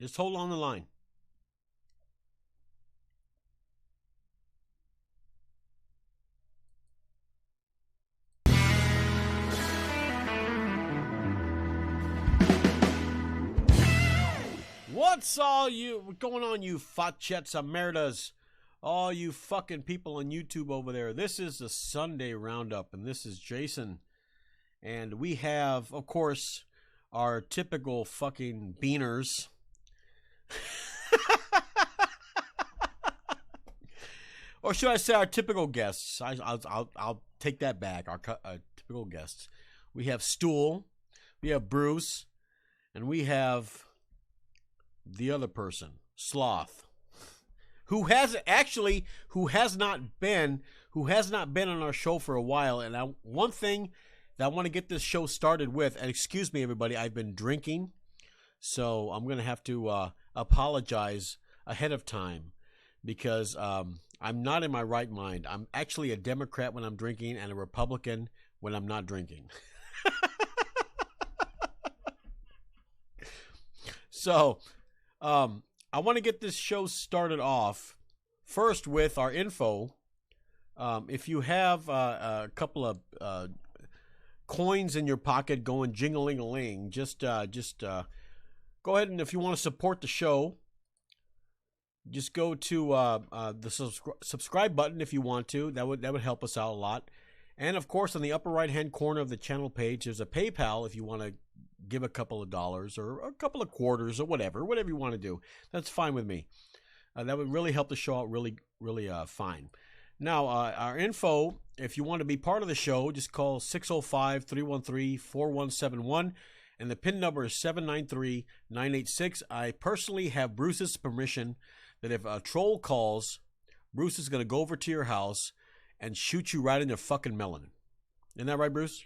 Just hold on the line. What's going on, you Fat Jedi? All you fucking people on YouTube over there. This is the Sunday Roundup, and this is Jason. And we have, of course, our typical fucking beaners. Or should I say our typical guests? I'll take that back. Our typical guests. We have Stool, we have Bruce, and we have the other person, Sloth, who has not been on our show for a while. And one thing that I want to get this show started with, and excuse me everybody, I've been drinking, so I'm gonna have to apologize ahead of time because I'm not in my right mind. I'm actually a Democrat when I'm drinking and a Republican when I'm not drinking. So I want to get this show started off first with our info. If you have a couple of coins in your pocket going jingling-a-ling, just go ahead, and if you want to support the show, just go to the subscribe button if you want to. That would help us out a lot. And of course, on the upper right-hand corner of the channel page, there's a PayPal if you want to give a couple of dollars or a couple of quarters or whatever you want to do. That's fine with me. That would really help the show out really fine. Now, our info, if you want to be part of the show, just call 605-313-4171, and the PIN number is 793-986. I personally have Bruce's permission that if a troll calls, Bruce is going to go over to your house and shoot you right in your fucking melon. Isn't that right, Bruce?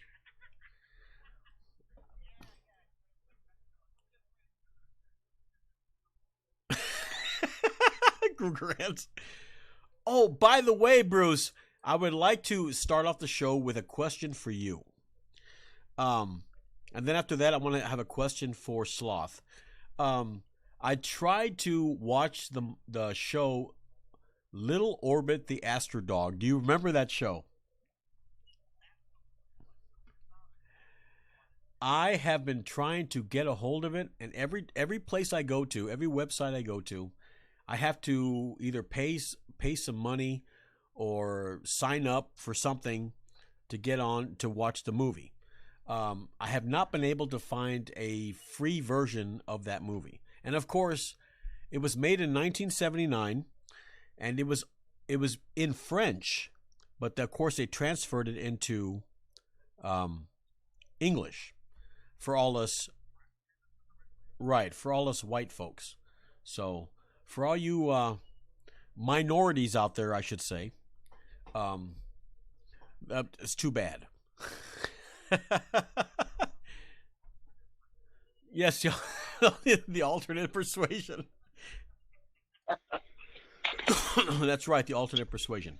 Kreuger. Oh, by the way, Bruce, I would like to start off the show with a question for you. And then after that, I want to have a question for Sloth. I tried to watch the show Little Orbit the Astrodog. Do you remember that show? I have been trying to get a hold of it, and every place I go to, every website I go to, I have to either pay some money or sign up for something to get on to watch the movie. I have not been able to find a free version of that movie. And of course, it was made in 1979, and it was in French, but of course they transferred it into English for all us, right, for all us white folks. So for all you minorities out there, I should say, it's too bad. Yes, the alternate persuasion. That's right, the alternate persuasion.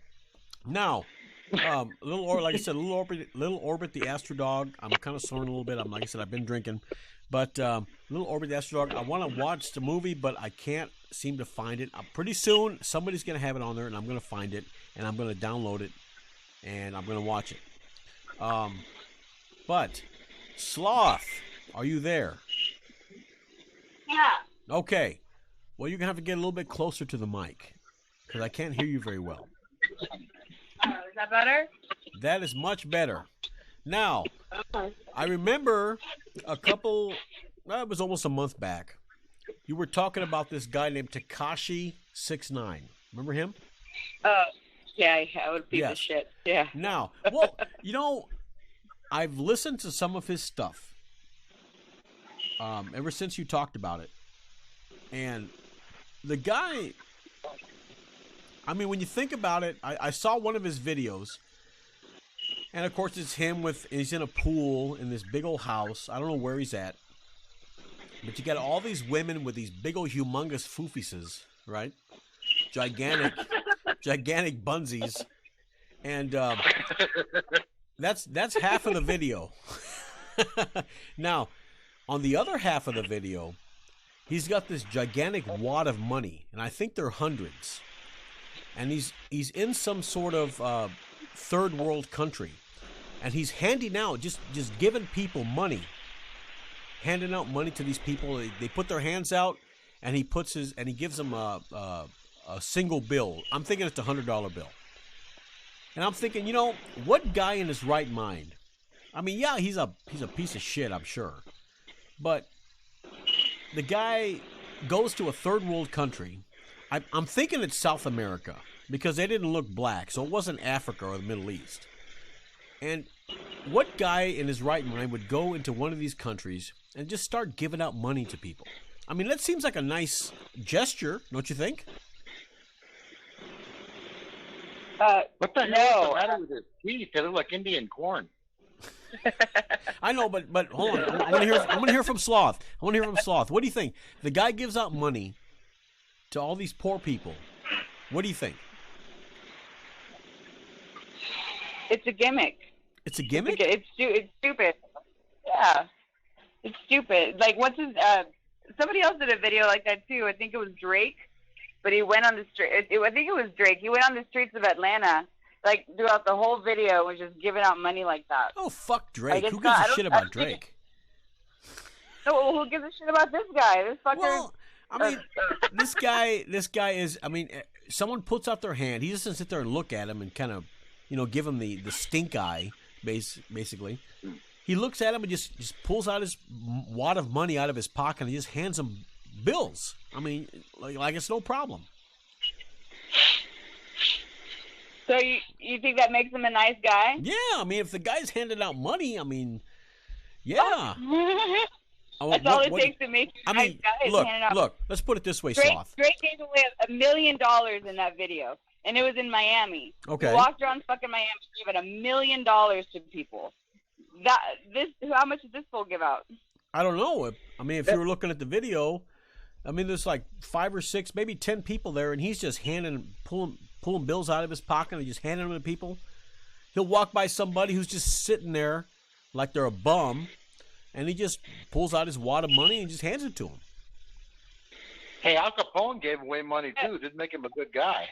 Now, like I said, Little Orbit the Astrodog. I'm kind of snoring a little bit. Like I said, I've been drinking. But Little Orbit the Astrodog, I want to watch the movie, but I can't seem to find it. Pretty soon, somebody's going to have it on there, and I'm going to find it, and I'm going to download it, and I'm going to watch it. But, Sloth, are you there? Yeah. Okay. Well, you're going to have to get a little bit closer to the mic, because I can't hear you very well. Is that better? That is much better. Now, I remember it was almost a month back, you were talking about this guy named Tekash 69. Remember him? Yeah, I would be the shit. Yeah. Now, well, I've listened to some of his stuff ever since you talked about it. And the guy, I mean, when you think about it, I saw one of his videos. And, of course, it's him he's in a pool in this big old house. I don't know where he's at. But you got all these women with these big old humongous foofises, right? Gigantic bunsies. And that's half of the video. Now, on the other half of the video, he's got this gigantic wad of money, and I think they're hundreds. And he's in some sort of third world country, and he's handing out just giving people money, handing out money to these people. They put their hands out, and he gives them a single bill. I'm thinking it's $100 bill, and I'm thinking, what guy in his right mind? I mean, yeah, he's a piece of shit, I'm sure, but the guy goes to a third world country. I'm thinking it's South America because they didn't look black, so it wasn't Africa or the Middle East. And what guy in his right mind would go into one of these countries and just start giving out money to people? I mean, that seems like a nice gesture, don't you think? What the hell is the matter with his teeth? They look like Indian corn. I know, but hold on. I want to hear from Sloth. What do you think? The guy gives out money to all these poor people. What do you think? It's a gimmick. It's a gimmick? It's stupid. Yeah. It's stupid. Like, somebody else did a video like that, too. I think it was Drake. But he went on the street. I think it was Drake. He went on the streets of Atlanta, like, throughout the whole video, was just giving out money like that. Oh, fuck Drake. Who gives a shit about Drake? No, who gives a shit about this guy? This fucker. Well, I mean, this guy is, I mean, someone puts out their hand. He just doesn't sit there and look at him and kind of, give him the stink eye, basically. He looks at him and just pulls out his wad of money out of his pocket and he just hands him bills. I mean, like it's no problem. So you think that makes him a nice guy? Yeah, I mean, if the guy's handing out money, I mean, yeah. That's all it takes to make a nice guy. Look, let's put it this way, Drake, Sloth. Drake gave away $1 million in that video, and it was in Miami. Okay. He walked around fucking Miami, giving $1 million to people. How much did this fool give out? I don't know. I mean, if you were looking at the video, I mean, there's like 5 or 6, maybe 10 people there, and he's just pulling bills out of his pocket and just handing them to people. He'll walk by somebody who's just sitting there like they're a bum, and he just pulls out his wad of money and just hands it to him. Hey, Al Capone gave away money too. Didn't make him a good guy.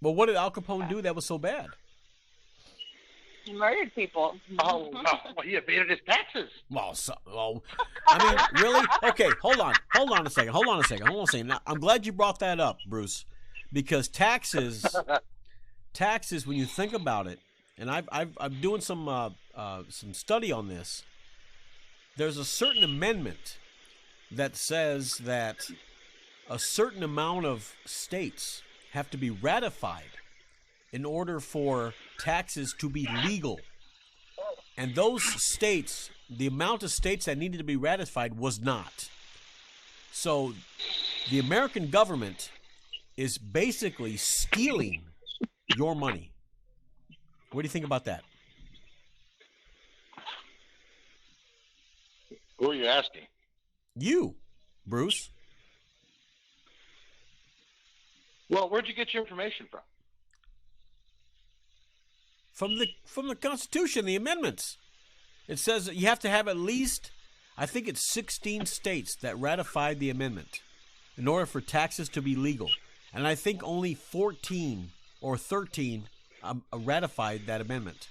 But what did Al Capone do that was so bad? He murdered people. Oh, well, he evaded his taxes. Well, I mean, really? Okay, hold on a second. Now, I'm glad you brought that up, Bruce, because taxes, when you think about it, and I'm doing some study on this. There's a certain amendment that says that a certain amount of states have to be ratified in order for taxes to be legal. And those states, the amount of states that needed to be ratified was not. So the American government is basically stealing your money. What do you think about that? Who are you asking? You, Bruce. Well, where'd you get your information from? From the Constitution, the amendments. It says that you have to have at least, I think it's 16 states that ratified the amendment in order for taxes to be legal. And I think only 14 or 13 ratified that amendment.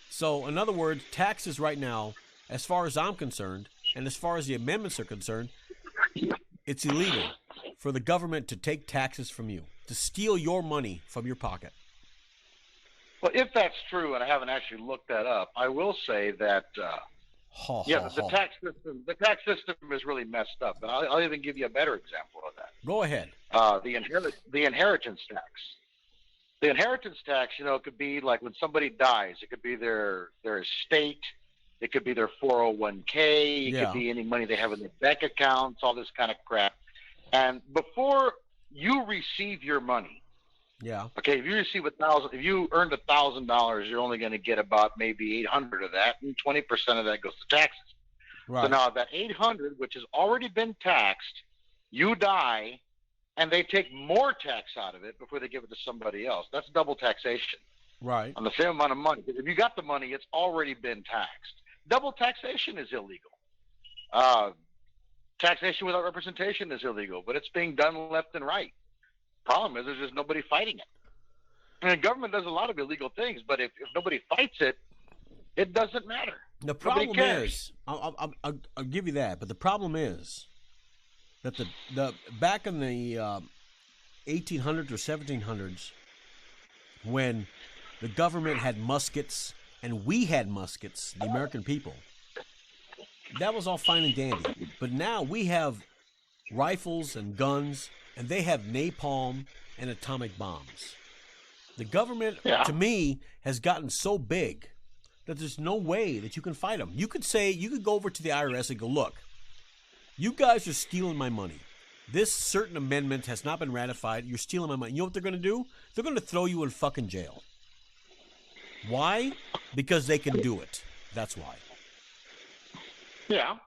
So, in other words, taxes right now, as far as I'm concerned, and as far as the amendments are concerned, it's illegal for the government to take taxes from you, to steal your money from your pocket. Well, if that's true, and I haven't actually looked that up, I will say that the tax system is really messed up, and I'll even give you a better example of that. Go ahead. The inheritance tax. The inheritance tax, it could be like when somebody dies. It could be their estate. It could be their 401k. It could be any money they have in their bank accounts. All this kind of crap. And before you receive your money. Yeah. Okay. If you receive if you earned $1,000, you're only going to get about maybe 800 of that, and 20% of that goes to taxes. Right. So now that 800, which has already been taxed, you die, and they take more tax out of it before they give it to somebody else. That's double taxation. Right. On the same amount of money. Because if you got the money, it's already been taxed. Double taxation is illegal. Taxation without representation is illegal, but it's being done left and right. Problem is, there's just nobody fighting it. And the government does a lot of illegal things, but if nobody fights it, it doesn't matter. The problem is, I'll give you that, but the problem is that the back in the 1800s or 1700s, when the government had muskets and we had muskets, the American people, that was all fine and dandy. But now we have rifles and guns, and they have napalm and atomic bombs. The government, to me, has gotten so big that there's no way that you can fight them. You could go over to the IRS and go, look, you guys are stealing my money. This certain amendment has not been ratified. You're stealing my money. You know what they're going to do? They're going to throw you in fucking jail. Why? Because they can do it. That's why. Yeah.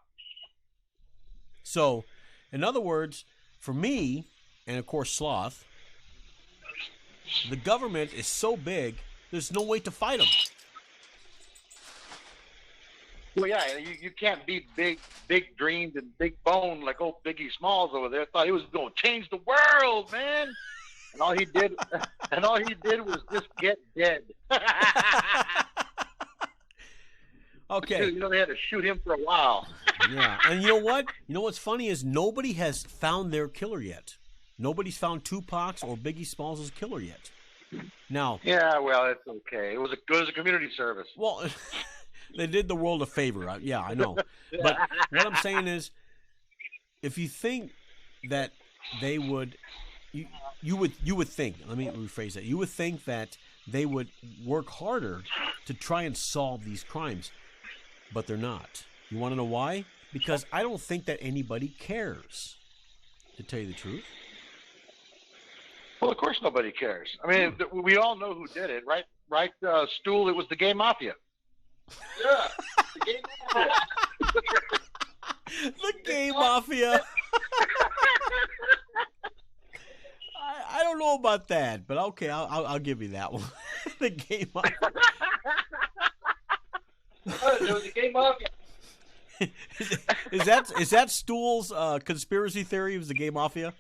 So, in other words, for me, and of course Sloth, the government is so big, there's no way to fight them. Well, yeah, you can't be big dreamed and big boned like old Biggie Smalls over there. Thought he was going to change the world, man. And all he did was just get dead. Okay. They had to shoot him for a while. Yeah, and you know what? You know what's funny is nobody has found their killer yet. Nobody's found Tupac's or Biggie Smalls' killer yet. Now. Yeah, well, it's okay. It was a community service. Well, they did the world a favor. Yeah, I know. But what I'm saying is, if you think that they would, you would think. Let me rephrase that. You would think that they would work harder to try and solve these crimes, but they're not. You want to know why? Because I don't think that anybody cares, to tell you the truth. Well, of course nobody cares. I mean, we all know who did it, right? Right, Stool, it was the Gay Mafia. Yeah, the Gay Mafia. The Gay Mafia. I don't know about that, but okay, I'll give you that one. The Gay Mafia. It was the Gay Mafia. Is that Stool's conspiracy theory? It was the Gay Mafia.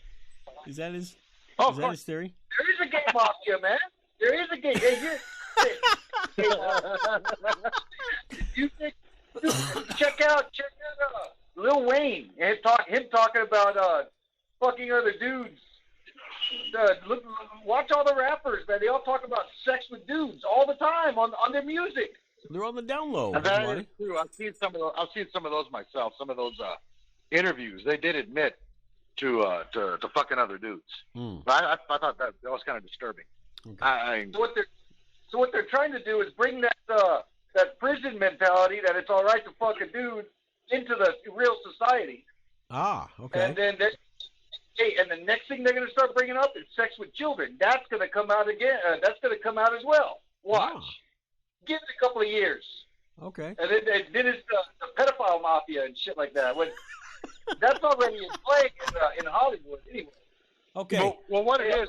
Is that his? Oh, is that his theory? There is a Gay Mafia, man. There is a gay. You think? Check out Lil Wayne and him talking about fucking other dudes. Watch all the rappers, man. They all talk about sex with dudes all the time on their music. They're on the down low. That is true. I've seen some of those myself. Some of those interviews. They did admit to fucking other dudes. But I thought that was kind of disturbing. Okay. So what they're trying to do is bring that prison mentality that it's all right to fuck a dude into the real society. Ah, okay. And then and the next thing they're going to start bringing up is sex with children. That's going to come out again. That's going to come out as well. Watch. Oh. Give it a couple of years. Okay. And then it's the pedophile mafia and shit like that. When that's already in play in Hollywood anyway. Okay. Well, what it is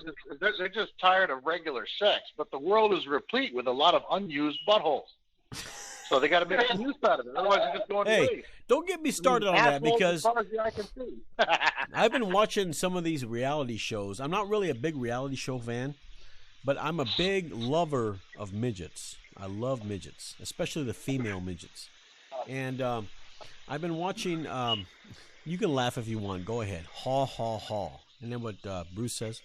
they're just tired of regular sex, but the world is replete with a lot of unused buttholes. So they got to make some use out of it. Otherwise, they're just going to waste. Don't get me started on that because as far as the eye can see. I've been watching some of these reality shows. I'm not really a big reality show fan, but I'm a big lover of midgets. I love midgets, especially the female midgets. And I've been watching. You can laugh if you want. Go ahead. Haw, haw, haw. And then what Bruce says?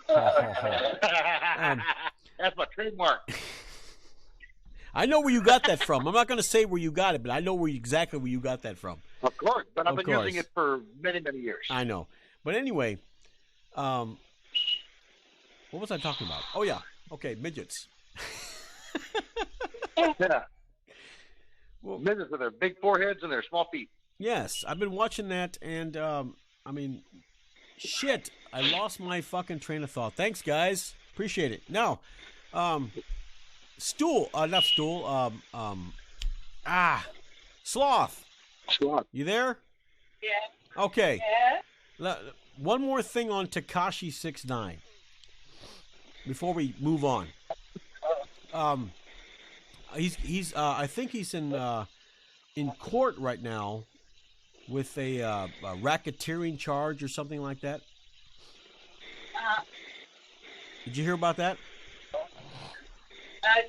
Haw, haw, haw. That's my trademark. I know where you got that from. I'm not going to say where you got it, but I know exactly where you got that from. Of course, but I've been using it for many, many years. I know. But anyway, what was I talking about? Oh, yeah. Okay, midgets. Yeah. Well, midgets with their big foreheads and their small feet. Yes, I've been watching that, and, I mean, shit, I lost my fucking train of thought. Thanks, guys. Appreciate it. Now, Sloth. Sloth. You there? Yeah. Okay. Yeah. One more thing on Tekash 6ix9ine before we move on. He's I think he's in court right now with a racketeering charge or something like that. Did you hear about that?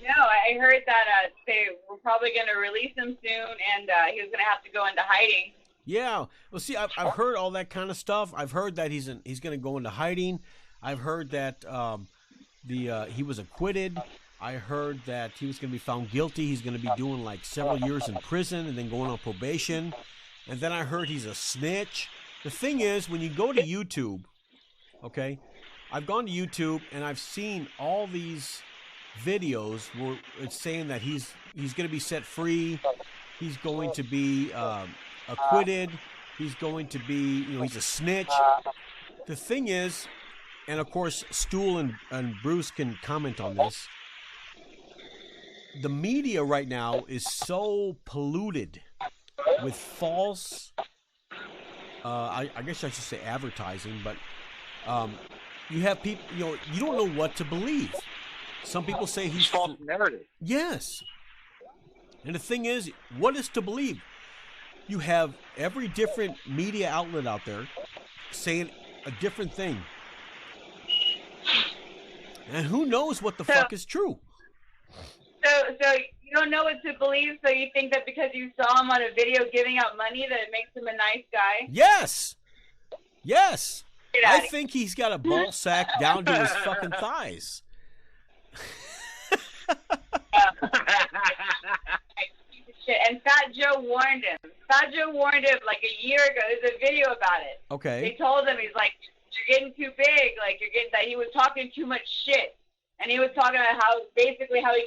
No, I heard that they were probably going to release him soon, and he was going to have to go into hiding. Yeah. Well, see, I've heard all that kind of stuff. I've heard that he's going to go into hiding. I've heard that he was acquitted. I heard that he was going to be found guilty. He's going to be doing like several years in prison and then going on probation. And then I heard he's a snitch. The thing is, when you go to YouTube, okay, I've gone to YouTube and I've seen all these videos where it's saying that he's going to be set free. He's going to be acquitted. He's going to be, he's a snitch. The thing is, and of course, Stool and Bruce can comment on this, the media right now is so polluted with false, I guess I should say advertising, but you have people, you don't know what to believe. Some people say he's false narrative. Yes. And the thing is, what is to believe? You have every different media outlet out there saying a different thing. And who knows what the fuck is true? So you don't know what to believe, so you think that because you saw him on a video giving out money that it makes him a nice guy? Yes. Yes. I think he's got a ball sack down to his fucking thighs. And Fat Joe warned him. Fat Joe warned him like a year ago. There's a video about it. Okay. They told him, he's like, you're getting too big. Like, you're getting that. He was talking too much shit. And he was talking about how he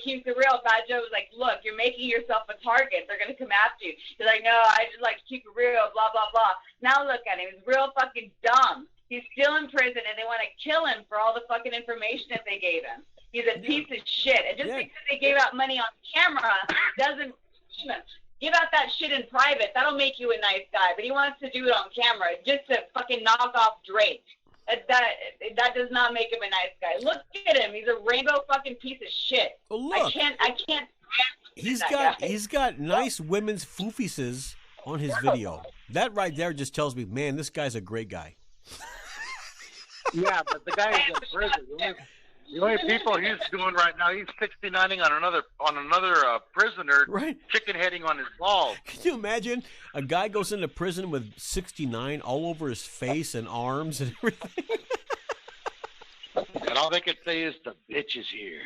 keeps it real. Fat Joe was like, look, you're making yourself a target. They're going to come after you. He's like, no, I just like to keep it real, blah, blah, blah. Now look at him. He's real fucking dumb. He's still in prison, and they want to kill him for all the fucking information that they gave him. He's a piece of shit. And just because they gave out money on camera doesn't give out that shit in private. That'll make you a nice guy. But he wants to do it on camera just to fucking knock off Drake. That does not make him a nice guy. Look at him. He's a rainbow fucking piece of shit. Well, look. I can't. He's got nice women's foofies on his video. That right there just tells me, man, this guy's a great guy. Yeah, but the guy is in prison. The only people he's doing right now, he's 69ing on another prisoner, right? Chicken heading on his balls. Can you imagine a guy goes into prison with 69 all over his face and arms and everything? And all they could say is, the bitch is here.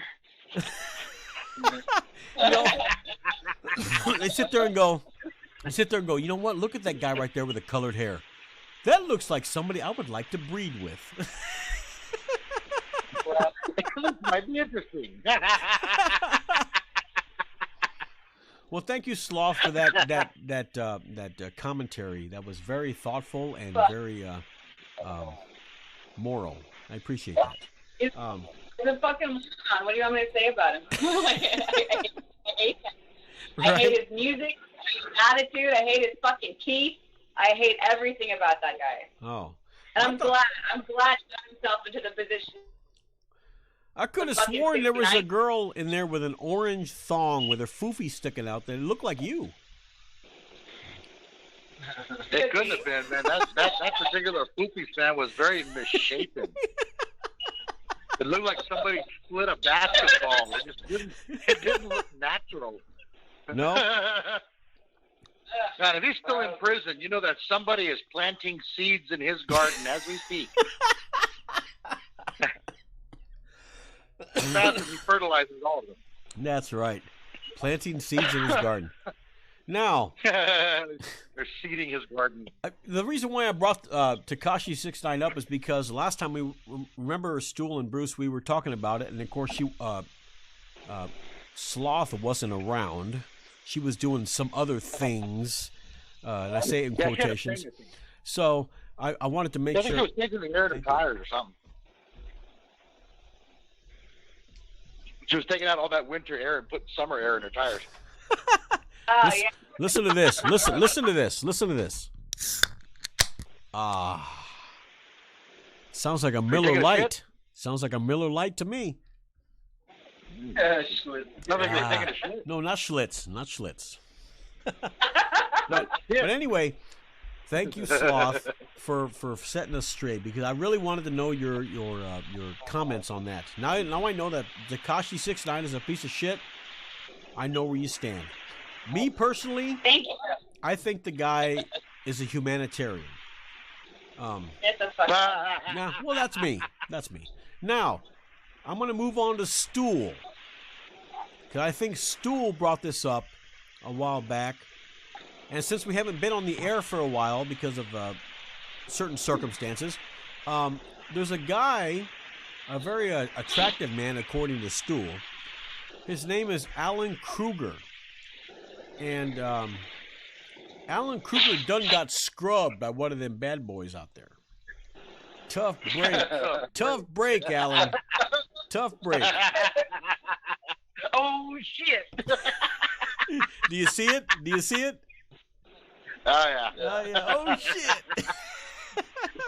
They sit there and go, you know what? Look at that guy right there with the colored hair. That looks like somebody I would like to breed with. Well, this might be interesting. Well, thank you, Sloth, for that commentary. That was very thoughtful and very moral. I appreciate that. He's a fucking moron. What do you want me to say about him? I hate him. Right? I hate his music. I hate his attitude. I hate his fucking teeth. I hate everything about that guy. Oh. And I'm glad he got himself into the position. I could have sworn there was a girl in there with an orange thong with her foofy sticking out there. It looked like you. It couldn't have been, man. That particular foofy stand was very misshapen. It looked like somebody split a basketball. It didn't look natural. No. God, if he's still in prison, you know that somebody is planting seeds in his garden as we speak. Fast as he fertilizes all of them. That's right. Planting seeds in his garden. Now, they're seeding his garden. The reason why I brought Tekashi 69 up is because last time we remember Stool and Bruce, we were talking about it, and of course Sloth wasn't around. She was doing some other things, and I say it in quotations. So I wanted to make sure. I think she was taking the air to tires or something. She was taking out all that winter air and putting summer air in her tires. Listen to this. Listen to this. Listen to this. Sounds like a Miller Lite. Sounds like a Miller Lite to me. No, not Schlitz. Not Schlitz. But anyway, Thank you, Sloth, for setting us straight, because I really wanted to know your comments on that. Now I know that Tekashi 6ix9ine is a piece of shit. I know where you stand. Me personally, Thank you. I think the guy is a humanitarian. That's a fucking. Nah, well, that's me. That's me. Now, I'm going to move on to Stool. Because I think Stool brought this up a while back. And since we haven't been on the air for a while because of certain circumstances, there's a guy, a very attractive man, according to Stool. His name is Alan Kreuger. And Alan Kreuger done got scrubbed by one of them bad boys out there. Tough break. Tough break, Alan. Tough break. Oh, shit. Do you see it? Do you see it? Oh, yeah. Oh, yeah. Oh, shit.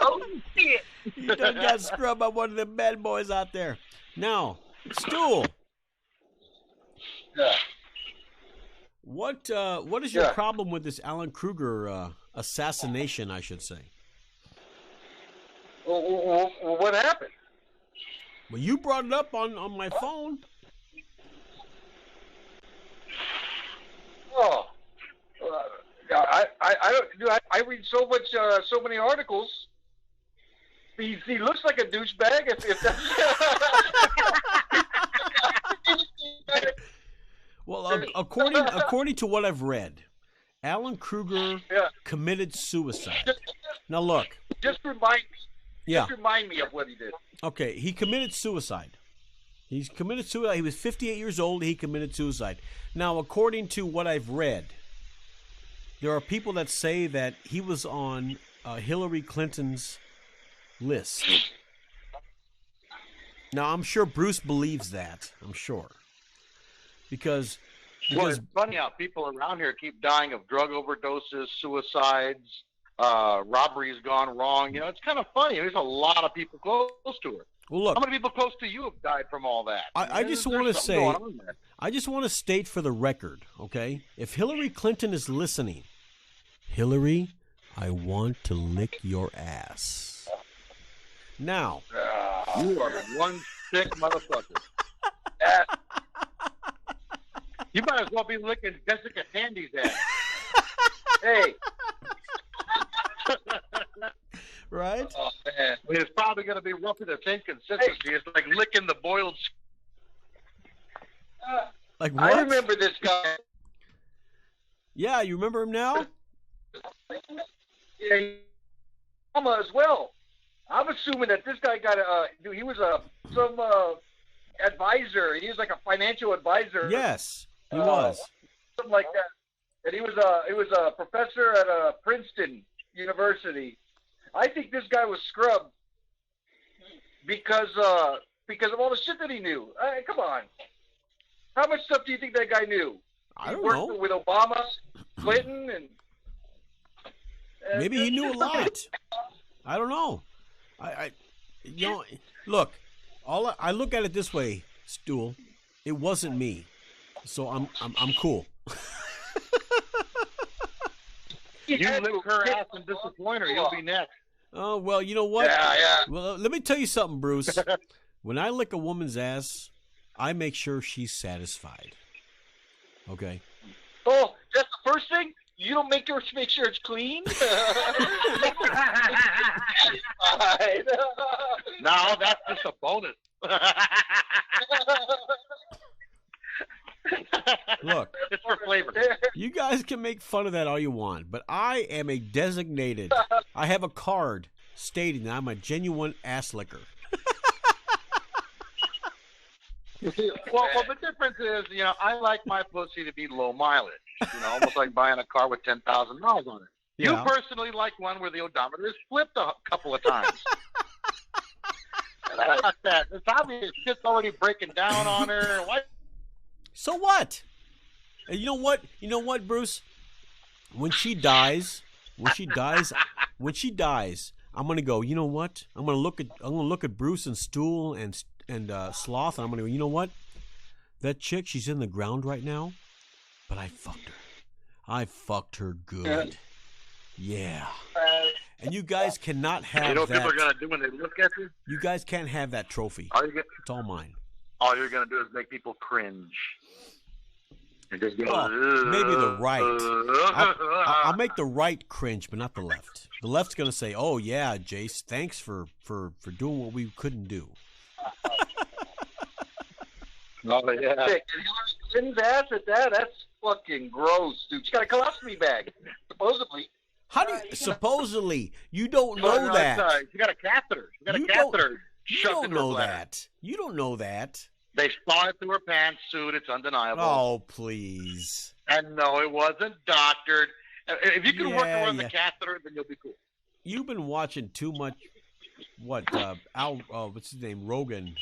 Oh, shit. He done got scrubbed by one of them bad boys out there. Now, Stool. Yeah. What is your problem with this Alan Kreuger assassination, I should say? Well, what happened? Well, you brought it up on my phone. Oh, I don't do. I read so much, so many articles. He looks like a douchebag. If that's Well, according to what I've read, Alan Kreuger committed suicide. Now look. Just remind me. Yeah. Just remind me of what he did. Okay, he committed suicide. He's committed suicide. He was 58 years old. He committed suicide. Now, according to what I've read, there are people that say that he was on Hillary Clinton's list. Now, I'm sure Bruce believes that. I'm sure. Because Well, it's funny how people around here keep dying of drug overdoses, suicides, robberies gone wrong. You know, it's kind of funny. There's a lot of people close to her. well, look, How many people close to you have died from all that? I just There's want to something say, going on there. I just want to state for the record, okay? If Hillary Clinton is listening, Hillary, I want to lick your ass. Now, You are one sick motherfucker. You might as well be licking Jessica Tandy's ass. Hey. right? Oh man. I mean, it's probably going to be roughly the same consistency. It's like licking the boiled. Like what? I remember this guy. Yeah, you remember him now? Yeah, Obama as well. I'm assuming that this guy got he was some advisor. He was like a financial advisor. Yes, he was. Something like that. And he was a professor at Princeton University. I think this guy was scrubbed because of all the shit that he knew. Come on. How much stuff do you think that guy knew? I don't He know. worked with Obama, Clinton, and Maybe he knew a lot. I don't know. You know, look. I look at it this way, Stool. It wasn't me, so I'm cool. You lick her ass and disappoint her, you'll be next. Oh well, you know what? Yeah. Well, let me tell you something, Bruce. When I lick a woman's ass, I make sure she's satisfied. Okay. Oh, that's the first thing? You don't make sure it's clean? No, that's just a bonus. Look, It's for flavor. you guys can make fun of that all you want, but I am a designated. I have a card stating that I'm a genuine ass licker. Well, the difference is, you know, I like my pussy to be low mileage. You know, almost like buying a car with 10,000 miles on it. Yeah. You personally like one where the odometer is flipped a couple of times. That's not that. It's obvious shit's already breaking down on her. Why? So what? And you know what? You know what, Bruce? When she dies, I'm gonna go. You know what? I'm gonna look at Bruce and Stool and Sloth, and I'm gonna go. You know what? That chick, she's in the ground right now, but I fucked her. I fucked her good. Yeah. And you guys cannot have You know what that. people are going to do when they look at you? You guys can't have that trophy. It's all mine. All you're going to do is make people cringe. And just go, Well, maybe the right. I'll make the right cringe, but not the left. The left's going to say, "Oh yeah, Jace, thanks for doing what we couldn't do." Oh yeah. Hillary Clinton's ass at that? That's fucking gross, dude. She got a colostomy bag, supposedly. How do you supposedly? You don't know that. She got a catheter. She got a You catheter You shoved don't into her know bladder. that. You don't know that. They saw it through her pantsuit. It's undeniable. Oh, please. And no, it wasn't doctored. If you can work Yeah, around yeah. the catheter, then you'll be cool. You've been watching too much. What? What's his name? Rogan.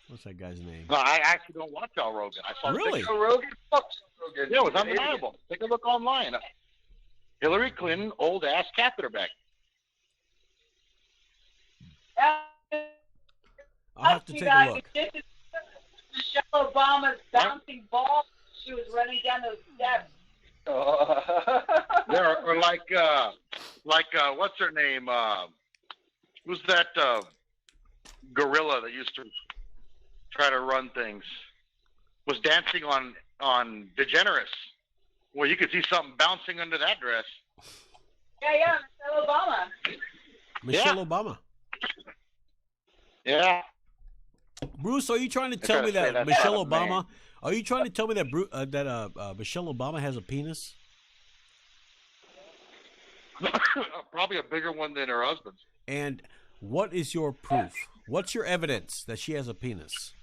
What's that guy's name? No, I actually don't watch Al Rogan. I saw Really? Joe Rogan? Fuck Joe Rogan. Yeah, it was undeniable. Take a look online. Hillary Clinton, old ass catheter bag. I'll have to take a look. This is Michelle Obama's bouncing ball. She was running down those steps. Yeah, or like what's her name? Who's that gorilla that used to try to run things? Was dancing on DeGeneres, where you could see something bouncing under that dress. Yeah, Michelle Obama. Michelle Obama. Yeah. Bruce, are you trying to tell gotta me say that that's Michelle not a man. Obama? Are you trying to tell me that Michelle Obama has a penis? Probably a bigger one than her husband's. And what is your proof? What's your evidence that she has a penis?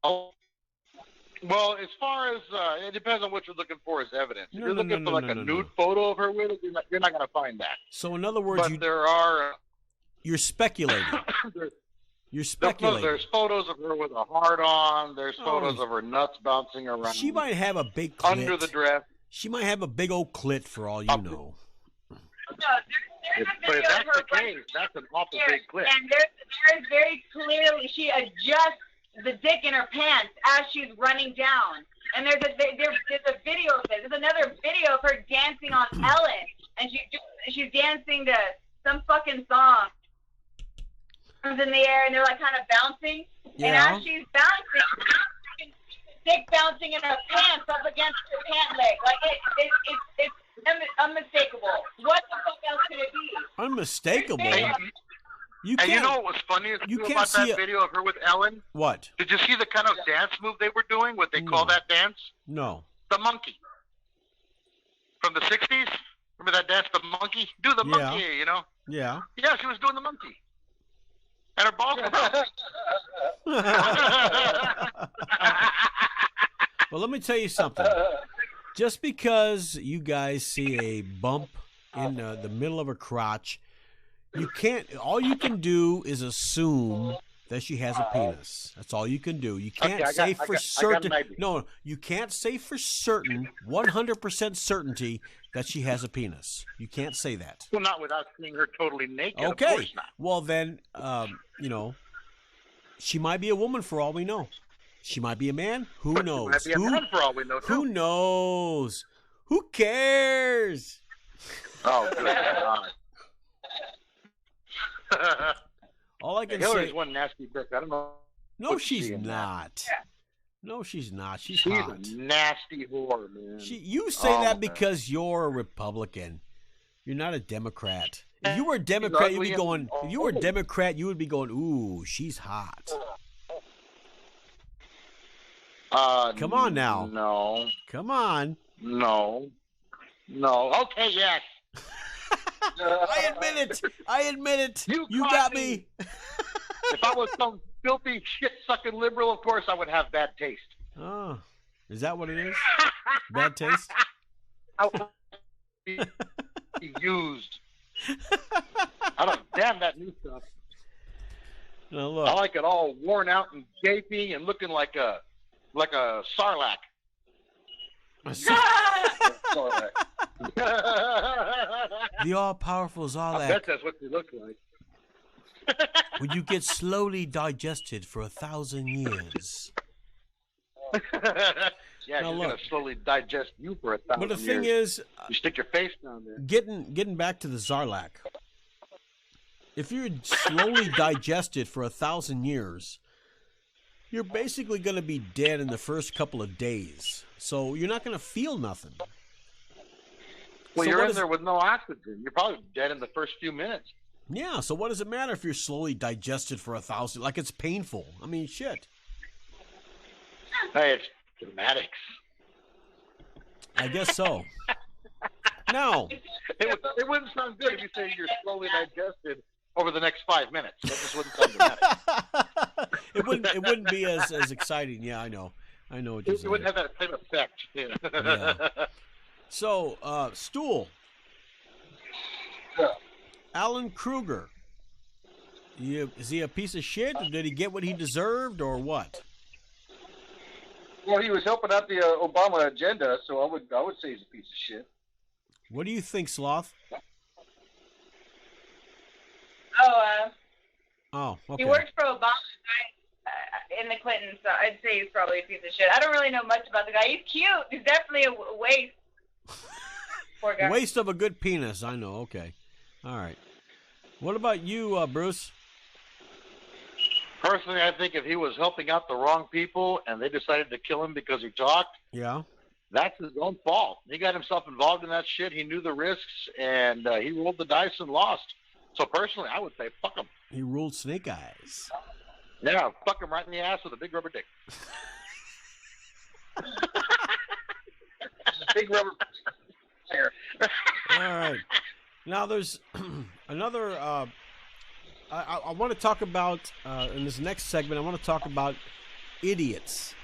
Oh. Well, as far as it depends on what you're looking for as evidence. If you're looking for a nude photo of her with it, you're not going to find that. So in other words, But there are you're speculating. You're speculating. There's photos of her with a heart on. There's photos of her nuts bouncing around. She might have a big clit. Under the dress. She might have a big old clit for all you know. No, there's a But video if that's of her the case, that's an awful big clip. and there's very clearly she adjusts the dick in her pants as she's running down. And there's a video of this. There's another video of her dancing on Ellen, and she's dancing to some fucking song. Arms in the air, and they're like kind of bouncing. Yeah. And as she's bouncing, you can see the dick bouncing in her pants up against her pant leg. Like it's unmistakable. What the fuck else could it be? Unmistakable. You And can't. you know what was funny you can't about see that video of her with Ellen? What? Did you see the kind of dance move they were doing? What they call that dance? No. The monkey. From the 60s? Remember that dance, the monkey? Do the monkey, you know? Yeah. Yeah, she was doing the monkey. And her balls were bouncing. Well, let me tell you something. Just because you guys see a bump in the middle of her crotch, you can't. All you can do is assume that she has a penis. That's all you can do. You can't say for certain. No, you can't say for certain, 100% certainty that she has a penis. You can't say that. Well, not without seeing her totally naked. Okay. Of course not. Well, then, she might be a woman for all we know. She might be a man. Who knows? She might be a man for all we know, too. Who knows? Who cares? Oh, good God. All I can Hillary's say. one nasty bitch. I don't know. No, what she's she in not. No, she's not. She's She's hot. a nasty whore, man. You say that because you're a Republican. You're not a Democrat. If you were a Democrat, you'd be going. If you were a Democrat, you would be going. Ooh, she's hot. Come on now. No. Come on. No. Okay, yes. I admit it. You caught got me. me. If I was some filthy shit-sucking liberal, of course I would have bad taste. Oh, is that what it is? Bad taste? I would be used. I don't. Damn that new stuff. No, look. I like it all worn out and gaping and looking like a sarlacc. Sarlacc. The all-powerful I Zarlak. bet that's what they look like. When you get slowly digested for 1,000 years. Yeah, Now, he's look. going to slowly digest you for 1,000 But the years. thing is, You stick your face down there. getting back to the Zarlak, if you're slowly digested for 1,000 years, you're basically going to be dead in the first couple of days. So you're not going to feel nothing. Well, So you're what in is- there with no oxygen. You're probably dead in the first few minutes. Yeah, so what does it matter if you're slowly digested for 1,000? Like, it's painful. I mean, shit. Hey, it's dramatics. I guess so. Now, It wouldn't sound good if you say you're slowly digested over the next 5 minutes. That just wouldn't sound dramatic. it wouldn't be as exciting. Yeah, I know what you're It saying. wouldn't have that same effect. Yeah. Yeah. So, Stool. Yeah. Alan Kreuger. Is he a piece of shit? Or did he get what he deserved, or what? Well, he was helping out the Obama agenda, so I would say he's a piece of shit. What do you think, Sloth? Oh, okay. He worked for Obama in the Clintons, so I'd say he's probably a piece of shit. I don't really know much about the guy. He's cute. He's definitely a waste. Poor guy. Waste of a good penis. I know. Okay. All right. What about you, Bruce? Personally, I think if he was helping out the wrong people and they decided to kill him because he talked, Yeah. that's his own fault. He got himself involved in that shit. He knew the risks, and he rolled the dice and lost. So personally, I would say fuck him. He ruled Snake Eyes. Yeah, fuck him right in the ass with a big rubber dick. Big rubber. All right. Now there's another. I want to talk about in this next segment. I want to talk about idiots,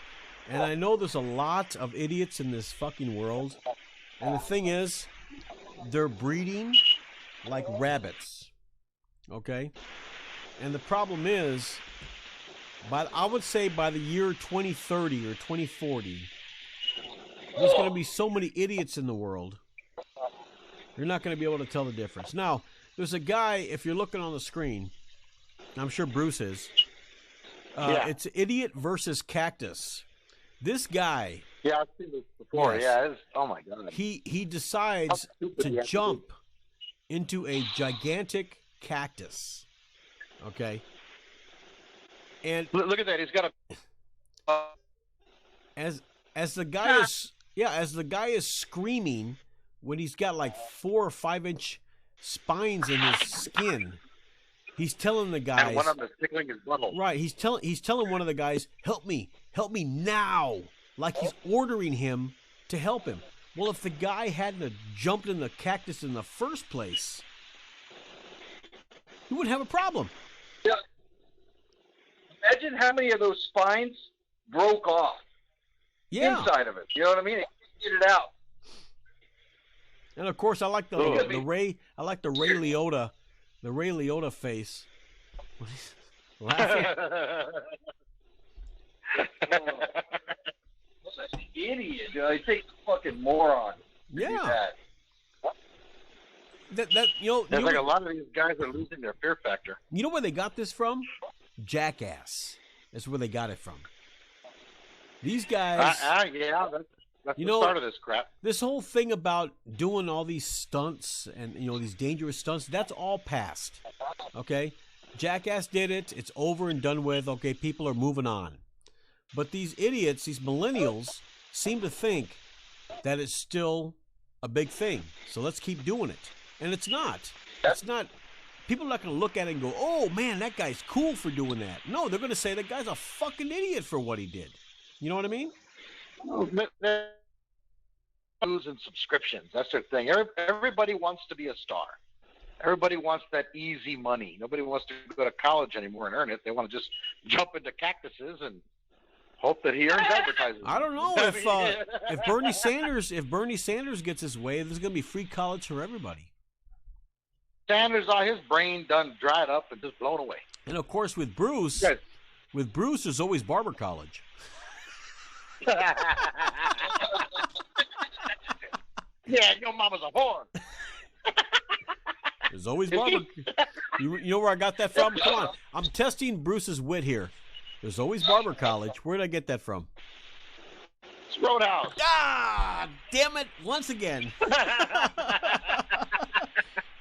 and I know there's a lot of idiots in this fucking world. And the thing is, they're breeding like rabbits. Okay. And the problem is, I would say by the year 2030 or 2040, there's going to be so many idiots in the world. You're not going to be able to tell the difference. Now, there's a guy, if you're looking on the screen, I'm sure Bruce is. Yeah. It's Idiot versus Cactus. This guy, Yeah, I've seen this before. Yes. Yeah, oh my god. he decides How stupid he to has to jump into a gigantic cactus. Okay? And Look at that. He's got a. as the guy is screaming when he's got like 4 or 5 inch spines in his skin, he's telling the guys, And one of them is tickling his butthole. right, he's telling one of the guys, help me now, like he's ordering him to help him. Well, if the guy hadn't have jumped in the cactus in the first place, he wouldn't have a problem. Yeah. Imagine how many of those spines broke off Yeah. inside of it. You know what I mean? It can't get it out. And of course, I like the Ray Liotta face. Laughing. Such an idiot. I think fucking moron. to do Yeah. that. That There's like a lot of these guys are losing their fear factor. You know where they got this from? Jackass. That's where they got it from. These guys, Yeah, that's You the know- start of this crap. this whole thing about doing all these stunts and these dangerous stunts, that's all past. Okay? Jackass did it. It's over and done with. Okay, people are moving on. But these idiots, these millennials, seem to think that it's still a big thing. So let's keep doing it. And it's not. It's not. People are not going to look at it and go, oh, man, that guy's cool for doing that. No, they're going to say that guy's a fucking idiot for what he did. You know what I mean? Losing subscriptions. That's their thing. Everybody wants to be a star. Everybody wants that easy money. Nobody wants to go to college anymore and earn it. They want to just jump into cactuses and hope that he earns advertising. I don't know if Bernie Sanders gets his way, there's going to be free college for everybody. Sanders, his brain done dried up and just blown away. And of course, with Bruce, Yes. there's always barber college. Yeah, your mama's a whore. There's always barber. You know where I got that from? Come on, I'm testing Bruce's wit here. There's always barber college. Where did I get that from? It's Roadhouse. Ah, damn it! Once again.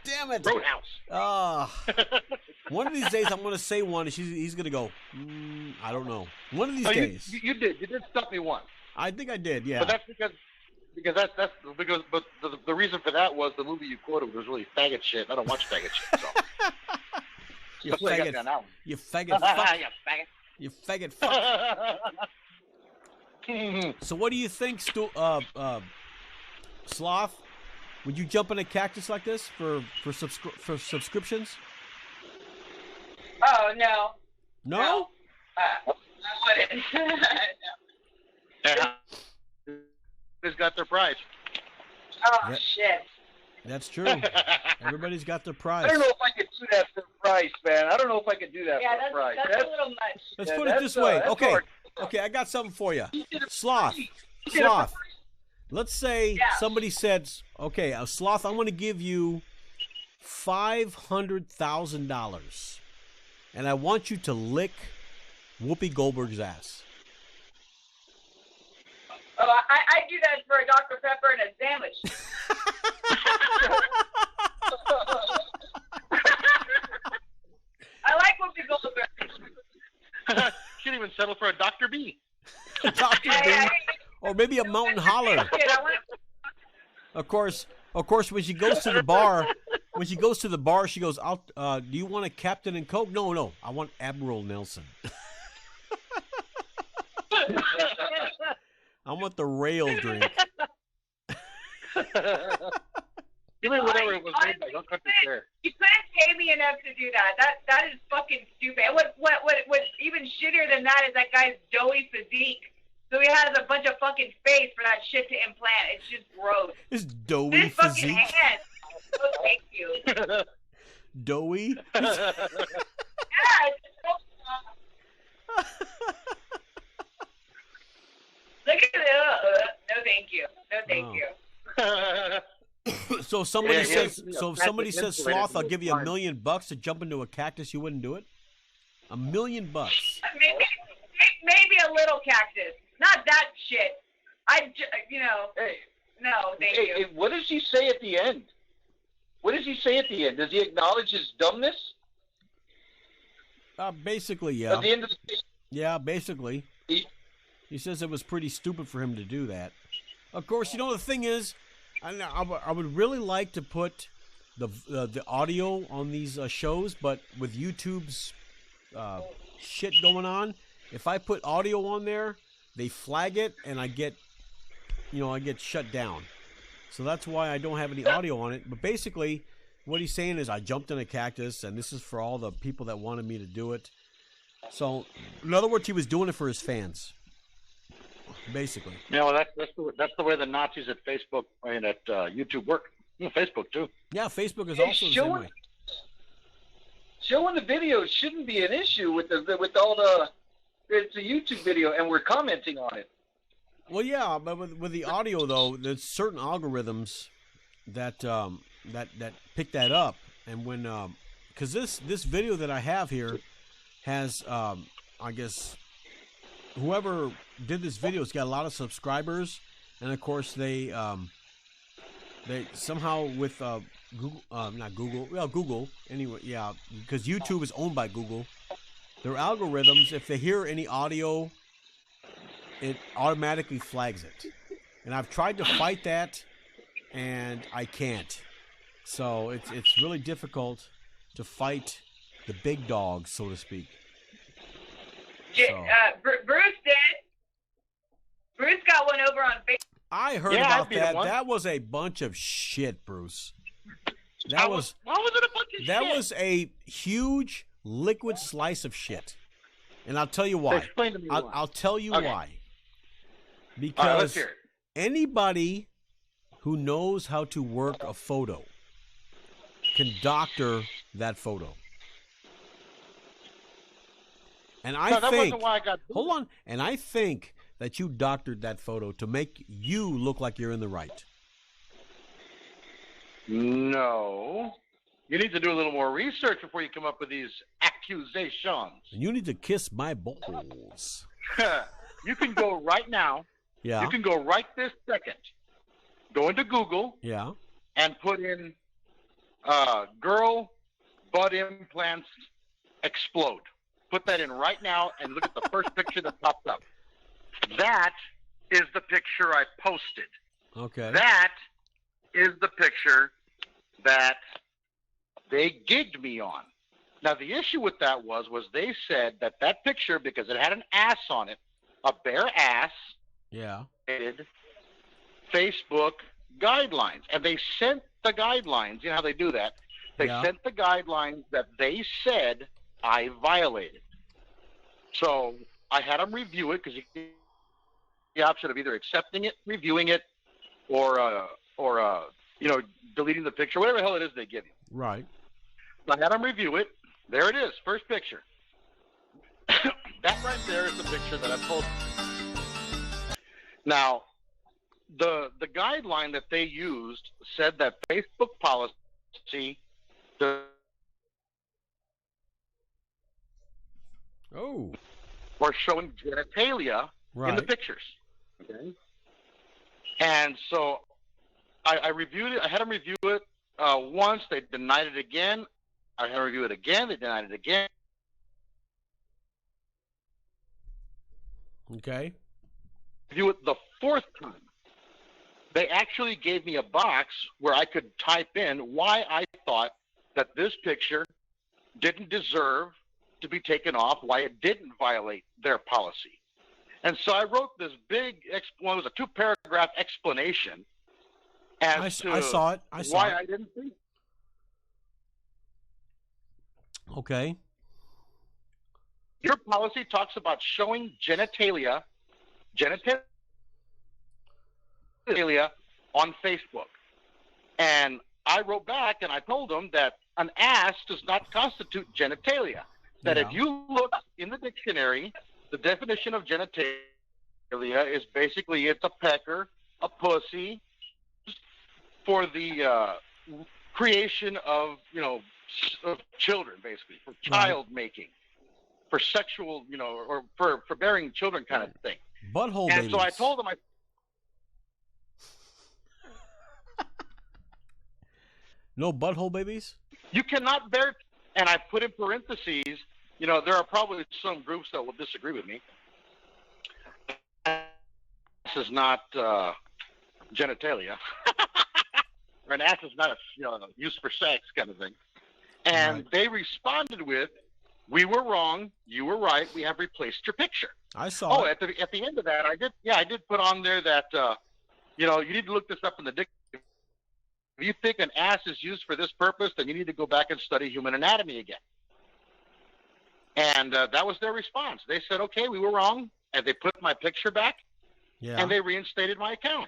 Damn it! Roadhouse. One of these days I'm going to say one, and he's going to go. I don't know. One of these days. You did stop me once. I think I did. Yeah. But that's because the reason for that was the movie you quoted was really faggot shit. I don't watch faggot shit. So. You That's what I got faggot. down now. You faggot. Fuck. You You faggot. Fuck. So what do you think, Sloth? Would you jump in a cactus like this for subscriptions? Oh no. No. I wouldn't. No. Everybody's got their price. Oh shit. That's true. Everybody's got their price. I don't know if I could do that for price, man. I don't know if I could do that Yeah, for price. that's a little much. Let's put it this way. that's Okay. hard. Okay, I got something for you. Sloth. Let's say somebody said, okay, Sloth, I'm going to give you $500,000. And I want you to lick Whoopi Goldberg's ass. Oh, I do that for a Dr. Pepper and a sandwich. I like Whoopi Goldberg. She'd even settle for a Dr. B. Dr. B. Or maybe a Mountain Holler. Of course, when she goes to the bar, she goes, do you want a Captain and Coke? No, I want Admiral Nelson. I want the rail drink. Give me whatever it was made by. Don't cut the chair. You couldn't pay me enough to do that. That is fucking stupid. What's even shittier than that is that guy's doughy physique. So he has a bunch of fucking space for that shit to implant. It's just gross. His doughy This fucking physique. hand. Oh, thank you. Doughy? Yeah, it's so Look at it. No, thank you. No, thank you. So if somebody says, insulated, Sloth, I'll give you $1 fine. million to jump into a cactus, you wouldn't do it? $1 million. Maybe a little cactus. Not that shit. Hey, no, thank you. hey, what does he say at the end? Does he acknowledge his dumbness? Basically, yeah. At the end of the Yeah, basically. He says it was pretty stupid for him to do that. Of course, the thing is, I would really like to put the audio on these shows, but with YouTube's shit going on, if I put audio on there, they flag it, and I get shut down. So that's why I don't have any audio on it. But basically, what he's saying is I jumped in a cactus, and this is for all the people that wanted me to do it. So, in other words, he was doing it for his fans. Basically. Yeah, well, that's the way the Nazis at Facebook and at YouTube work. Facebook too. Yeah, Facebook is also the same way. Showing the videos shouldn't be an issue with all the. It's a YouTube video, and we're commenting on it. Well, yeah, but with the audio though, there's certain algorithms that pick that up, and when because this video that I have here has I guess whoever did this video has got a lot of subscribers, and of course they somehow with Google, not Google, well Google anyway, yeah, because YouTube is owned by Google. Their algorithms, if they hear any audio, it automatically flags it. And I've tried to fight that, and I can't. So it's really difficult to fight the big dogs, so to speak. So. Bruce did. Bruce got one over on Facebook. I heard about that. That was a bunch of shit, Bruce. Why was it a bunch of shit? That was a huge liquid slice of shit. And I'll tell you why. Explain to me why. I'll tell you why. Because let's hear it. Anybody who knows how to work a photo can doctor that photo. And I think, wasn't why I got hold on, and I think that you doctored that photo to make you look like you're in the right. No. You need to do a little more research before you come up with these accusations. And you need to kiss my balls. You can go right now Yeah. You can go right this second. Go into Google. Yeah. And put in girl butt implants explode. Put that in right now and look at the first picture that pops up. That is the picture I posted. Okay. That is the picture that they gigged me on. Now, the issue with that was they said that picture, because it had an ass on it, a bare ass, yeah, Facebook guidelines. And they sent the guidelines. You know how they do that? They sent the guidelines that they said I violated. So I had them review it, because you get the option of either accepting it, reviewing it, or deleting the picture, whatever the hell it is they give you. Right. So I had them review it. There it is, first picture. That right there is the picture that I posted. Now, the guideline that they used said that Facebook policy or showing genitalia in the pictures. Okay. And so I reviewed it. I had them review it once. They denied it again. I had to review it again. They denied it again. Okay. Review it the fourth time. They actually gave me a box where I could type in why I thought that this picture didn't deserve to be taken off, why it didn't violate their policy. And so I wrote this big, it was a 2-paragraph explanation as to I saw it. why I didn't think. Okay. Your policy talks about showing genitalia on Facebook. And I wrote back and I told them that an ass does not constitute genitalia. That if you look in the dictionary, the definition of genitalia is basically it's a pecker, a pussy, for the creation of, of children, basically, for child making, for sexual, or for bearing children kind of thing. Butthole babies. And so I told them, no butthole babies? You cannot bear, and I put in parentheses, there are probably some groups that will disagree with me. This is not genitalia. Or an ass is not used for sex kind of thing. And they responded with, "We were wrong. You were right. We have replaced your picture." I saw. At the end of that, I did put on there that you need to look this up in the dictionary. If you think an ass is used for this purpose, then you need to go back and study human anatomy again. And that was their response. They said, "Okay, we were wrong," and they put my picture back, and they reinstated my account.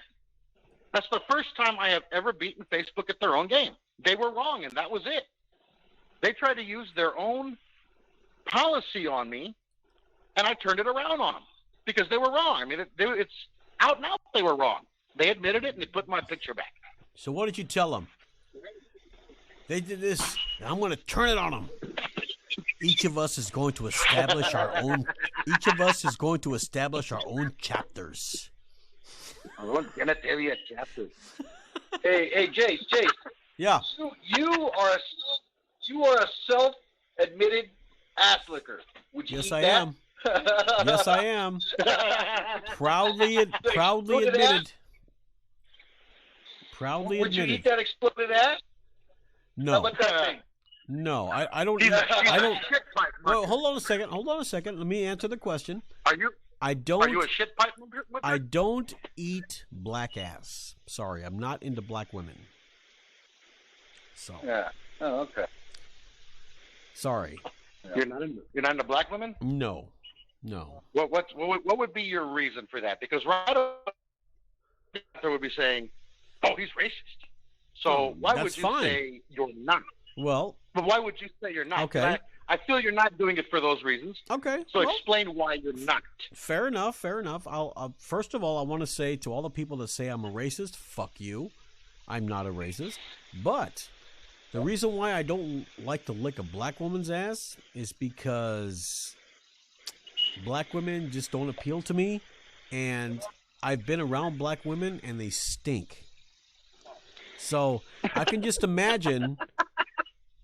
That's the first time I have ever beaten Facebook at their own game. They were wrong, and that was it. They tried to use their own policy on me, and I turned it around on them because they were wrong. I mean, it's out and out they were wrong. They admitted it, and they put my picture back. So what did you tell them? They did this, and I'm going to turn it on them. Each of us is going to establish our own. Each of us is going to establish our own chapters. Our own genitalia chapters. Hey, Jace. Yeah. You are a self-admitted ass licker. Would you Yes, eat I that? am. Yes, I am. Proudly admitted. Proudly Would you admitted. eat that exploded ass? No. How about that thing? No, I don't. He's I don't. a shit pipe. Well, hold on a second. Let me answer the question. Are you I don't. Are you a shit pipe? I don't eat black ass. Sorry, I'm not into black women. So. Yeah. Oh, okay. Sorry. You're not into black women? No. What would be your reason for that? Because right there would be saying, "Oh, he's racist." So why would you say you're not? Well, but why would you say you're not? Okay. I feel you're not doing it for those reasons. Okay. So explain why you're not. Fair enough. I'll first of all, I want to say to all the people that say I'm a racist, fuck you. I'm not a racist. But the reason why I don't like to lick a black woman's ass is because black women just don't appeal to me. And I've been around black women and they stink. So I can just imagine.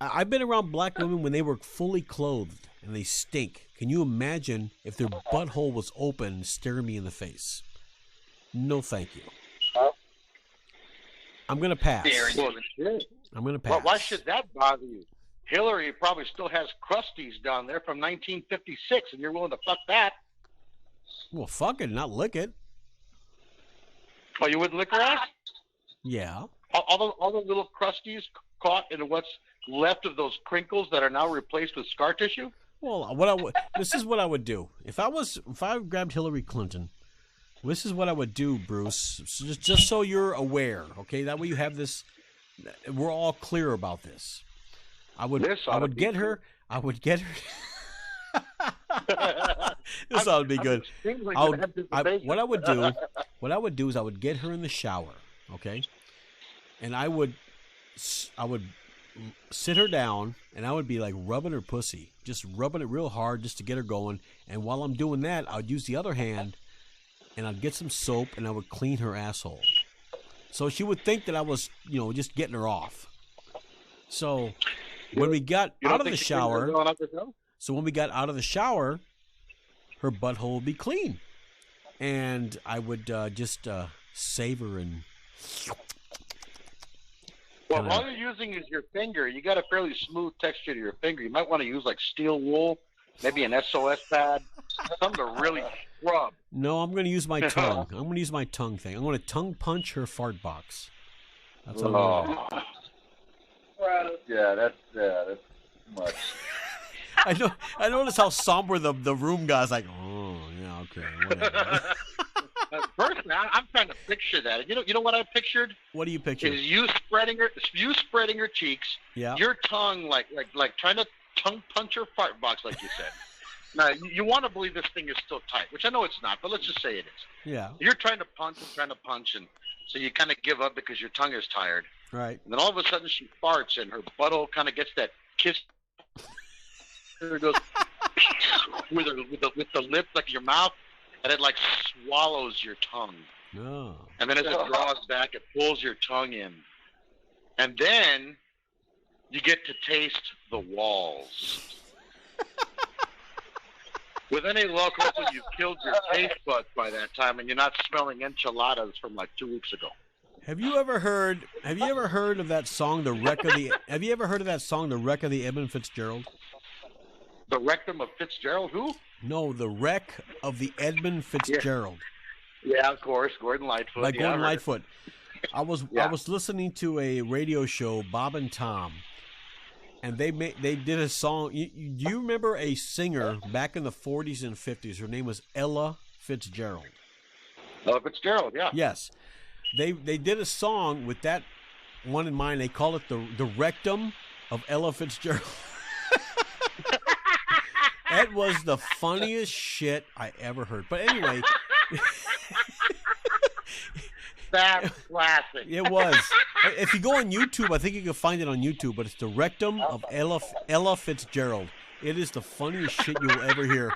I've been around black women when they were fully clothed and they stink. Can you imagine if their butthole was open, staring me in the face? No, thank you. I'm gonna pass. I'm gonna pass. Well, why should that bother you? Hillary probably still has crusties down there from 1956, and you're willing to fuck that? Well, fuck it, not lick it. Oh, you wouldn't lick her ass? Yeah. All the little crusties caught in what's left of those crinkles that are now replaced with scar tissue? Well, this is what I would do if I grabbed Hillary Clinton. This is what I would do, Bruce. Just so you're aware, okay? That way you have this. We're all clear about this. I would get her. This ought to be good. What I would do is I would get her in the shower, okay? And I would sit her down, and I would be like rubbing her pussy, just rubbing it real hard just to get her going. And while I'm doing that, I would use the other hand, and I'd get some soap, and I would clean her asshole. So she would think that I was, just getting her off. So when we got out of the shower, her butthole would be clean, and I would just savor and. Well, all you're using is your finger. You got a fairly smooth texture to your finger. You might want to use like steel wool, maybe an SOS pad, something to really scrub. No, I'm going to use my tongue. I'm going to use my tongue thing. I'm going to tongue punch her fart box. That's what I'm going to do. Yeah, that's much. I noticed how somber the room guy's like. Oh, yeah, okay, whatever. Personally, I'm trying to picture that. You know what I pictured? What do you picture? Is you spreading her cheeks. Yeah. Your tongue like trying to tongue punch her fart box, like you said. Now you want to believe this thing is still tight, which I know it's not, but let's just say it is. Yeah. You're trying to punch, and so you kind of give up because your tongue is tired. Right. And then all of a sudden she farts, and her butthole kind of gets that kiss. It goes with the lip, like your mouth. And it like swallows your tongue. No. And then as it draws back, it pulls your tongue in. And then you get to taste the walls. With any luck, hopefully you've killed your taste buds by that time, and you're not smelling enchiladas from like 2 weeks ago. Have you ever heard of that song, The Wreck of the? Have you ever heard of that song, The Wreck of the Edmund Fitzgerald? The Rectum of Fitzgerald? Who? No, The Wreck of the Edmund Fitzgerald. Yeah, of course, Gordon Lightfoot. Like Gordon Lightfoot. I was listening to a radio show, Bob and Tom, and they did a song. Do you remember a singer back in the 40s and 50s? Her name was Ella Fitzgerald. Ella Fitzgerald, yeah. Yes, they did a song with that one in mind. They call it the Rectum of Ella Fitzgerald. That was the funniest shit I ever heard. But anyway. That's classic. It was. If you go on YouTube, I think you can find it on YouTube, but it's the Rectum of Ella Fitzgerald. It is the funniest shit you'll ever hear.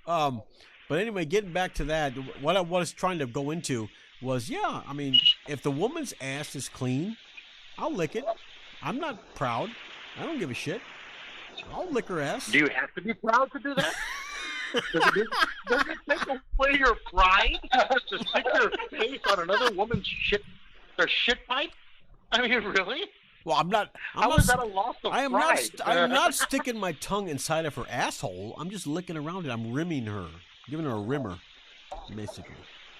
But anyway, getting back to that, what I was trying to go into was, if the woman's ass is clean, I'll lick it. I'm not proud. I don't give a shit. I'll lick her ass. Do you have to be proud to do that? Does it take away your pride to stick your face on another woman's shit pipe? I mean, really? Well, I'm not. How is that a loss of pride? I'm not sticking my tongue inside of her asshole. I'm just licking around it. I'm rimming her, giving her a rimmer, basically.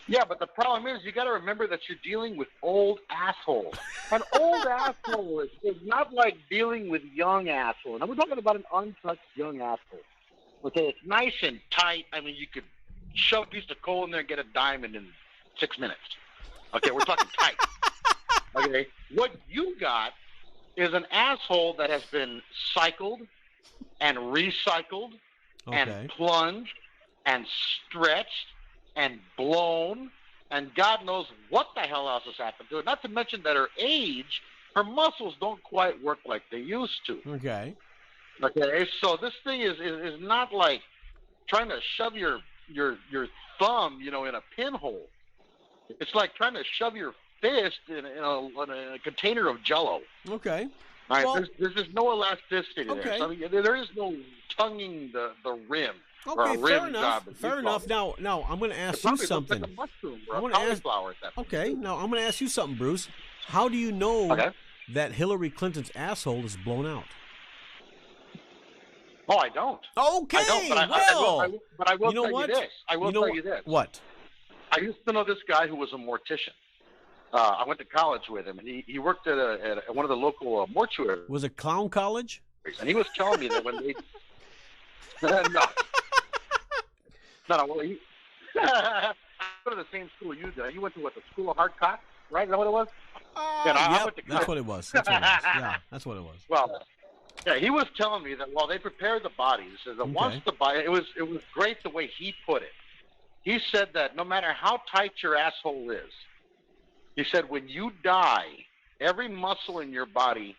Yeah, but the problem is you got to remember that you're dealing with old assholes. An old asshole is not like dealing with young asshole. Now we're talking about an untouched young asshole. Okay, it's nice and tight. I mean, you could shove a piece of coal in there and get a diamond in 6 minutes. Okay, we're talking tight. Okay, what you got is an asshole that has been cycled and recycled and plunged and stretched and blown, and God knows what the hell else has happened to it. Not to mention that her age, her muscles don't quite work like they used to. Okay, so this thing is not like trying to shove your thumb, in a pinhole. It's like trying to shove your fist in a container of Jell-O. Okay. All right, Well, there's just no elasticity there. Okay. So, I mean, there is no tonguing the rim. Okay, or fair rim enough. job Fair enough. Now, I'm going to ask you something. Like a mushroom or I a wanna ask- cauliflower at that point. Okay, now I'm going to ask you something, Bruce. How do you know Okay. that Hillary Clinton's asshole is blown out? Oh, I don't. Okay, I don't, but I will you know tell what? you this. I will tell you this. What? I used to know this guy who was a mortician. I went to college with him, and he worked at one of the local mortuaries. Was it Clown College? And he was telling me that when they no, well, he I went to the same school you did. You went to the School of Hard Cock, right? Is that what it was? Yeah, that's what it was. That's what it was. Yeah, that's what it was. Well, yeah, he was telling me that while they prepared the bodies, that once the body, it was great the way he put it. He said that no matter how tight your asshole is, he said when you die, every muscle in your body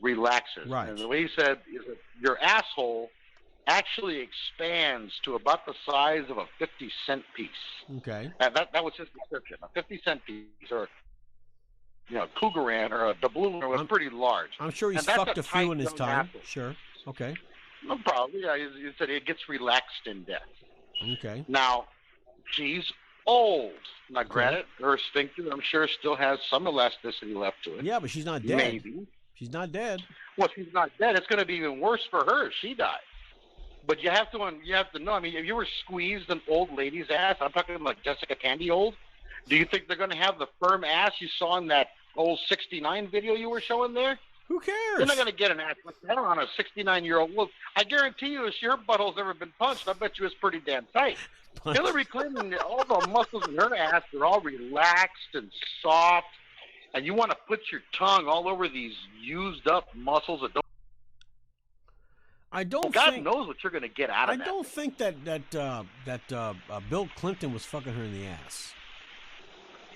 relaxes. Right. And the way he said is that your asshole actually expands to about the size of a 50-cent piece. Okay. And that was his description. A 50-cent piece, or Cougaran or a doubloon was pretty large. I'm sure he's And that's fucked a a few tight in his young time. asshole. Sure. Okay. No, probably. Yeah, he said it gets relaxed in death. Okay. Now, she's old. Now, granted, her sphincter, I'm sure, still has some elasticity left to it. Yeah, but she's not dead. Maybe. She's not dead. Well, she's not dead. It's going to be even worse for her if she dies. But you have to know. I mean, if you were squeezed an old lady's ass, I'm talking like Jessica Tandy old. Do you think they're going to have the firm ass you saw in that old 69 video you were showing there? Who cares? They're not going to get an ass like that on a 69-year-old. Well, I guarantee you, if your butthole's ever been punched, I bet you it's pretty damn tight. Hillary Clinton, all the muscles in her ass are all relaxed and soft, and you want to put your tongue all over these used-up muscles that don't. God knows what you're going to get out of that. I don't think that Bill Clinton was fucking her in the ass.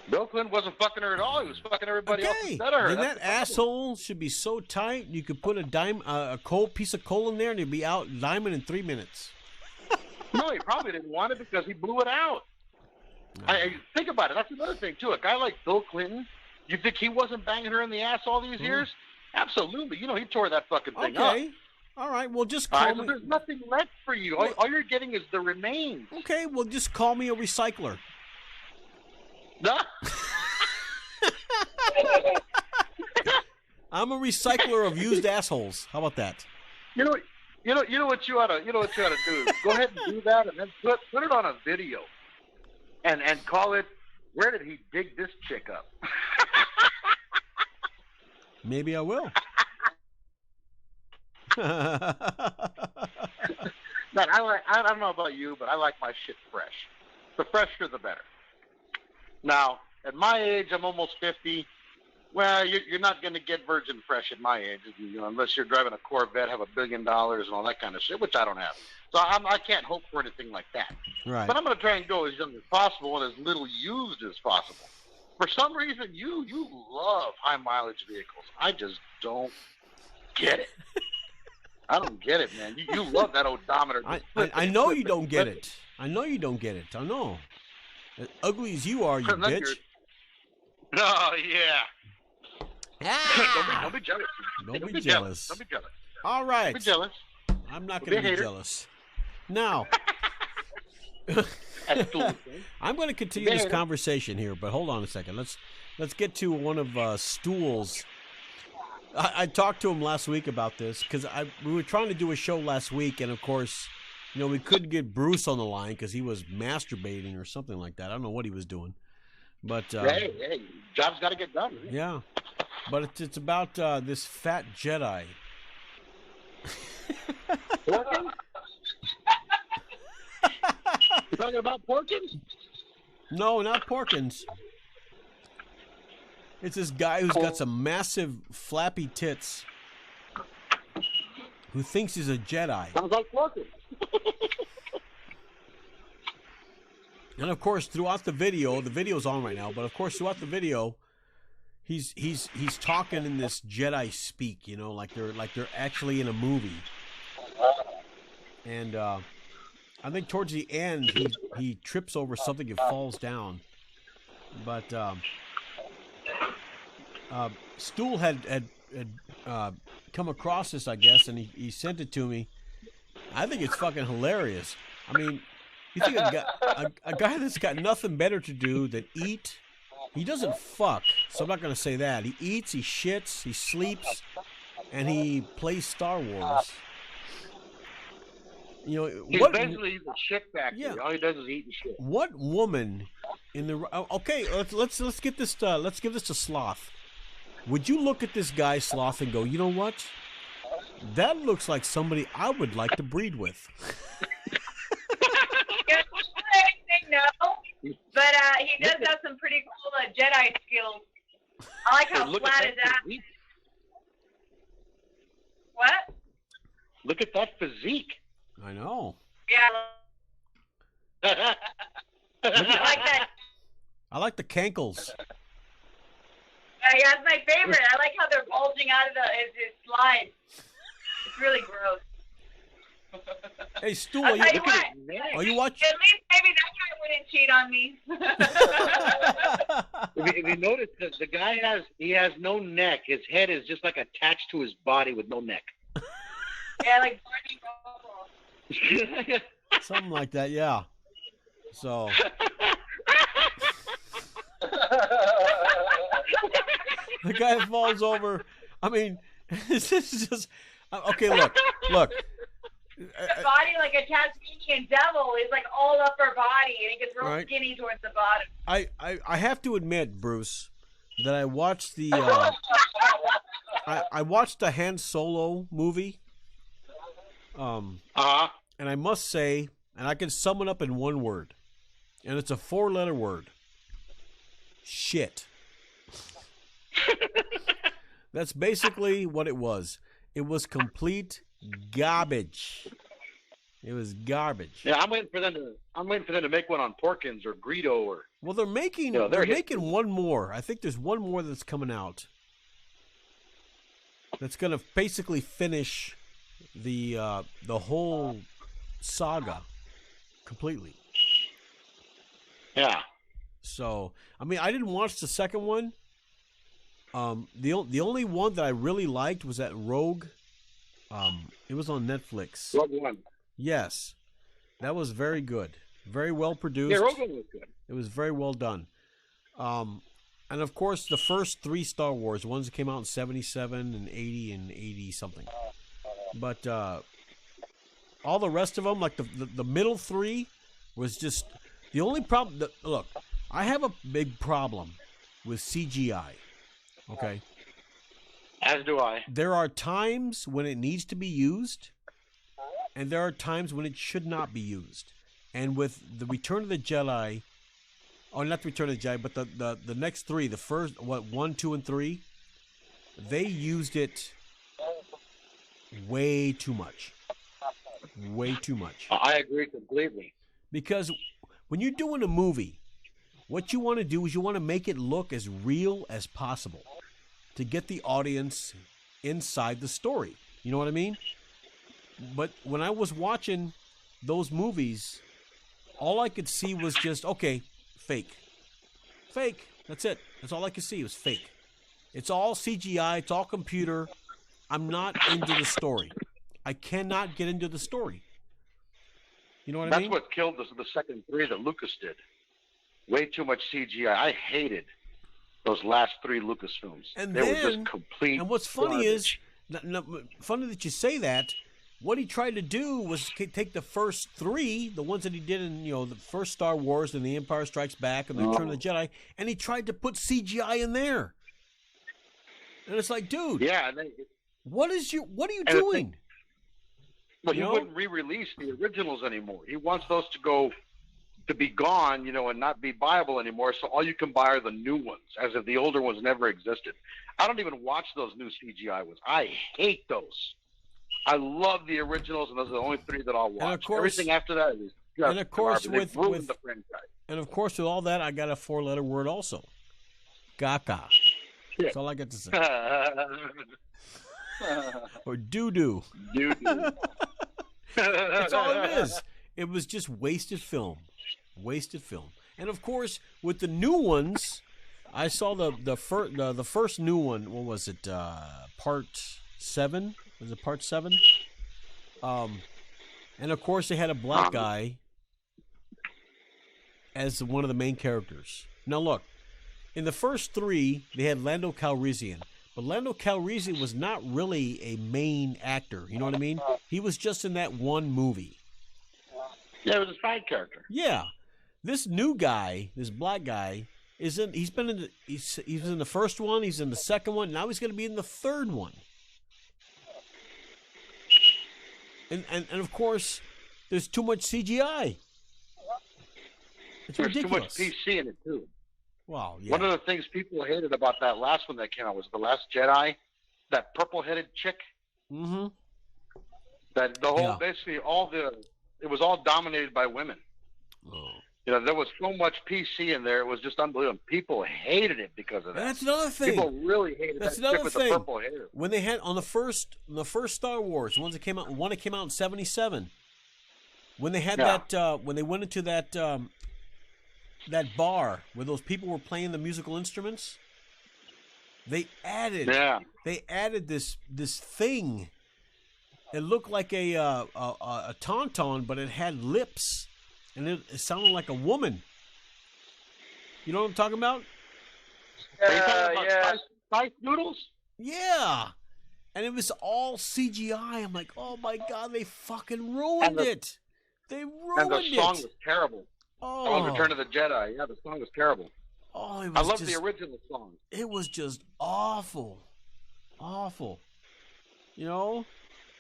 Bill Clinton wasn't fucking her at all. He was fucking everybody else instead of her. Then that asshole should be so tight you could put a piece of coal in there and it'd be out diamond in 3 minutes. No, he probably didn't want it because he blew it out. No. Think about it. That's another thing too. A guy like Bill Clinton, you think he wasn't banging her in the ass all these years? Absolutely. He tore that fucking thing up. Okay. All right. Well, just call me. So there's nothing left for you. All you're getting is the remains. Okay. Well, just call me a recycler. No. I'm a recycler of used assholes. How about that? You know what you ought to do. Go ahead and do that, and then put it on a video, and call it. Where did he dig this chick up? Maybe I will. Man, I don't know about you, but I like my shit fresh. The fresher, the better. Now, at my age, I'm almost 50. Well, you're not going to get virgin fresh at my age, unless you're driving a Corvette, have $1 billion, and all that kind of shit, which I don't have. So I can't hope for anything like that. Right. But I'm going to try and go as young as possible and as little used as possible. For some reason, you love high mileage vehicles. I just don't get it. I don't get it, man. You love that odometer. I know you don't get it. I know you don't get it. I know. As ugly as you are, you bitch. Oh, yeah. Ah! Don't be jealous. Don't be jealous. Don't be jealous. All right. Don't be jealous. I'm not going to be jealous. Now, I'm going to continue this conversation here, but hold on a second. Let's get to one of Stool's. I talked to him last week about this because we were trying to do a show last week, and of course, we couldn't get Bruce on the line because he was masturbating or something like that. I don't know what he was doing, but hey, job's got to get done. Right? Yeah, but it's about this Fat Jedi. Porkins? You talking about Porkins? No, not Porkins. It's this guy who's got some massive flappy tits who thinks he's a Jedi. Sounds like Porkins. And of course, throughout the video's on right now, but of course, throughout the video, he's talking in this Jedi speak, like they're actually in a movie. And I think towards the end, he trips over something and falls down. But Stool had come across this, I guess, and he sent it to me. I think it's fucking hilarious. I mean, you think a guy that's got nothing better to do than eat? He doesn't fuck, so I'm not going to say that. He eats, he shits, he sleeps, and he plays Star Wars. You know, He's basically the shit factory. Yeah. All he does is eat and shit. What woman in the okay? Let's get this. Let's give this to Sloth. Would you look at this guy Sloth and go, you know what? That looks like somebody I would like to breed with. No, but he does have some pretty cool Jedi skills. I like how flat his ass. What? Look at that physique. I know. Yeah. I like that. I like the cankles. Yeah, that's my favorite. I like how they're bulging out of his slides. It's really gross. Hey, Stu, are you watching? Are you watching? At least maybe that guy wouldn't cheat on me. If you notice, the guy has no neck. His head is just like attached to his body with no neck. Yeah, like Barney Rubble. Something like that, yeah. So. The guy falls over. I mean, this is just okay. Look. The body like a Tasmanian devil is like all up her body, and it gets real skinny towards the bottom. I have to admit, Bruce, that I watched the I watched the Han Solo movie. And I must say, and I can sum it up in one word, and it's a 4-letter word. Shit. That's basically what it was. It was complete garbage. It was garbage. Yeah, I'm waiting for them to make one on Porkins or Greedo or. Well, they're making they're making one more. I think there's one more that's coming out. That's gonna basically finish the whole saga completely. Yeah. So I mean, I didn't watch the second one. The only one that I really liked was that Rogue. It was on Netflix. Rogue One. Yes, that was very good. Very well produced. Yeah, Rogue One was good. It was very well done. And of course, the first 3 Star Wars, ones that came out in 77 and 80 and 80 something. But all the rest of them, like the middle 3, was just the only problem. Look, I have a big problem with CGI. Okay. As do I. There are times when it needs to be used, and there are times when it should not be used. And with the Return of the Jedi, or not the Return of the Jedi, but the next 3, the first 1, 2, and 3, they used it way too much. Way too much. I agree completely. Because when you're doing a movie, what you want to do is you want to make it look as real as possible to get the audience inside the story. You know what I mean? But when I was watching those movies, all I could see was just, okay, fake. Fake. That's it. That's all I could see was fake. It's all CGI. It's all computer. I'm not into the story. I cannot get into the story. You know what I mean? That's what killed the second 3 that Lucas did. Way too much CGI. I hated those last 3 Lucas films. And they were just complete. And what's funny garbage. funny that you say that. What he tried to do was take the first 3, the ones that he did in, the first Star Wars and The Empire Strikes Back and The Return of the Jedi, and he tried to put CGI in there. And it's like, dude, yeah, what are you doing? Well, he wouldn't re-release the originals anymore. He wants those to be gone, and not be viable anymore. So all you can buy are the new ones, as if the older ones never existed. I don't even watch those new CGI ones. I hate those. I love the originals, and those are the only 3 that I'll watch. And of course, everything after that is just and of course with the franchise. And of course, with all that, I got a 4-letter word also. Gaga. Yeah. That's all I got to say. Or doo-doo. Doo-doo. That's all it is. It was just wasted film. Wasted film. And of course, with the new ones, I saw the first new one. What was it? Part 7? Was it Part 7? And of course, they had a black guy as one of the main characters. Now look, in the first 3, they had Lando Calrissian. But Lando Calrissian was not really a main actor. You know what I mean? He was just in that one movie. Yeah, it was a side character. Yeah. This new guy, this black guy, he's in the first one, he's in the second one, now he's going to be in the third one. And of course, there's too much CGI. It's There's ridiculous. too much PC in it, too. Wow, yeah. One of the things people hated about that last one that came out was The Last Jedi, that purple-headed chick. Mm-hmm. That the whole, basically, it was all dominated by women. Oh. You know, there was so much PC in there, it was just unbelievable. People hated it because of that. And that's another thing. People really hated that chick with the purple hair. When they had, on the first Star Wars, one that came out in 77, when they had when they went into that bar where those people were playing the musical instruments, they added this thing. It looked like a tauntaun, but it had lips, and it sounded like a woman. You know what I'm talking about? Spice noodles? Yeah. And it was all CGI. I'm like, oh my God, they fucking ruined it. They ruined it. And the song was terrible. Oh. On Return of the Jedi. Yeah, the song was terrible. Oh, it was I love the original song. It was just awful. Awful. You know?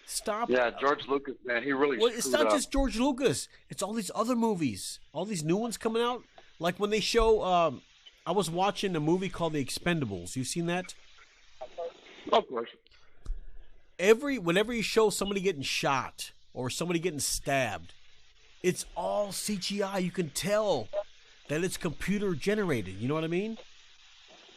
Stop. Yeah, George Lucas, man, he really screwed it's not up. just George Lucas. It's all these other movies. All these new ones coming out. Like when they show, I was watching a movie called The Expendables. You seen that? Of course. Whenever you show somebody getting shot or somebody getting stabbed, it's all CGI. You can tell that it's computer generated. You know what I mean?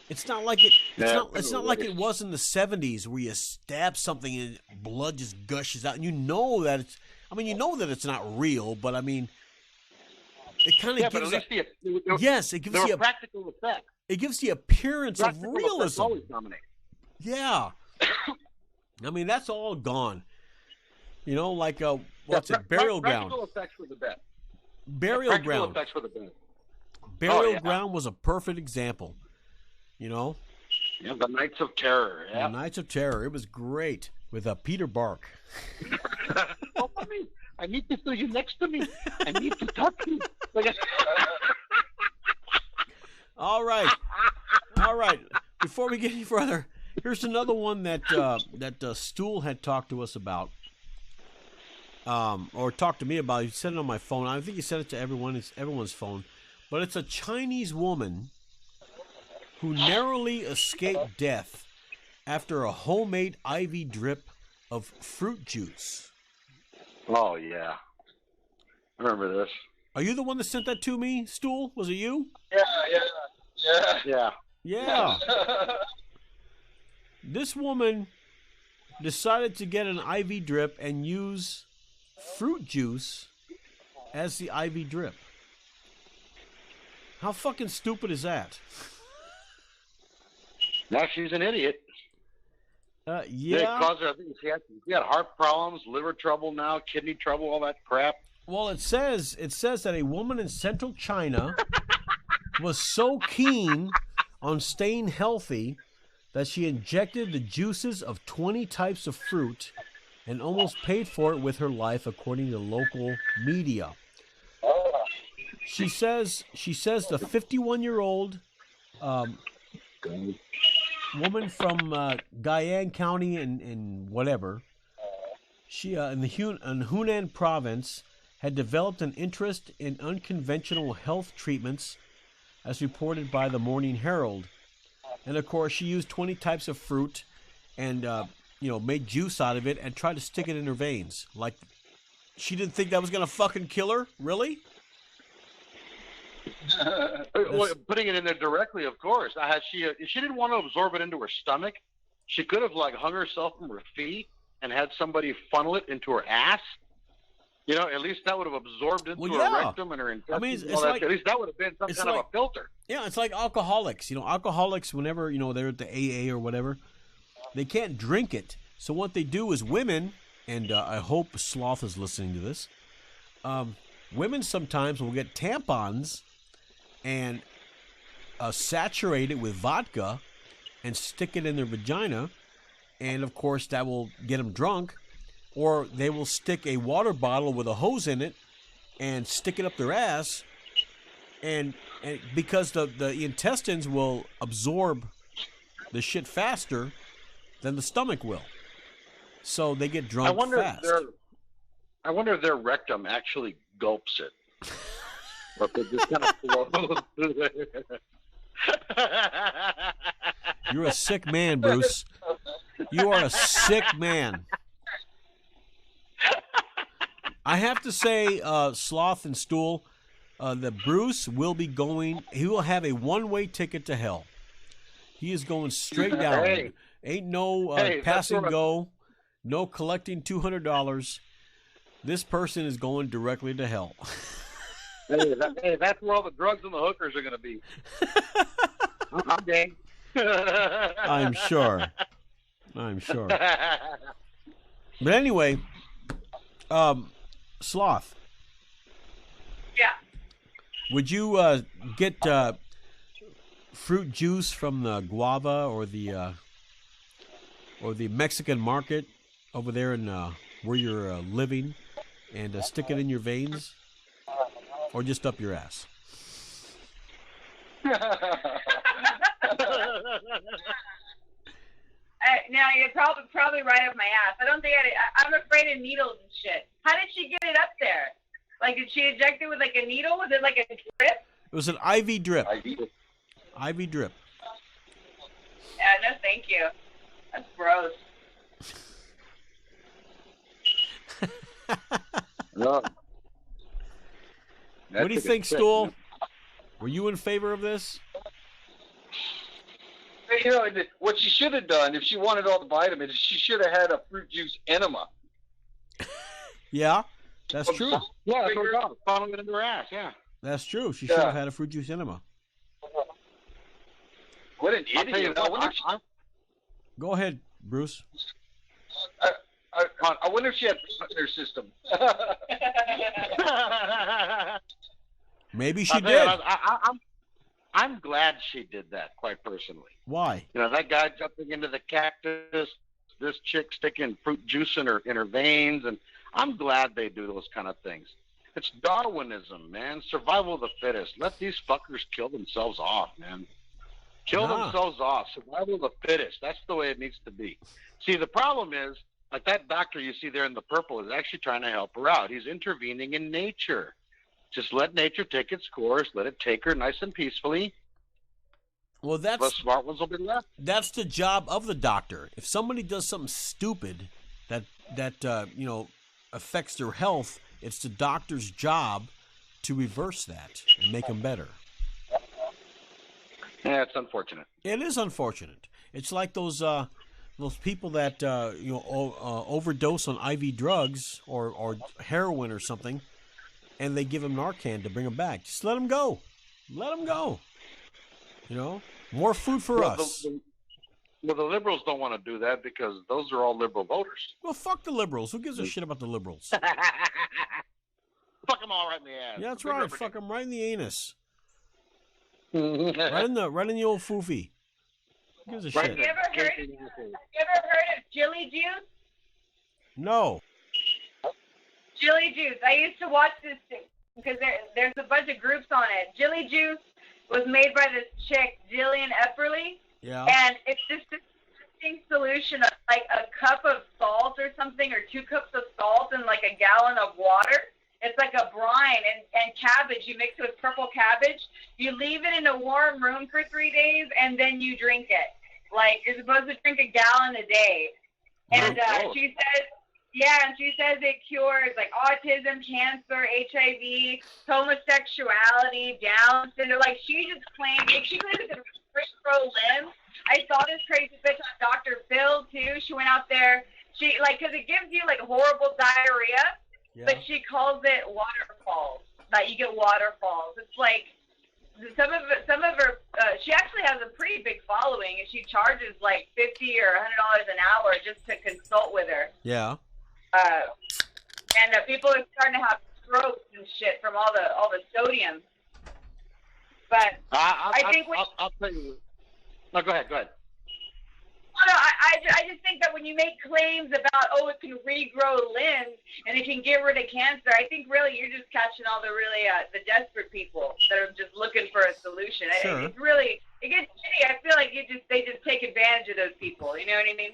It's not like it. It's not like it was in the 70s where you stab something and blood just gushes out, and you know that it's. I mean, you know that it's not real, but I mean, it kind of gives. It gives you a practical effect. It gives the appearance of realism. Always dominate. Yeah. I mean, that's all gone. You know, like what's it? Burial Ground. Practical effects were the best. Burial Ground. Effects were the best. Burial Ground was a perfect example. You know? Yeah, the Knights of Terror. Yeah. The Knights of Terror. It was great with Peter Bark. Oh, I need to feel you next to me. I need to talk to you. All right. Before we get any further, here's another one that Stool had talked to us about, or talked to me about. He sent it on my phone. I think he sent it to everyone. It's everyone's phone, but it's a Chinese woman who narrowly escaped death after a homemade IV drip of fruit juice. Oh yeah, I remember this. Are you the one that sent that to me, Stool? Was it you? Yeah. This woman decided to get an IV drip and use fruit juice as the IV drip. How fucking stupid is that? Now she's an idiot. Yeah. It caused her, I think she had heart problems, liver trouble now, kidney trouble, all that crap. Well, it says that a woman in central China was so keen on staying healthy that she injected the juices of 20 types of fruit and almost paid for it with her life, according to local media. She says the 51-year-old woman from Guiyang County in whatever, she in Hunan province had developed an interest in unconventional health treatments, as reported by the Morning Herald. And of course, she used 20 types of fruit and made juice out of it and tried to stick it in her veins. Like, she didn't think that was gonna fucking kill her? Really? Well, putting it in there directly, of course. If she didn't want to absorb it into her stomach, she could have hung herself from her feet and had somebody funnel it into her ass. You know, at least that would have absorbed into her rectum and her intestines. I mean, it's like, at least that would have been some kind of a filter. Yeah, it's like alcoholics. You know, alcoholics, whenever, you know, they're at the AA or whatever, they can't drink it. So what they do is women, and I hope Sloth is listening to this, women sometimes will get tampons and saturate it with vodka and stick it in their vagina, and of course that will get them drunk. Or they will stick a water bottle with a hose in it and stick it up their ass, and because the intestines will absorb the shit faster than the stomach will, so they get drunk fast. I wonder if their rectum actually gulps it, or if it just kind of flows through there. You're a sick man, Bruce. You are a sick man. I have to say, Sloth and Stool, that Bruce will be going. He will have a one-way ticket to hell. He is going straight down. Hey. Ain't no pass and go, no collecting $200. This person is going directly to hell. Hey, that's where all the drugs and the hookers are going to be. I'm game. I'm sure. But anyway, Sloth. Yeah. Would you get fruit juice from the guava or the Mexican market over there in where you're living, and stick it in your veins, or just up your ass? No, you're probably right up my ass. I don't think I'm afraid of needles and shit. How did she get it up there? Like, did she inject it with like a needle? Was it like a drip? It was an IV drip. IV drip. Yeah, no, thank you. That's gross. No. What do you think, Stool? Were you in favor of this? You know, what she should have done, if she wanted all the vitamins, she should have had a fruit juice enema. Yeah, that's true. Yeah, that's what God, funnel it into her ass, yeah. That's true. She should have had a fruit juice enema. What an idiot. Go ahead, Bruce. I wonder if she had blood in her system. Maybe she did. I'm glad she did that, quite personally. Why? You know, that guy jumping into the cactus, this chick sticking fruit juice in her veins, and I'm glad they do those kind of things. It's Darwinism, man. Survival of the fittest. Let these fuckers kill themselves off, man. Kill themselves off. Survival of the fittest. That's the way it needs to be. See, the problem is, like that doctor you see there in the purple is actually trying to help her out. He's intervening in nature. Just let nature take its course. Let it take her nice and peacefully. Well, the smart ones will be left. That's the job of the doctor. If somebody does something stupid that affects their health, it's the doctor's job to reverse that and make them better. Yeah, it's unfortunate. It is unfortunate. It's like those people that overdose on IV drugs or heroin or something, and they give them Narcan to bring them back. Just let them go. Let them go. You know, more food for us. The liberals don't want to do that because those are all liberal voters. Well, fuck the liberals. Who gives a shit about the liberals? Fuck them all right in the ass. Yeah, that's right. Fuck them right in the anus. right in the old foofy. Who gives a shit? Have you ever heard of Jilly Juice? No. Jilly Juice. I used to watch this because there's a bunch of groups on it. Jilly Juice was made by this chick, Jillian Epperly. Yeah. And it's just this interesting solution of like a cup of salt or something, or 2 cups of salt and like a gallon of water. It's like a brine and cabbage. You mix it with purple cabbage. You leave it in a warm room for 3 days, and then you drink it. Like, you're supposed to drink a gallon a day. And she says it cures like autism, cancer, HIV, homosexuality, Down syndrome. Like, she just claimed it's a pro limb. I saw this crazy bitch on Dr. Phil too. She went out there. Because it gives you like horrible diarrhea. but she calls it waterfalls. That you get waterfalls. It's like some of her. She actually has a pretty big following, and she charges like $50 or $100 an hour just to consult with her. Yeah. And people are starting to have strokes and shit from all the sodium. But I think I'll tell you. No, go ahead. No, I just think that when you make claims about, it can regrow limbs and it can get rid of cancer, I think really you're just catching all the really the desperate people that are just looking for a solution. Sure. It gets shitty. I feel like they just take advantage of those people. You know what I mean?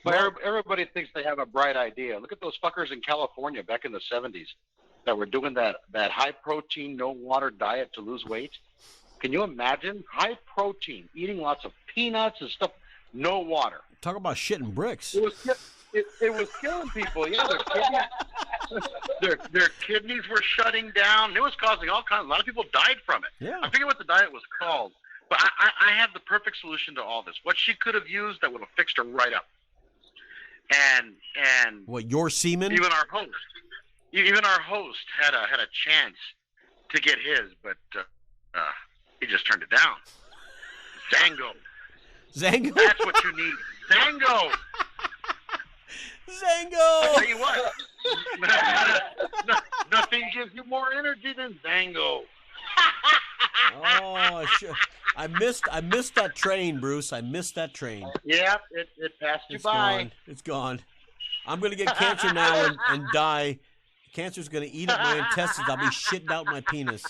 But everybody thinks they have a bright idea. Look at those fuckers in California back in the 70s that were doing that high protein, no water diet to lose weight. Can you imagine? High protein, eating lots of peanuts and stuff, no water. Talk about shitting bricks. It was killing people. Yeah, their kidneys were shutting down. It was causing all kinds. A lot of people died from it. Yeah. I forget what the diet was called, but I have the perfect solution to all this. What she could have used that would have fixed her right up. And what, your semen? Even our host had a chance to get his, but he just turned it down. Zango. That's what you need. Zango. Zango. I tell you what. Nothing gives you more energy than Zango. Oh, I missed that train, Bruce. I missed that train. Yeah, it passed you by. It's gone. I'm gonna get cancer now and die. Cancer's gonna eat up my intestines. I'll be shitting out my penis.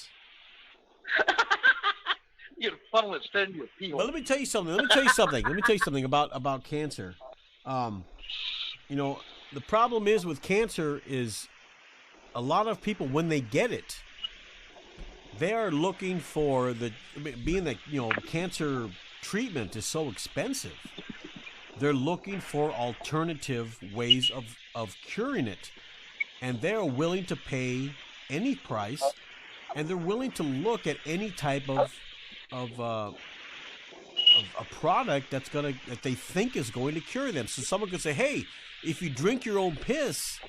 You funnel it straight into your pee hole. But let me tell you something about cancer. The problem is with cancer is a lot of people, when they get it, they are looking for being that cancer treatment is so expensive. They're looking for alternative ways of curing it, and they're willing to pay any price, and they're willing to look at any type of a product that they think is going to cure them. So someone could say, "Hey, if you drink your own piss,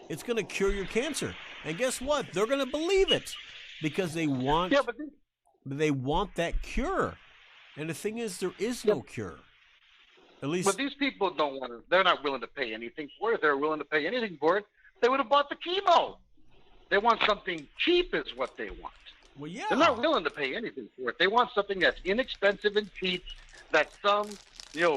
it's going to cure your cancer." And guess what? They're going to believe it because they want that cure. And the thing is, there is no cure. At least, but these people don't want to. They're not willing to pay anything for it. If they're willing to pay anything for it, they would have bought the chemo. They want something cheap, is what they want. Well, yeah. They're not willing to pay anything for it. They want something that's inexpensive and cheap, that some,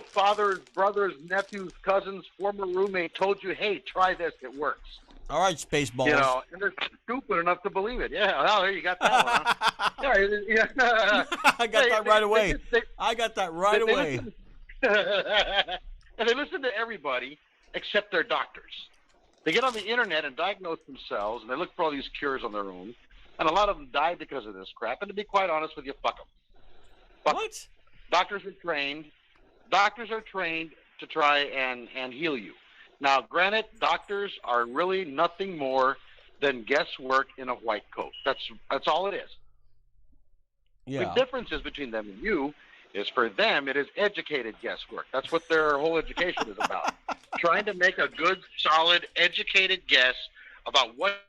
fathers, brothers, nephews, cousins, former roommate told you, "Hey, try this, it works." All right, Spaceballs. And they're stupid enough to believe it. Yeah, well, there you got that one. Huh? I got that right away. I got that right away. And they listen to everybody except their doctors. They get on the internet and diagnose themselves, and they look for all these cures on their own. And a lot of them die because of this crap. And to be quite honest with you, fuck them. What? Doctors are trained to try and heal you. Now, granted, doctors are really nothing more than guesswork in a white coat. That's all it is. Yeah. The difference is between them and you is, for them, it is educated guesswork. That's what their whole education is about. Trying to make a good, solid, educated guess about what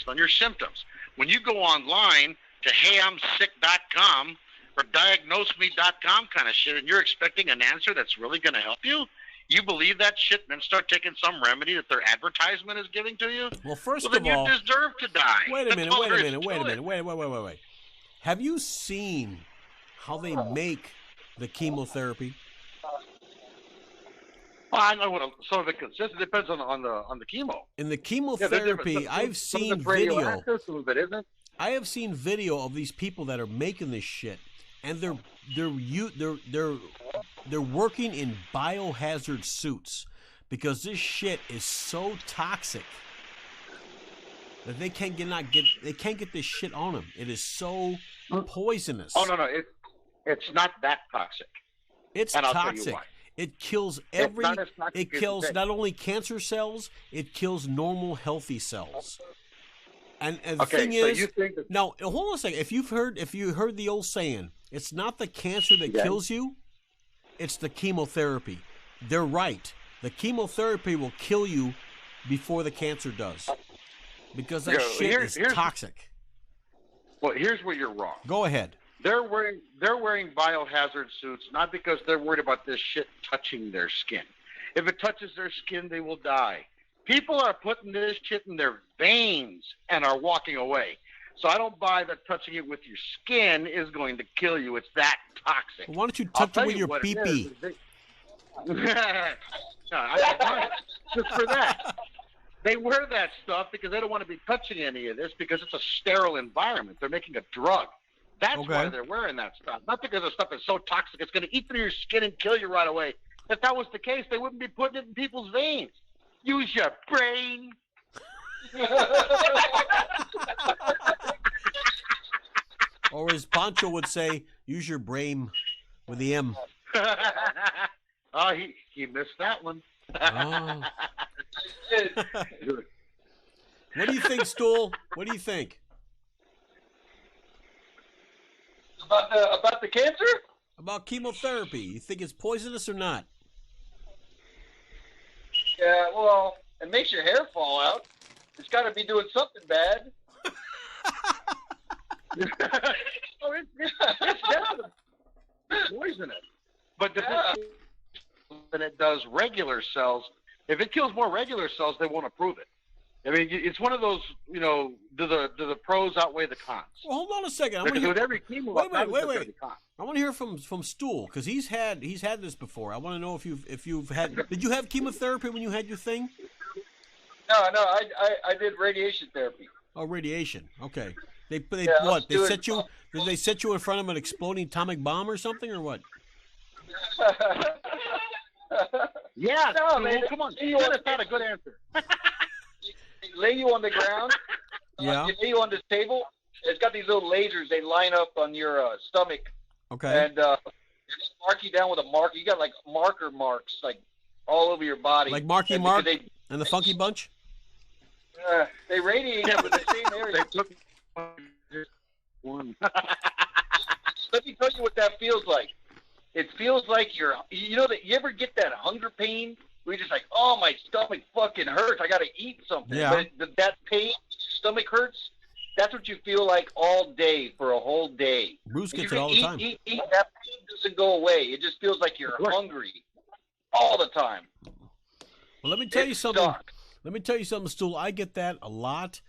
on your symptoms. When you go online to heyimsick.com or diagnoseme.com kind of shit, and you're expecting an answer that's really going to help you, you believe that shit and then start taking some remedy that their advertisement is giving to you? Well, first then of all, you deserve to die. Wait a minute. Wait. Have you seen how they make the chemotherapy? Well, I know some of it consists. It depends on the chemo. In the chemotherapy, I've seen video. Some of it isn't. I have seen video of these people that are making this shit, and they're working in biohazard suits because this shit is so toxic that they can't get this shit on them. It is so poisonous. Oh no, it's not that toxic. It's and toxic. I'll tell you why. It kills it kills not only cancer cells, it kills normal healthy cells. And the thing is, now hold on a second. If you heard the old saying, it's not the cancer that kills you, it's the chemotherapy. They're right. The chemotherapy will kill you before the cancer does, because that shit is toxic. Well, here's where you're wrong. Go ahead. They're wearing biohazard suits not because they're worried about this shit touching their skin. If it touches their skin, they will die. People are putting this shit in their veins and are walking away. So I don't buy that touching it with your skin is going to kill you. It's that toxic. Well, why don't you touch it with your pee-pee? Just for that. They wear that stuff because they don't want to be touching any of this because it's a sterile environment. They're making a drug. That's why they're wearing that stuff. Not because the stuff is so toxic it's going to eat through your skin and kill you right away. If that was the case, they wouldn't be putting it in people's veins. Use your brain. Or as Pancho would say, use your brain with the M. Oh, he missed that one. Oh. What do you think, Stool? What do you think? About the cancer? About chemotherapy. You think it's poisonous or not? Yeah, well, it makes your hair fall out. It's got to be doing something bad. Oh, it's definitely poisonous. But than it does regular cells. If it kills more regular cells, they won't approve it. I mean, it's one of those, do the pros outweigh the cons? Well, hold on a second. With every chemo, wait. I want to hear from Stool because he's had this before. I want to know if you've had. Did you have chemotherapy when you had your thing? No, I did radiation therapy. Oh, radiation. Okay. They Yeah, what? They set you? Did they set you in front of an exploding atomic bomb or something, or what? Yeah. No, man, come on. That's not a good answer. They lay you on the ground. Yeah. They lay you on this table. It's got these little lasers. They line up on your stomach. Okay. And they just mark you down with a marker. You got like marker marks like all over your body. Like Marky Mark and the Funky Bunch? They radiate you with the same area. One. Let me tell you what that feels like. It feels like you ever get that hunger pain where you're just like, oh, my stomach fucking hurts. I got to eat something. Yeah. But that pain, stomach hurts, that's what you feel like all day for a whole day. Bruce gets it all the time. Eat, that pain doesn't go away. It just feels like you're hungry all the time. Well, let me tell you something. Let me tell you something, Stool. I get that a lot.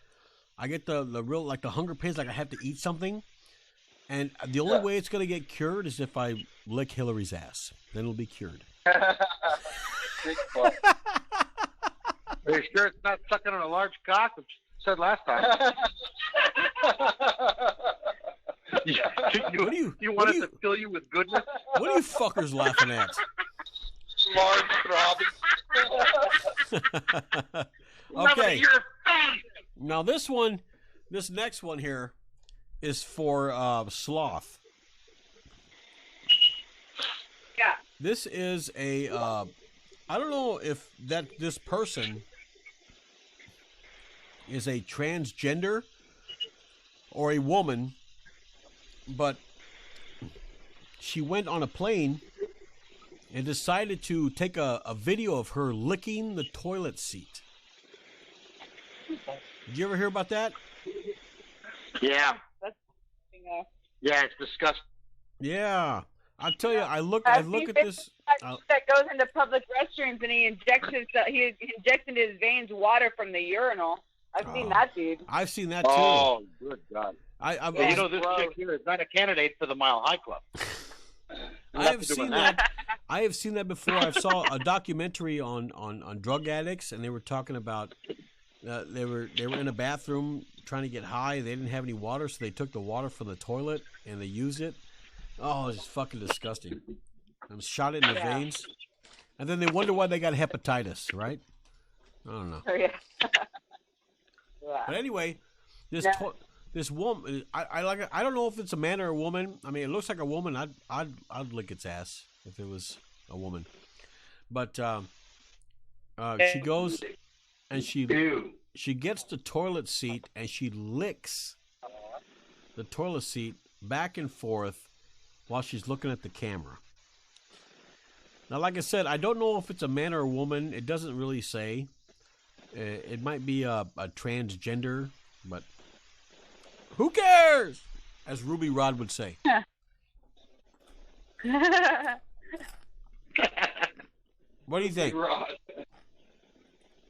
I get the real, like the hunger pains, like I have to eat something. And the only way it's going to get cured is if I lick Hillary's ass. Then it'll be cured. Are you sure it's not sucking on a large cock, which you said last time? You want it to fill you with goodness? What are you fuckers laughing at? Large throbbing. Okay. Now this next one here is for Sloth. Yeah. This is a I don't know if this person is a transgender or a woman, but she went on a plane and decided to take a video of her licking the toilet seat. Did you ever hear about that? Yeah. Yeah, it's disgusting. Yeah. I tell you, I look at this. That goes into public restrooms and he injects into his veins water from the urinal. I've seen that, dude. I've seen that too. Oh, good God! This chick here is not a candidate for the Mile High Club. I have seen that. I have seen that before. I saw a documentary on drug addicts, and they were talking about they were in a bathroom trying to get high. They didn't have any water, so they took the water from the toilet and they used it. Oh, it's fucking disgusting. And shot it in the veins, and then they wonder why they got hepatitis, right? I don't know. Oh, yeah. But anyway, this woman, I don't know if it's a man or a woman. I mean, it looks like a woman. I'd lick its ass if it was a woman. But she goes and she gets the toilet seat and she licks the toilet seat back and forth while she's looking at the camera. Now, like I said, I don't know if it's a man or a woman. It doesn't really say. It might be a transgender, but who cares? As Ruby Rod would say. What do you think?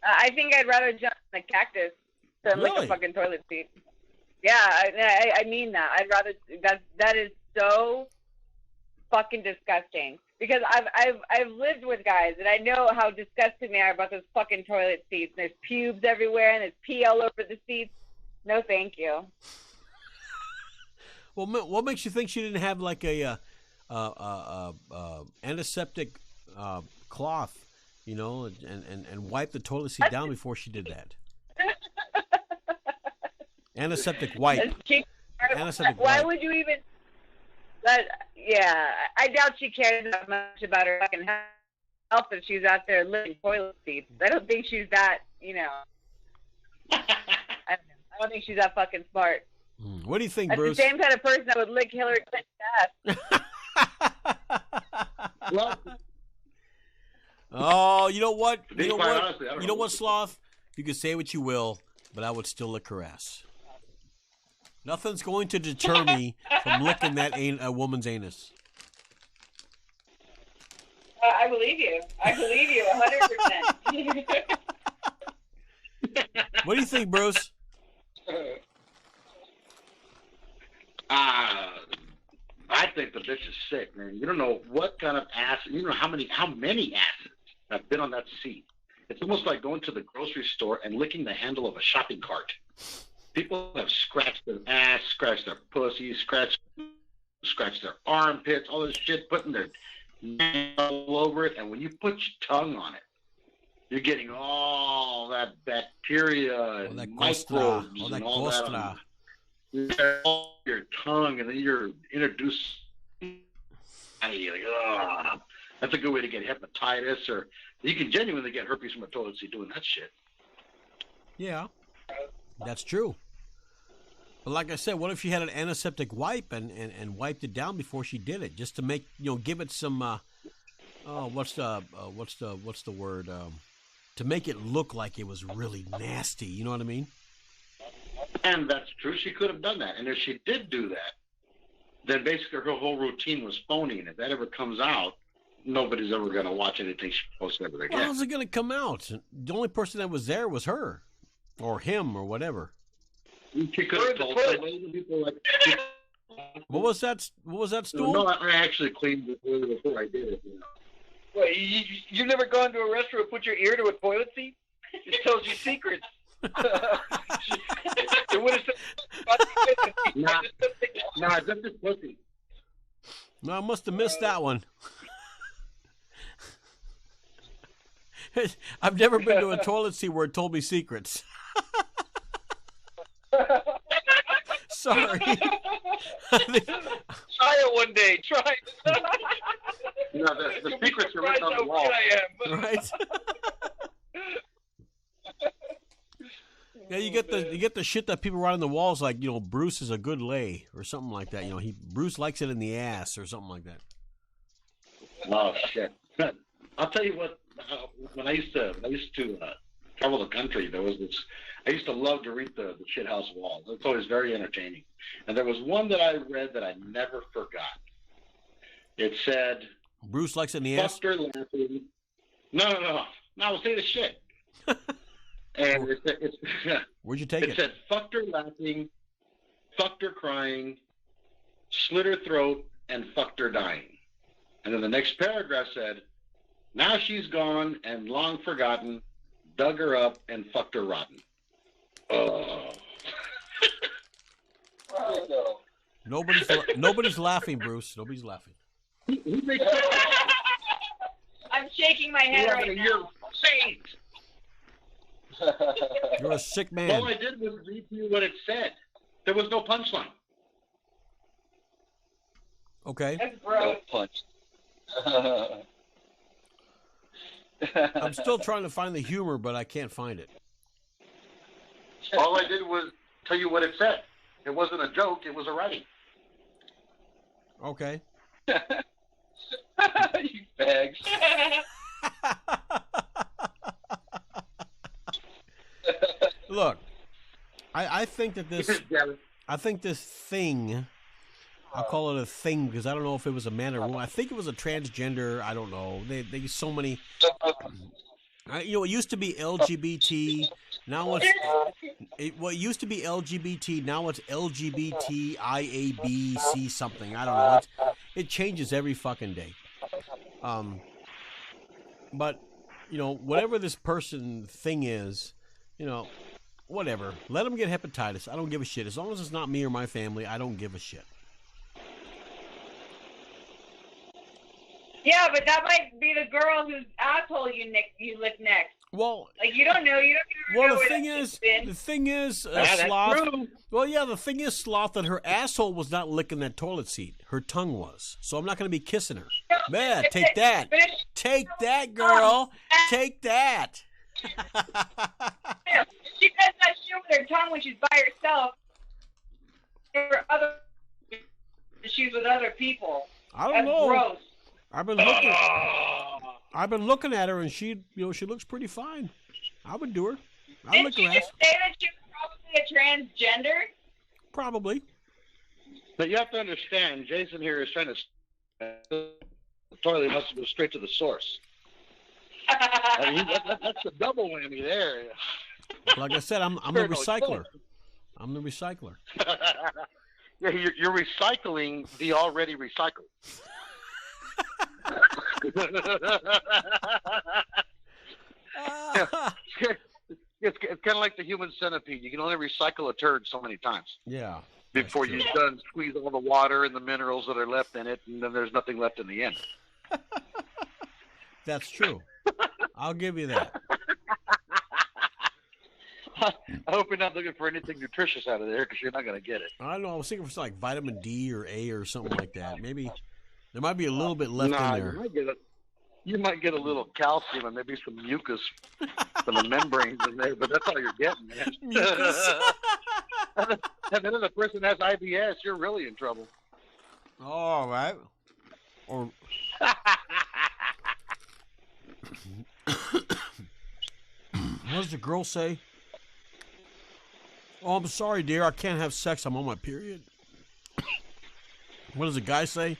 I think I'd rather jump in a cactus than lick Really? a fucking toilet seat. Yeah, I mean that. I'd rather that is so fucking disgusting. Because I've lived with guys and I know how disgusted they are about those fucking toilet seats. And there's pubes everywhere and there's pee all over the seats. No, thank you. Well, what makes you think she didn't have like a antiseptic cloth, you know, and wipe the toilet seat down before she did that? Antiseptic wipe. Antiseptic Why wipe. would you even? Yeah, I doubt she cares that much about her fucking health if she's out there licking toilet seats. I don't think she's that, you know. I don't think she's that fucking smart. What do you think, That's Bruce? the same kind of person that would lick Hillary Clinton's ass. Well, Oh, you know what? to be You know quite what? honestly, I don't You know know. what, Sloth? You can say what you will, but I would still lick her ass. Nothing's going to deter me from licking that a woman's anus. I believe you. I believe you 100%. What do you think, Bruce? I think the bitch is sick, man. You don't know what kind of acid. You don't know how many acids have been on that seat. It's almost like going to the grocery store and licking the handle of a shopping cart. People have scratched their ass, scratched their pussy, scratched their armpits, all this shit, putting their nails all over it. And when you put your tongue on it, you're getting all that bacteria and that microbes costra, all that and all that costra. on your tongue, and then you're introduced. You're like, ugh. That's a good way to get hepatitis, or you can genuinely get herpes from a toilet seat doing that shit. Yeah, that's true. But like I said, what if she had an antiseptic wipe and wiped it down before she did it, just to make, you know, give it some what's the word, to make it look like it was really nasty. You know what I mean? And that's true. She could have done that. And if she did do that, then basically her whole routine was phony. And if that ever comes out, nobody's ever going to watch anything she posts ever again. Well, how's it going to come out? The only person that was there was her, or him, or whatever. She could have told somebody. People like, What was that? What was that stool? no, I actually cleaned the toilet before I did it. You know. Wait, you've never gone to a restaurant and put your ear to a toilet seat? It tells you secrets. It would have said, Nah, just this pussy. No, I must have missed that one. I've never been to a toilet seat where it told me secrets. Sorry. Try it one day. Try it. You know, the secrets are written on the wall. I am. Right? Yeah, you get the shit that people write on the walls, like, you know, Bruce is a good lay or something like that. You know, Bruce likes it in the ass or something like that. Oh shit! I'll tell you what. When I used to travel the country, there was this. I used to love to read the shithouse walls. It's always very entertaining. And there was one that I read that I never forgot. It said, Bruce likes it in the ass. "Fucked her laughing." No. I was saying the shit. And it's Where'd you take it it? said, "Fucked her laughing, fucked her crying, slit her throat, and fucked her dying." And then the next paragraph said, "Now she's gone and long forgotten, dug her up and fucked her rotten." Oh. No. Nobody's laughing, Bruce. Nobody's laughing. Who makes that? I'm shaking my head right now. You're a sick man. All I did was read to you what it said. There was no punchline. Okay. That's gross. Punch. I'm still trying to find the humor, but I can't find it. All I did was tell you what it said. It wasn't a joke. It was a writing. Okay. You bags. Look, I think that this thing, I'll call it a thing because I don't know if it was a man or a woman. I think it was a transgender. I don't know. They so many. It used to be LGBT. Now it used to be LGBT. Now it's LGBTIABC something. I don't know. It changes every fucking day. But whatever this person thing is, whatever. Let them get hepatitis. I don't give a shit. As long as it's not me or my family, I don't give a shit. Yeah, but that might be the girl whose asshole you lick next. Well, like you don't know. Well, the thing is, Sloth. Well, yeah, the thing is, Sloth, that her asshole was not licking that toilet seat. Her tongue was. So I'm not going to be kissing her. Man, take that. Take that, girl. Take that. She does that shit with her tongue when she's by herself. She's with other people. I don't know. Gross. I've been looking at her, and she looks pretty fine. I would do her. I'd lick her ass. Did she say that she was probably a transgender? Probably. But you have to understand, Jason here is trying to. The toilet must go straight to the source. I mean, that's a double whammy there. Like I said, I'm the recycler. I'm the recycler. Yeah, you're recycling the already recycled. It's kind of like the human centipede. You can only recycle a turd so many times. Yeah. Before you're done, squeeze all the water and the minerals that are left in it, and then there's nothing left in the end. That's true. I'll give you that. I hope you're not looking for anything nutritious out of there, because you're not going to get it. I don't know. I was thinking for like vitamin D or A or something like that. Maybe there might be a little bit left in there. You might get a little calcium and maybe some mucus from the membranes in there, but that's all you're getting, man. Mucus. And then if the person has IBS, you're really in trouble. All right. Or what does the girl say? Oh, I'm sorry, dear. I can't have sex. I'm on my period. What does the guy say?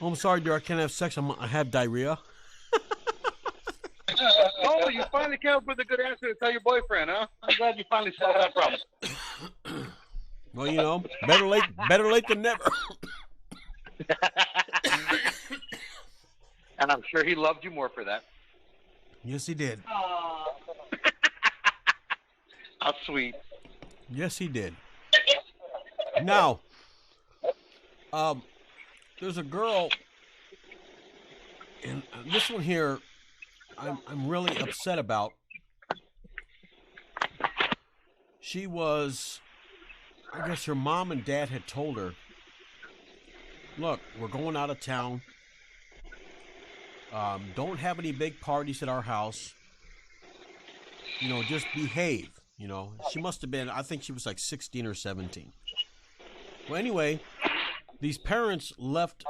Oh, I'm sorry, dear. I can't have sex. I have diarrhea. Oh, you finally came up with a good answer to tell your boyfriend, huh? I'm glad you finally solved that problem. Well, better late than never. And I'm sure he loved you more for that. Yes, he did. Aww. How sweet. Yes, he did. Now, there's a girl, and this one here, I'm really upset about. She was, I guess her mom and dad had told her, look, we're going out of town. Don't have any big parties at our house. Just behave. She must have been, I think she was like 16 or 17. Well, anyway, these parents left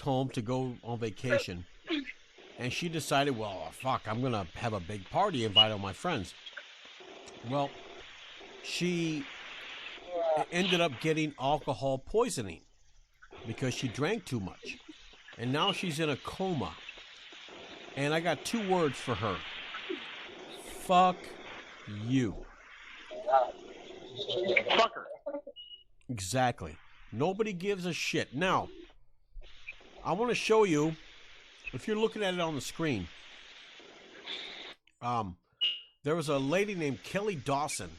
home to go on vacation. And she decided, well, fuck, I'm going to have a big party, invite all my friends. Well, she ended up getting alcohol poisoning because she drank too much. And now she's in a coma. And I got 2 words for her. Fuck you. Fucker. Exactly. Nobody gives a shit. Now, I want to show you, if you're looking at it on the screen, there was a lady named Kelly Dawson.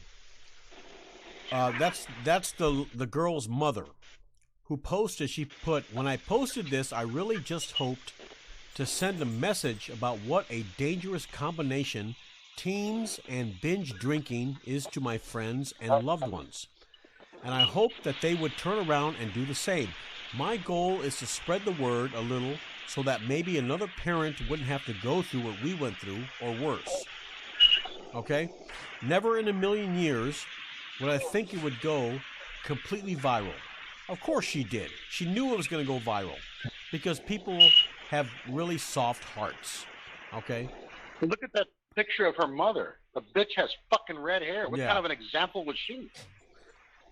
That's the girl's mother who posted. She put, when I posted this, I really just hoped to send a message about what a dangerous combination teens and binge drinking is to my friends and loved ones. And I hope that they would turn around and do the same. My goal is to spread the word a little so that maybe another parent wouldn't have to go through what we went through or worse. Okay? Never in a million years would I think it would go completely viral. Of course she did. She knew it was going to go viral. because people have really soft hearts. Okay? Look at that picture of her mother. The bitch has fucking red hair. What kind of an example was she?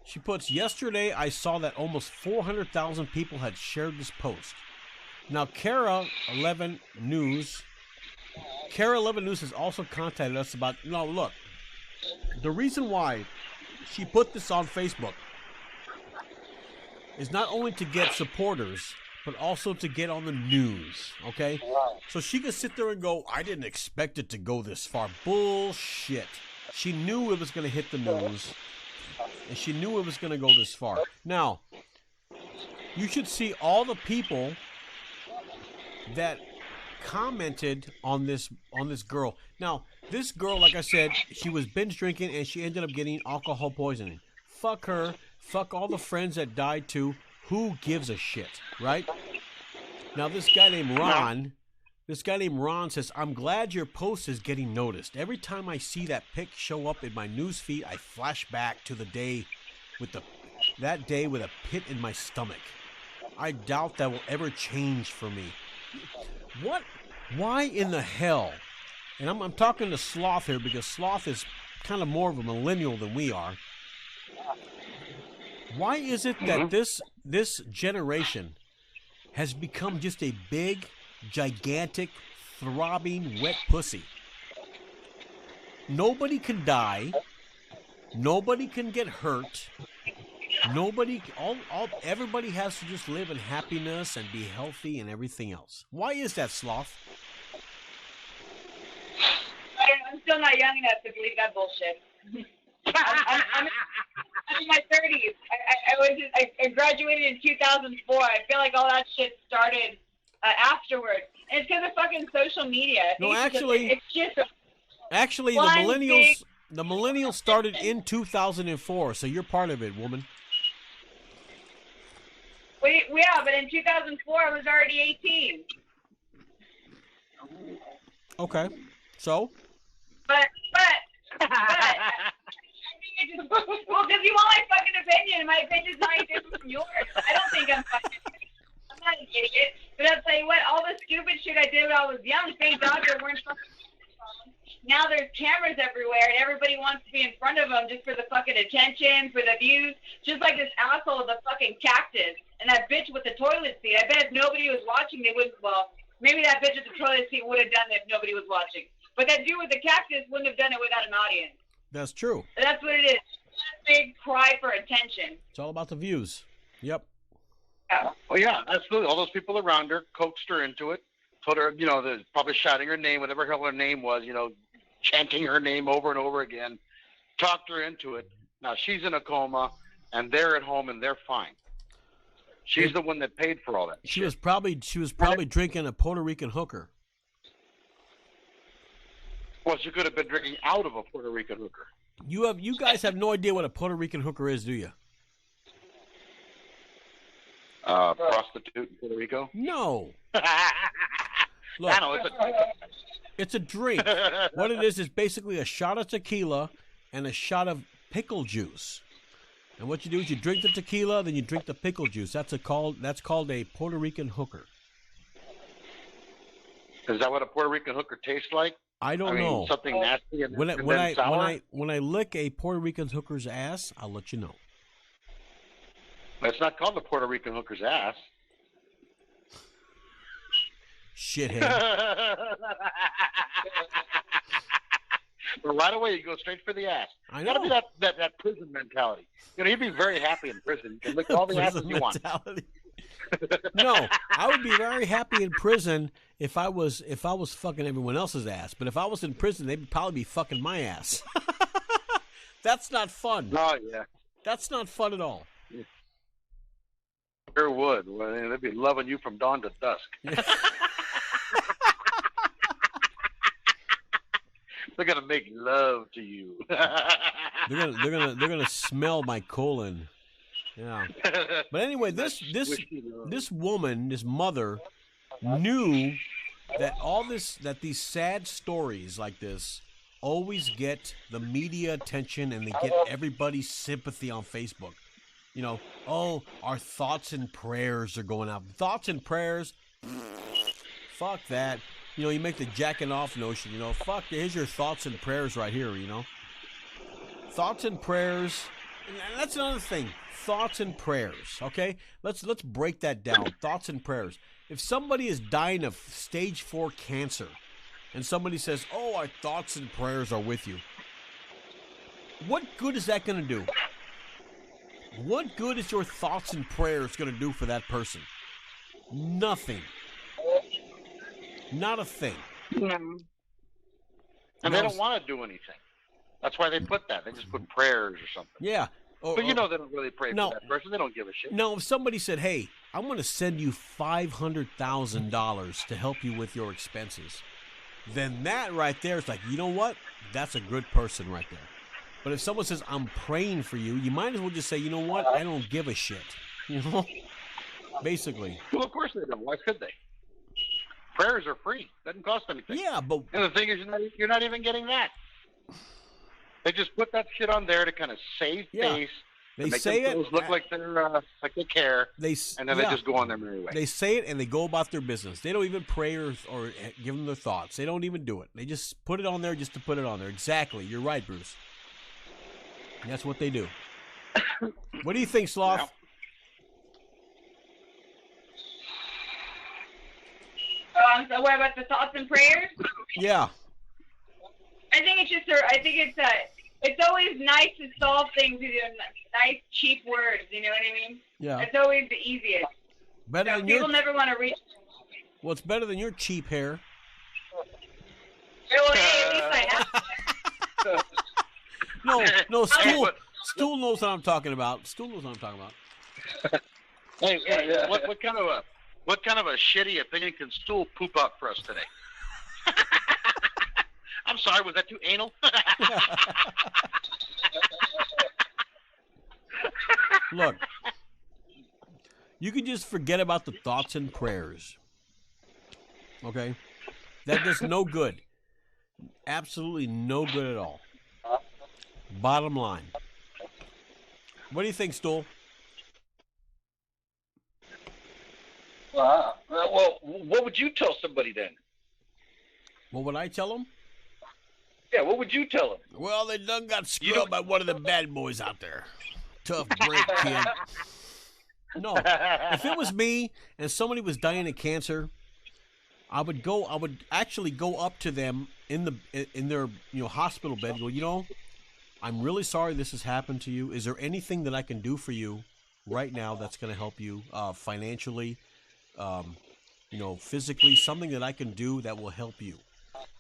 She puts, yesterday I saw that almost 400,000 people had shared this post. Now, Kara 11 News has also contacted us about, no, look, the reason why she put this on Facebook is not only to get supporters, but also to get on the news, okay? So she could sit there and go, I didn't expect it to go this far. Bullshit. She knew it was going to hit the news, and she knew it was going to go this far. Now, you should see all the people that commented on this girl. Now, this girl, like I said, she was binge drinking, and she ended up getting alcohol poisoning. Fuck her. Fuck all the friends that died too. Who gives a shit, right? Now, this guy named Ron says, I'm glad your post is getting noticed. Every time I see that pic show up in my news feed, I flash back to the day that day with a pit in my stomach. I doubt that will ever change for me. What? Why in the hell? And I'm talking to Sloth here because Sloth is kind of more of a millennial than we are. Why is it that this generation has become just a big, gigantic, throbbing, wet pussy? Nobody can die. Nobody can get hurt. Everybody has to just live in happiness and be healthy and everything else. Why is that, Sloth? I'm still not young enough to believe that bullshit. I'm in my 30s. I graduated in 2004. I feel like all that shit started afterwards. And it's because of fucking social media. No, actually, the millennials started in 2004, so you're part of it, woman. Wait, yeah, but in 2004 I was already 18. Okay, so? But well, because you want my fucking opinion, and my opinion's not any different from yours. I don't think I'm not an idiot. But I'll tell you what, all the stupid shit I did when I was young, thank God there weren't fucking phones. Now there's cameras everywhere, and everybody wants to be in front of them just for the fucking attention, for the views. Just like this asshole with the fucking Cactus, and that bitch with the toilet seat. I bet if nobody was watching, they wouldn't, well, maybe that bitch with the toilet seat would have done it if nobody was watching. But that dude with the Cactus wouldn't have done it without an audience. That's true. That's what it is. It's a big cry for attention. It's all about the views. Yep. Yeah. Oh, yeah, absolutely. All those people around her coaxed her into it, told her, probably shouting her name, whatever hell her name was, chanting her name over and over again, talked her into it. Now she's in a coma, and they're at home, and they're fine. She's the one that paid for all that. She was probably drinking a Puerto Rican hooker. Well, she could have been drinking out of a Puerto Rican hooker. You guys have no idea what a Puerto Rican hooker is, do you? Prostitute in Puerto Rico? No. Look, I know, it's a drink. What it is basically a shot of tequila and a shot of pickle juice. And what you do is you drink the tequila, then you drink the pickle juice. That's called a Puerto Rican hooker. Is that what a Puerto Rican hooker tastes like? I don't know. Something nasty and when I lick a Puerto Rican hooker's ass, I'll let you know. It's not called the Puerto Rican hooker's ass. Shithead. But right away, you go straight for the ass. I know. Gotta be that prison mentality. You'd be very happy in prison. You can lick all the asses you want. No, I would be very happy in prison if I was fucking everyone else's ass. But if I was in prison, they'd probably be fucking my ass. That's not fun. Oh yeah. That's not fun at all. Sure would. Well, they'd be loving you from dawn to dusk. They're gonna make love to you. They're gonna smell my colon. Yeah. But anyway, this woman, this mother, knew that these sad stories like this always get the media attention and they get everybody's sympathy on Facebook. Oh, our thoughts and prayers are going out. Thoughts and prayers, fuck that. You make the jacking off notion, fuck, here's your thoughts and prayers right here, Thoughts and prayers, and that's another thing. Thoughts and prayers, okay? Let's break that down. Thoughts and prayers. If somebody is dying of stage 4 cancer, and somebody says, "Oh, our thoughts and prayers are with you," what good is that going to do? What good is your thoughts and prayers going to do for that person? Nothing. Not a thing. And they don't want to do anything. That's why they put that. They just put prayers or something. Yeah. But they don't really pray for that person. They don't give a shit. No, if somebody said, "Hey, I'm going to send you $500,000 to help you with your expenses," then that right there is like, you know what? That's a good person right there. But if someone says, "I'm praying for you," you might as well just say, "You know what? I don't give a shit." Basically. Well, of course they don't. Why should they? Prayers are free. Doesn't cost anything. Yeah, but... And the thing is, you're not even getting that. They just put that shit on there to kind of save face. They make say it. Look like they're like they care. They just go on their merry way. They say it and they go about their business. They don't even pray or give them their thoughts. They don't even do it. They just put it on there just to put it on there. Exactly. You're right, Bruce. That's what they do. What do you think, Sloth? Yeah. So what about the thoughts and prayers? Yeah. I think it's always nice to solve things with nice, cheap words. You know what I mean? Yeah. It's always the easiest. Better than people never want to reach. Well, it's better than your cheap hair. Well, hey, at least I have. No, Stool knows what I'm talking about. Stool knows what I'm talking about. Hey, what kind of a shitty opinion can Stool poop out for us today? I'm sorry, was that too anal? Look, you can just forget about the thoughts and prayers. Okay? That does no good. Absolutely no good at all. Bottom line. What do you think, Stool? Well, what would you tell somebody then? What would I tell them? Yeah, what would you tell them? Well, they done got scrubbed by one of the bad boys out there. Tough break, kid. No, if it was me and somebody was dying of cancer, I would actually go up to them in their hospital bed and go, I'm really sorry this has happened to you. Is there anything that I can do for you right now that's going to help you financially, physically, something that I can do that will help you?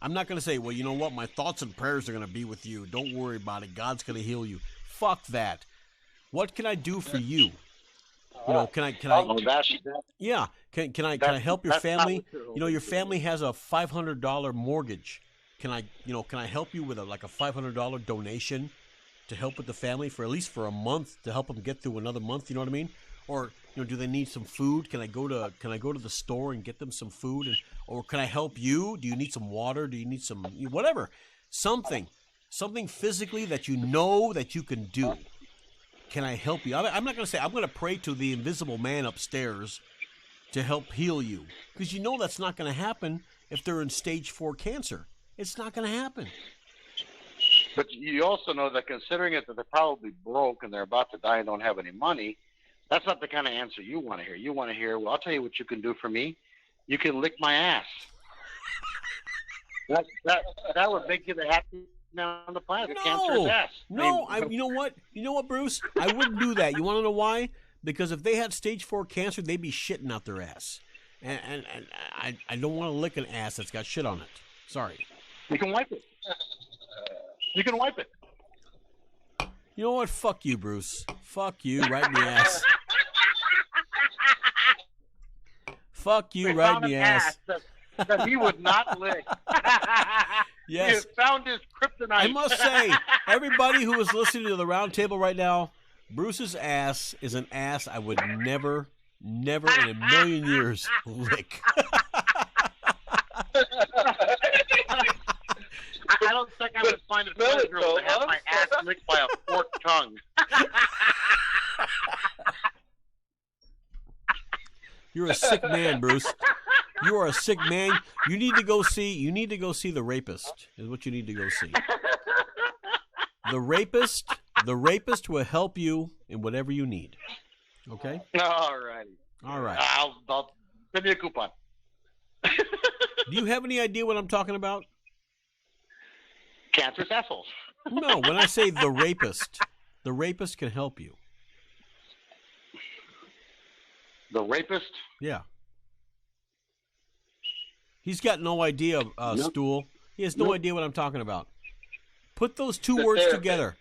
I'm not going to say, well, you know what? My thoughts and prayers are going to be with you. Don't worry about it. God's going to heal you. Fuck that. What can I do for you? Can I help your family? Your family has a $500 mortgage. Can I help you with a $500 donation to help with the family for at least for a month to help them get through another month? You know what I mean? Or do they need some food? Can I go to the store and get them some food? Or can I help you? Do you need some water? Do you need some whatever? Something physically that that you can do. Can I help you? I'm not going to say I'm going to pray to the invisible man upstairs to help heal you, because that's not going to happen if they're in stage 4 cancer. It's not going to happen. But you also know that considering that they're probably broke and they're about to die and don't have any money, that's not the kind of answer you want to hear. You want to hear, well, I'll tell you what you can do for me. You can lick my ass. That would make you the happiest man on the planet. Cancer's ass. No, you know what? You know what, Bruce? I wouldn't do that. You want to know why? Because if they had stage 4 cancer, they'd be shitting out their ass. And I don't want to lick an ass that's got shit on it. Sorry. You can wipe it. You can wipe it. You know what? Fuck you, Bruce. Fuck you right in the ass. Fuck you right in the ass. That he would not lick. Yes. He found his kryptonite. I must say, everybody who is listening to the Roundtable right now, Bruce's ass is an ass I would never in a million years lick. I don't think I would find it pleasurable to have my ass licked by a forked tongue. You're a sick man, Bruce. You are a sick man. You need to go see. You need to go see The Rapist. Is what you need to go see. The Rapist. The Rapist will help you in whatever you need. Okay. All righty. All right. I'll send me a coupon. Do you have any idea what I'm talking about? Cancerous assholes. No. When I say The Rapist can help you. The Rapist? Yeah. He's got no idea, Stool. He has no idea what I'm talking about. Put those two words together.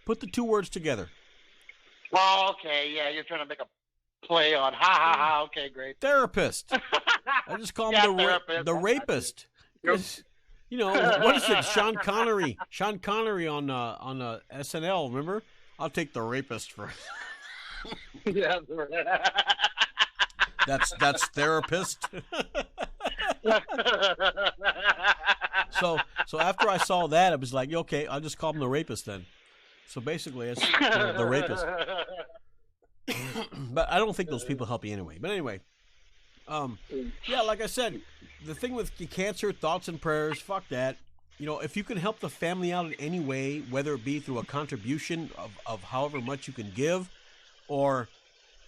Put the two words together. Oh, okay. Yeah, you're trying to make a play on ha. Okay, great. Therapist. I just call him the Rapist. You know, what is it? Sean Connery. Sean Connery on SNL, remember? I'll take the Rapist for. Yeah. That's Therapist. So after I saw that, I was like, okay, I'll just call him the Rapist then. So basically, it's the Rapist. But I don't think those people help you anyway. But anyway, yeah, like I said, the thing with cancer, thoughts and prayers, fuck that. You know, if you can help the family out in any way, whether it be through a contribution of however much you can give, or,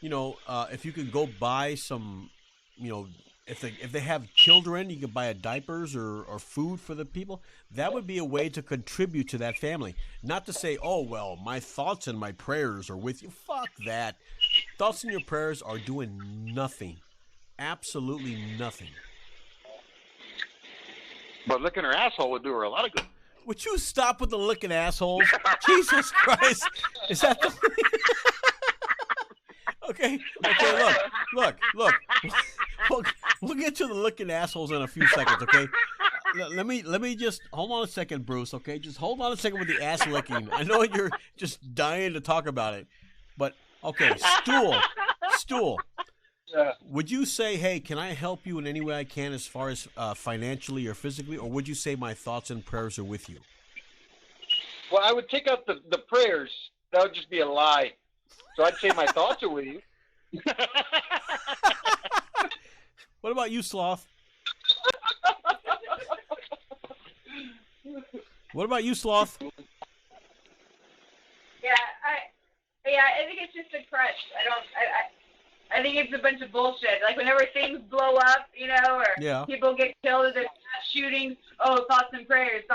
you know, if you can go buy some, you know, if they have children, you can buy diapers or food for the people. That would be a way to contribute to that family. Not to say, oh, well, my thoughts and my prayers are with you. Fuck that. Thoughts and your prayers are doing nothing. Absolutely nothing. But licking her asshole would do her a lot of good. Would you stop with the licking assholes? Jesus Christ. Is that the... Okay, look. We'll get to the licking assholes in a few seconds, okay? Let me just hold on a second, Bruce, okay? Just hold on a second with the ass licking. I know you're just dying to talk about it. But okay, Stool. Would you say, hey, can I help you in any way I can as far as financially or physically, or would you say my thoughts and prayers are with you? Well, I would take out the prayers. That would just be a lie. So I'd say my thoughts are with you. What about you, Sloth? What about you, Sloth? Yeah, I think it's just a crutch. I think it's a bunch of bullshit. Like whenever things blow up, you know, or people get killed, or there's shootings. Oh, thoughts and prayers. It's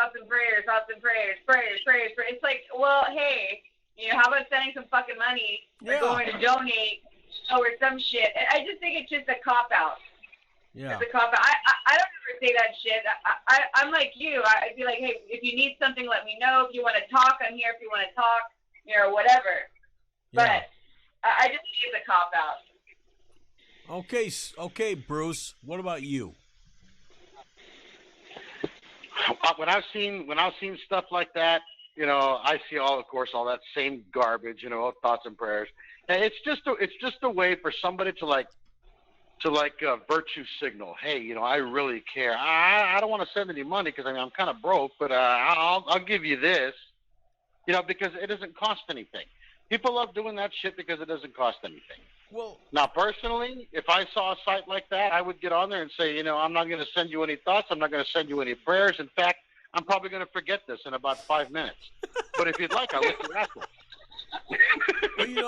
like, well, hey, you know, how about sending some fucking money or going to donate or some shit? I just think it's just a cop out. Yeah. It's a cop out. I don't ever say that shit. I'm like you. I'd be like, hey, if you need something, let me know. If you want to talk, I'm here. If you want to talk, you know, whatever. Yeah. But I just think it's a cop out. Okay, Bruce. What about you? When I've seen stuff like that, you know, I see all that same garbage, you know, thoughts and prayers. And it's just a way for somebody to virtue signal. Hey, you know, I really care. I don't want to send any money because I'm kind of broke, but I'll give you this, you know, because it doesn't cost anything. People love doing that shit because it doesn't cost anything. Well, now, personally, if I saw a site like that, I would get on there and say, you know, I'm not going to send you any thoughts. I'm not going to send you any prayers. In fact, I'm probably going to forget this in about 5 minutes. But if you'd like, I'll lick your asshole. Well, you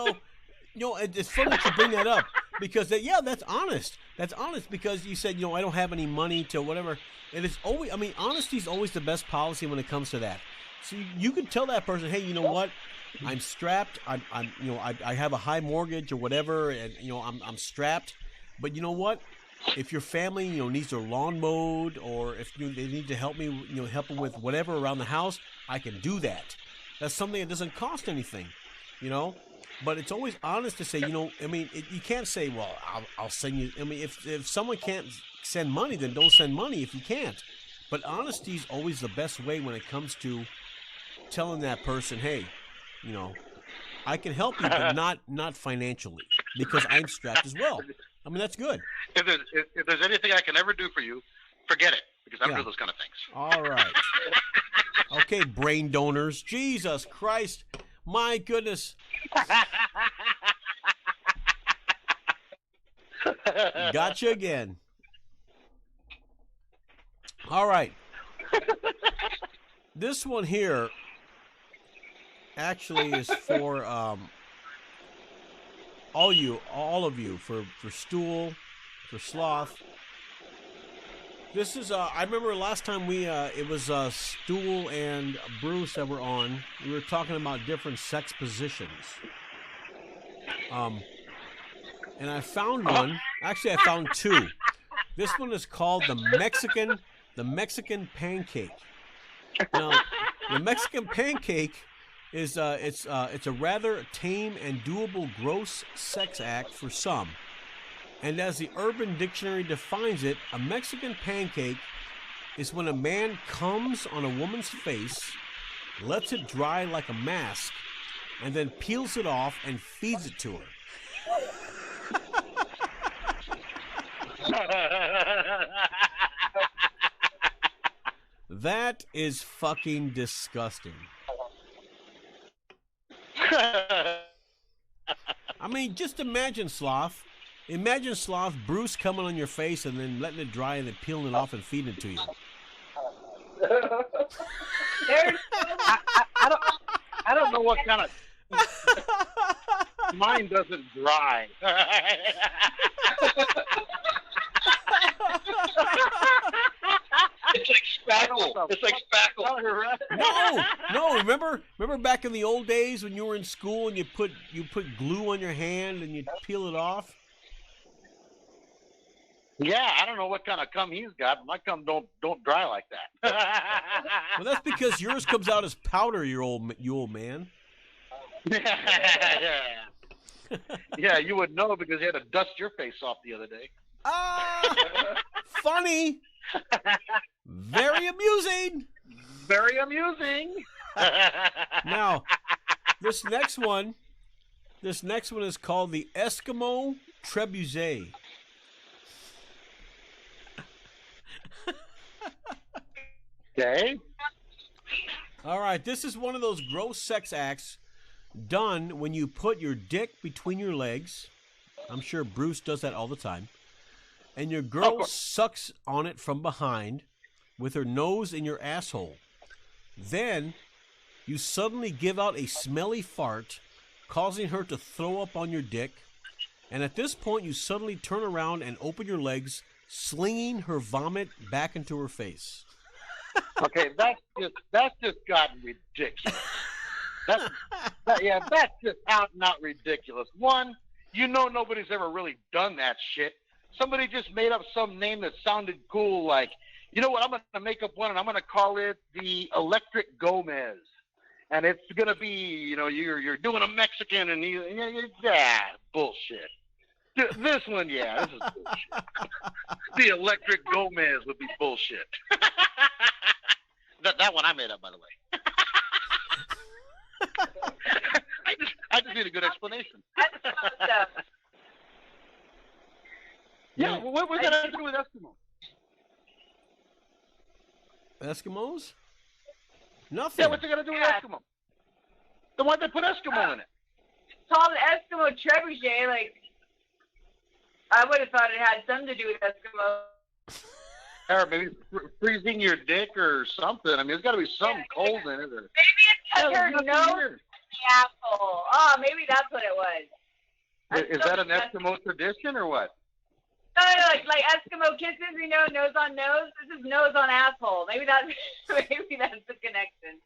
know, it's funny that you bring that up because that's honest. That's honest because you said, you know, I don't have any money to whatever. And it's always, I mean, honesty is always the best policy when it comes to that. So you can tell that person, hey, you know what? I'm strapped. I'm you know, I have a high mortgage or whatever, and you know, I'm strapped. But you know what? If your family, you know, needs their lawn mowed, or if they need to help me, you know, help them with whatever around the house, I can do that. That's something that doesn't cost anything, you know. But it's always honest to say, you know, I mean, you can't say, well, I'll send you. I mean, if someone can't send money, then don't send money if you can't. But honesty is always the best way when it comes to telling that person, hey, you know, I can help you, but not financially, because I'm strapped as well. I mean, that's good. If there's anything I can ever do for you, forget it, because I don't do those kind of things. All right. Okay, brain donors. Jesus Christ. My goodness. Gotcha again. All right. This one here actually is for all of you, for stool, for sloth. This is I remember last time it was Stool and Bruce that were on. We were talking about different sex positions. And I found one. Actually, I found two. This one is called the Mexican pancake. Now, the Mexican pancake is it's a rather tame and doable gross sex act for some. And as the Urban Dictionary defines it, a Mexican pancake is when a man comes on a woman's face, lets it dry like a mask, and then peels it off and feeds it to her. That is fucking disgusting. I mean, just imagine Sloth. Imagine Sloth, Bruce coming on your face and then letting it dry and then peeling it off and feeding it to you. I don't know what kind of... Mine doesn't dry. It's like spackle. It's like spackle. No. Remember back in the old days when you were in school and you put glue on your hand and you peel it off? Yeah, I don't know what kind of cum he's got, but my cum don't dry like that. Well, that's because yours comes out as powder, you old man. Yeah, you would know because you had to dust your face off the other day. Funny. Very amusing. Very amusing. Now, this next one is called the Eskimo Trebuchet. Okay. All right, this is one of those gross sex acts done when you put your dick between your legs. I'm sure Bruce does that all the time. And your girl sucks on it from behind with her nose in your asshole. Then you suddenly give out a smelly fart, causing her to throw up on your dick. And at this point, you suddenly turn around and open your legs, slinging her vomit back into her face. Okay, that's just gotten ridiculous. That's just out and out ridiculous. One, nobody's ever really done that shit. Somebody just made up some name that sounded cool, like, you know what, I'm going to make up one, and I'm going to call it the Electric Gomez. And it's going to be, you're doing a Mexican, and bullshit. This one, this is bullshit. The Electric Gomez would be bullshit. That one I made up, by the way. I just need a good explanation. Yeah, what was that to do with Eskimo? Eskimos? Nothing. Yeah, what's it got to do with Eskimo? The one that put Eskimo in it. It's called Eskimo Trebuchet. Like, I would have thought it had something to do with Eskimo. Or maybe freezing your dick or something. I mean, there's got to be something cold in it. Or... Maybe it's because her nose is the asshole. Oh, maybe that's what it was. Is that an Eskimo tradition or what? No, like Eskimo kisses, nose on nose. This is nose on asshole. Maybe that's the connection.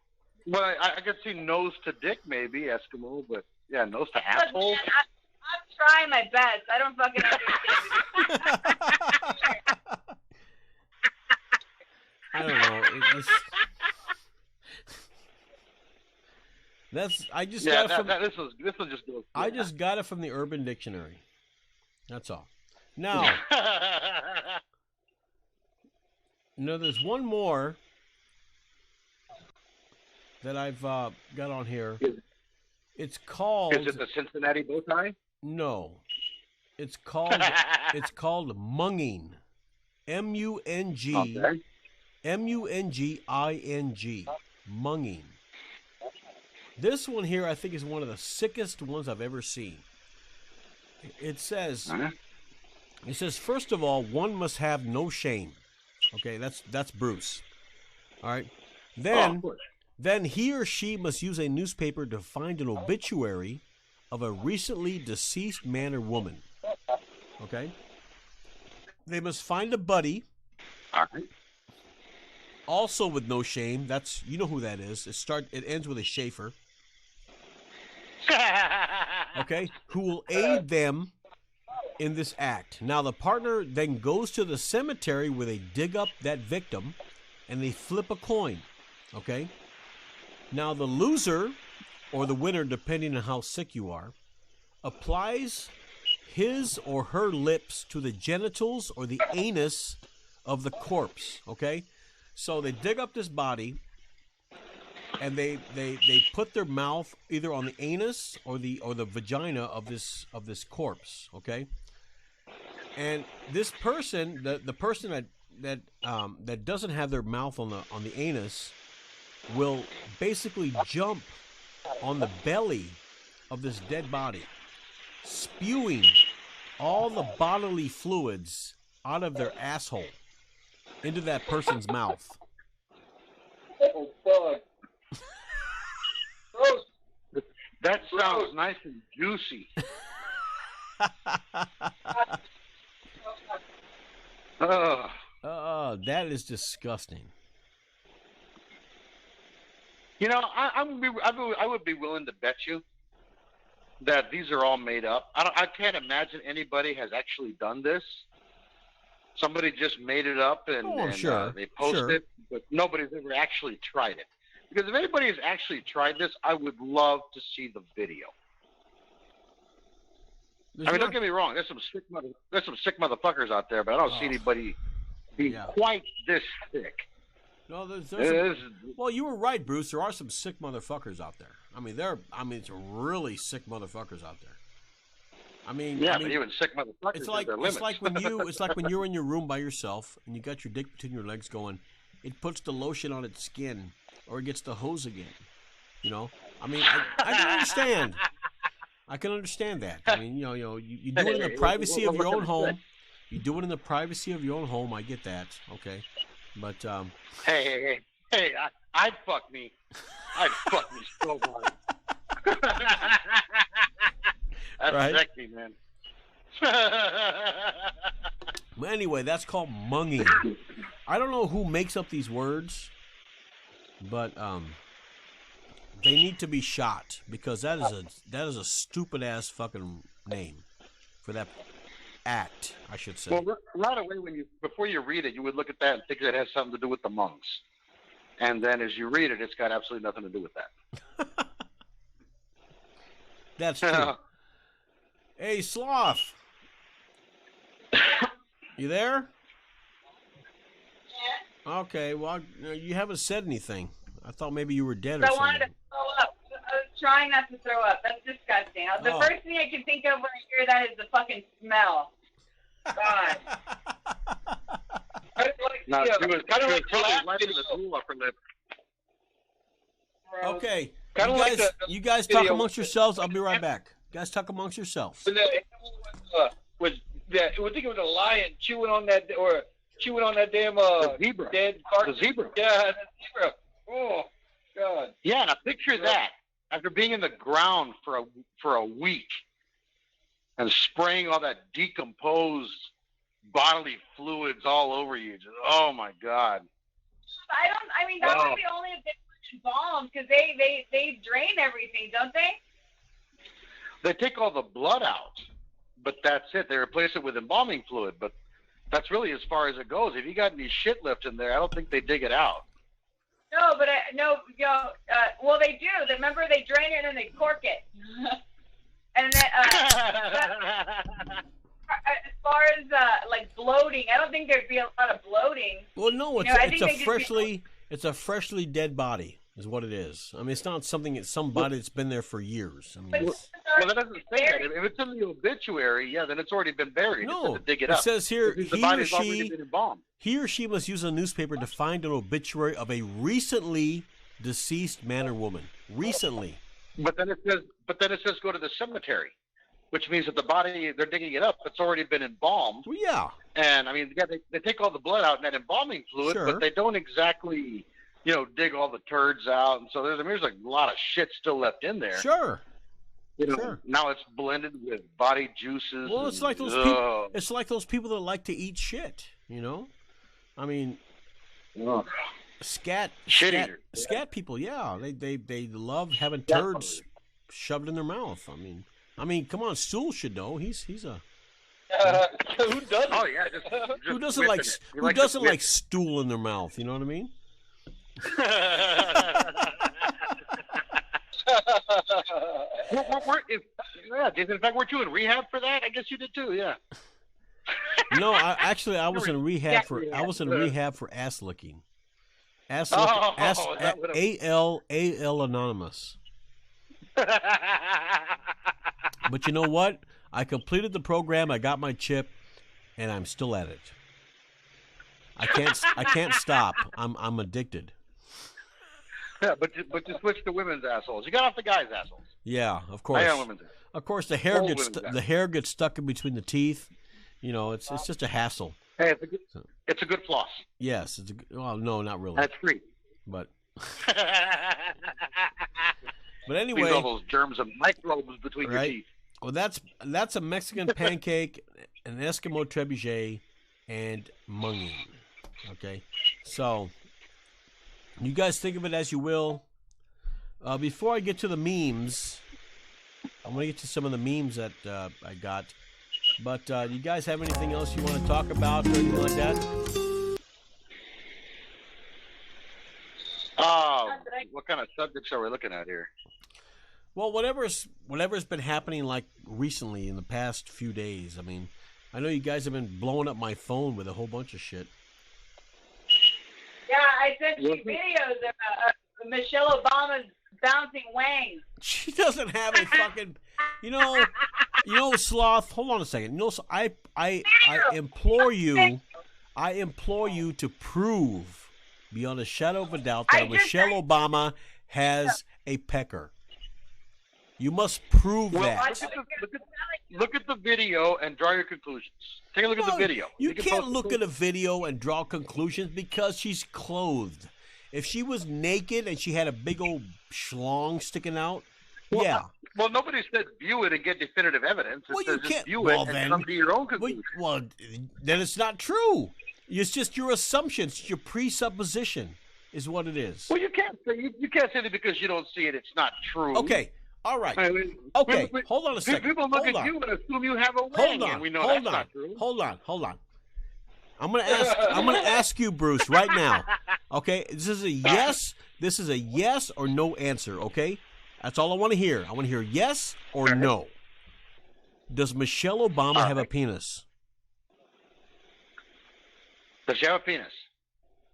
Well, I could see nose to dick, maybe Eskimo, but yeah, nose to asshole. Man, I'm trying my best. I don't fucking understand. I don't know. I just got it from the Urban Dictionary. That's all. Now, there's one more that I've got on here. It's called. Is it the Cincinnati bow tie? No, it's called munging. M-U-N-G. Okay. M-U-N-G-I-N-G. Munging. This one here, I think, is one of the sickest ones I've ever seen. It says, It says, first of all, one must have no shame. Okay, that's Bruce. All right. Then he or she must use a newspaper to find an obituary of a recently deceased man or woman. Okay. They must find a buddy. All right. Also with no shame. That's, you know who that is. It ends with a Schaefer. Okay. Who will aid them in this act. Now the partner then goes to the cemetery where they dig up that victim and they flip a coin. Okay. Now the loser, or the winner, depending on how sick you are, applies his or her lips to the genitals or the anus of the corpse. Okay. So they dig up this body and they put their mouth either on the anus or the vagina of this corpse. Okay. And this person, the person that doesn't have their mouth on the anus, will basically jump on the belly of this dead body, spewing all the bodily fluids out of their asshole into that person's mouth. Oh, fuck. Gross. That sounds nice and juicy. That is disgusting. You know, I would be willing to bet you that these are all made up. I can't imagine anybody has actually done this. Somebody just made it up and they posted it, but nobody's ever actually tried it. Because if anybody has actually tried this, I would love to see the video. Don't get me wrong. There's some sick motherfuckers out there, but I don't see anybody being quite this sick. No, well, you were right, Bruce. There are some sick motherfuckers out there. It's really sick motherfuckers out there. But even sick motherfuckers it's like when you're in your room by yourself and you got your dick between your legs going. It puts the lotion on its skin, or it gets the hose again. You know, I can understand. I can understand that. You do it in the privacy of your own home. You do it in the privacy of your own home. I get that. Okay, but hey! I'd fuck me so hard. That's right? Sexy, man. Well, anyway, that's called munging. I don't know who makes up these words, but they need to be shot because that is a stupid ass fucking name for that act, I should say. Well, right away before you read it, you would look at that and think that it has something to do with the monks, and then as you read it, it's got absolutely nothing to do with that. That's true. Hey, Sloth. You there? Yeah. Okay, well, you haven't said anything. I thought maybe you were dead or something. I wanted to throw up. I was trying not to throw up. That's disgusting. The first thing I can think of when I hear that is the fucking smell. God. She was totally wiping the drool off her lip. Okay. You guys talk amongst yourselves. I'll be right back. Guys, talk amongst yourselves. I think it was a lion chewing on that damn zebra. Dead carcass. The zebra. Yeah, the zebra. Oh God. Yeah, now picture that after being in the ground for a week and spraying all that decomposed bodily fluids all over you. Just, oh my God. That would be only a bit embalmed because they drain everything, don't they? They take all the blood out, but that's it. They replace it with embalming fluid, but that's really as far as it goes. If you got any shit left in there, I don't think they dig it out. No, but well, they do. Remember, they drain it and they cork it. And then, as far as like bloating, I don't think there'd be a lot of bloating. Well, no, it's a freshly dead body, is what it is. It's not somebody that's been there for years. Well, that doesn't say that. If it's in the obituary, then it's already been buried. No, to dig it up. It says here he or she must use a newspaper to find an obituary of a recently deceased man or woman. Recently. But then it says go to the cemetery. which means that the body, they're digging it up, it's already been embalmed. Well, yeah. And, I mean, yeah, they take all the blood out in that embalming fluid, Sure. but they don't exactly, dig all the turds out. And so there's like a lot of shit still left in there. Sure. Sure. Now it's blended with body juices. Well, it's like those people. It's like those people that like to eat shit. I mean, scat people. Yeah, they love having turds shoved in their mouth. I mean, come on, Stool should know. He's a. Who doesn't? Oh yeah, who doesn't like stool in their mouth? You know what I mean? In fact, weren't you in rehab for that? I guess you did too. Yeah. No, I was in rehab for ass licking. Ass licking. AL Anonymous. But you know what? I completed the program. I got my chip, and I'm still at it. I can't stop. I'm addicted. Yeah, but you switch to women's assholes. You got off the guys' assholes. Yeah, of course. I am women's assholes. Of course, the hair gets stuck in between the teeth. It's just a hassle. Hey, it's a good floss. Yes, well, no, not really. That's free. But anyway, leaves all those germs and microbes between your teeth. Well, that's a Mexican pancake, an Eskimo trebuchet, and munging. Okay, so you guys think of it as you will. Before I get to the memes, I'm going to get to some of the memes that I got. But do you guys have anything else you want to talk about or anything like that? What kind of subjects are we looking at here? Well, whatever's been happening like recently in the past few days. I mean, I know you guys have been blowing up my phone with a whole bunch of shit. Yeah, I sent you videos of Michelle Obama's bouncing wang. She doesn't have a fucking, Sloth. Hold on a second. I implore you to prove beyond a shadow of a doubt that Michelle Obama has a pecker. You must prove that. Look at the video and draw your conclusions. Take a look at the video. You can't look at a video and draw conclusions because she's clothed. If she was naked and she had a big old schlong sticking out, yeah. Well, nobody said view it and get definitive evidence. It says just view it and come to your own conclusion. Well, then it's not true. It's just your assumption. It's your presupposition is what it is. Well, you can't say that because you don't see it. It's not true. Okay. All right. Okay. Hold on a second. People look at you and assume you have a wing, and we know that's not true. Hold on. I'm gonna ask you, Bruce, right now. Okay, this is a yes. This is a yes or no answer. Okay, that's all I want to hear. I want to hear yes or no. Does Michelle Obama have a penis? Does she have a penis?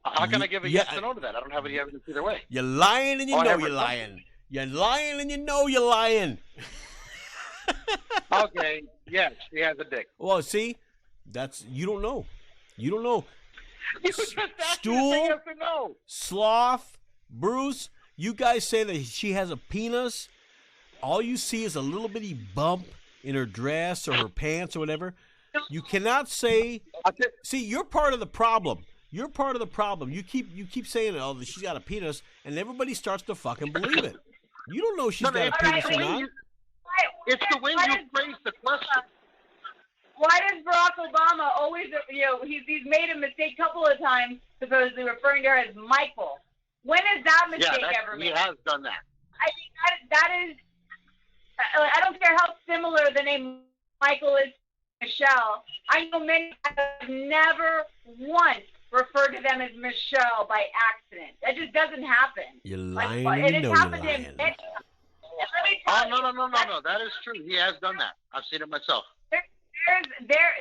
How can I give a yes or no to that? I don't have any evidence either way. You're lying and you know you're lying. You're lying and you know you're lying. Okay, yes, she has a dick. Well, see, you don't know. You don't know. You just asked me to Stool, say yes or no. Sloth, Bruce, you guys say that she has a penis. All you see is a little bitty bump in her dress or her pants or whatever. You cannot say. See, you're part of the problem. You're part of the problem. You keep saying, "Oh, she's got a penis," and everybody starts to fucking believe it. You don't know she's got a penis or not. It's the way you phrase the question. Why does Barack Obama always, he's made a mistake a couple of times, supposedly referring to her as Michael. When has that mistake ever made? He has done that. I think that is, I don't care how similar the name Michael is to Michelle. I know many have never once referred to them as Michelle by accident. That just doesn't happen. You're lying, and it's happened you're to him. lying. No. That is true. He has done that. I've seen it myself.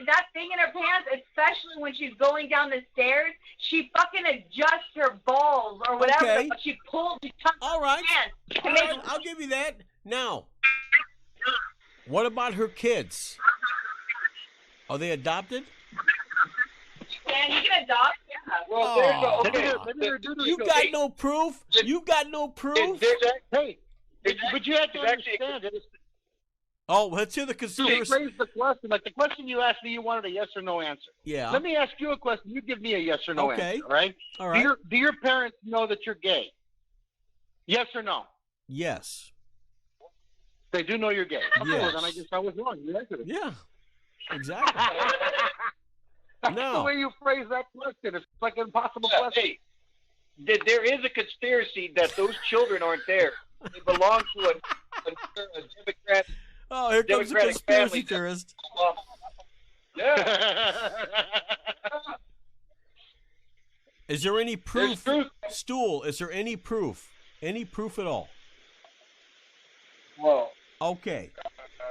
That thing in her pants, especially when she's going down the stairs, she fucking adjusts her balls or whatever. Okay. She tucks all right. her pants. All right. I'll give you that. Now, what about her kids? Are they adopted? Yeah, you can adopt. Yeah. Well, you got no proof. You got no proof. Hey, but you have to understand it. Oh, let's hear the You conspiracy. phrased the question like the question you asked me. You wanted a yes or no answer. Yeah. Let me ask you a question. You give me a yes or no Okay. answer. All right. All right. Do your parents know that you're gay? Yes or no? Yes. They do know you're gay. Okay, Yes. well, then I guess I was wrong. You answered it. Yeah. Exactly. That's No. the way you phrase that question. It's like an impossible question. Hey, there is a conspiracy that those children aren't there. They belong to a Democrat. Oh, here comes the Democratic conspiracy family. theorist. Yeah. Is there any proof, There's truth. Stool? Is there any proof? Any proof at all? Well, Okay.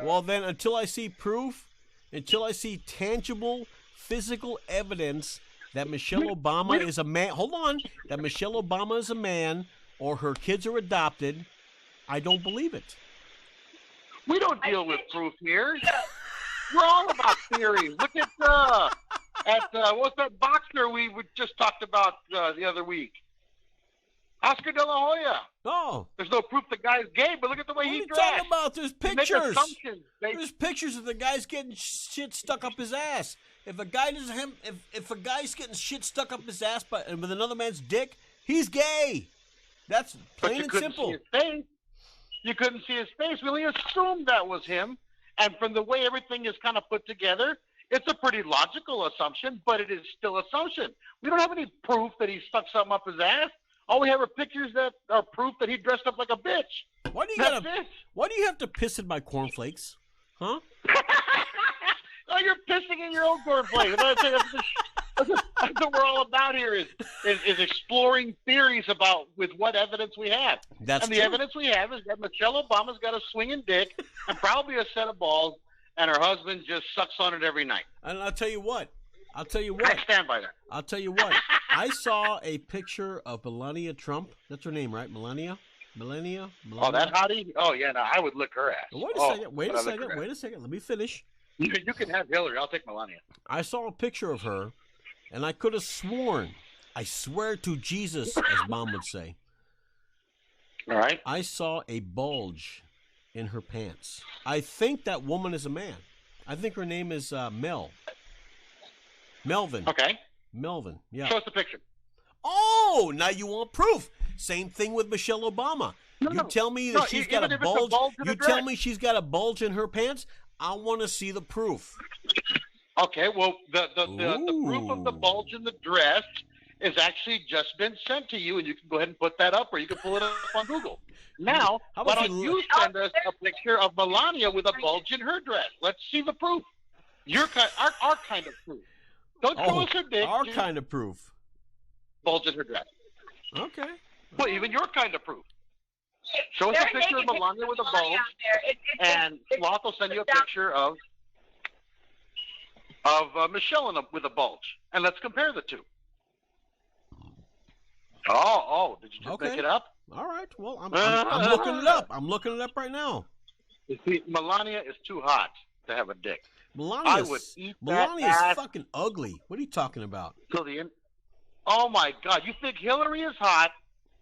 Well, then, until I see proof, until I see tangible, physical evidence that Michelle Obama is a man, hold on, that Michelle Obama is a man or her kids are adopted, I don't believe it. We don't deal with proof here. We're all about theories. Look at what's that boxer we just talked about the other week? Oscar De La Hoya. Oh. There's no proof the guy's gay, but look at the way What are he you dressed. talking about? There's They make pictures. assumptions. There's pictures of the guy's getting shit stuck up his ass. If a guy doesn't have, if a guy's getting shit stuck up his ass with another man's dick, he's gay. That's But plain you and couldn't simple. see his face. You couldn't see his face. We only assumed that was him. And from the way everything is kind of put together, it's a pretty logical assumption, but it is still assumption. We don't have any proof that he stuck something up his ass. All we have are pictures that are proof that he dressed up like a bitch. Why do you That's gotta? it. Why do you have to piss in my cornflakes? Huh? Oh, you're pissing in your own cornflakes. That's what we're all about here is exploring theories about with what evidence we have. That's and the true. evidence we have is that Michelle Obama's got a swinging dick and probably a set of balls, and her husband just sucks on it every night. And I'll tell you what. I stand by that. I'll tell you what. I saw a picture of Melania Trump. That's her name, right? Melania. Oh, that hottie? Oh, yeah, no, I would lick her ass. Wait a Oh, second. Wait but a I lick second. her ass. Wait a second. Let me finish. You can have Hillary. I'll take Melania. I saw a picture of her, and I could have sworn, I swear to Jesus, as Mom would say, All right. I saw a bulge in her pants. I think that woman is a man. I think her name is Melvin. Okay. Melvin, yeah. Show us the picture. Oh, now you want proof. Same thing with Michelle Obama. You tell me that she's got even a if it's a bulge. bulge in You a tell dress. me she's got a bulge in her pants. I want to see the proof. Okay, well, the proof of the Ooh. bulge in the dress is actually just been sent to you, and you can go ahead and put that up, or you can pull it up on Google. Now, How why about don't you you send us a picture of Melania with a bulge in her dress? Let's see the proof. Our kind of proof. Don't show us her dick. Our just kind of proof. bulge in her dress. Okay. Well, even your kind of proof. Show us a picture of Melania with a bulge, and Sloth will send you a picture of Michelle with a bulge, and let's compare the two. Oh, did you just Okay. make it up? All right. Well, I'm looking it up. I'm looking it up right now. You see, Melania is too hot to have a dick. Melania's, I would eat that Melania's ass fucking ugly. What are you talking about? till the end. Oh my God! You think Hillary is hot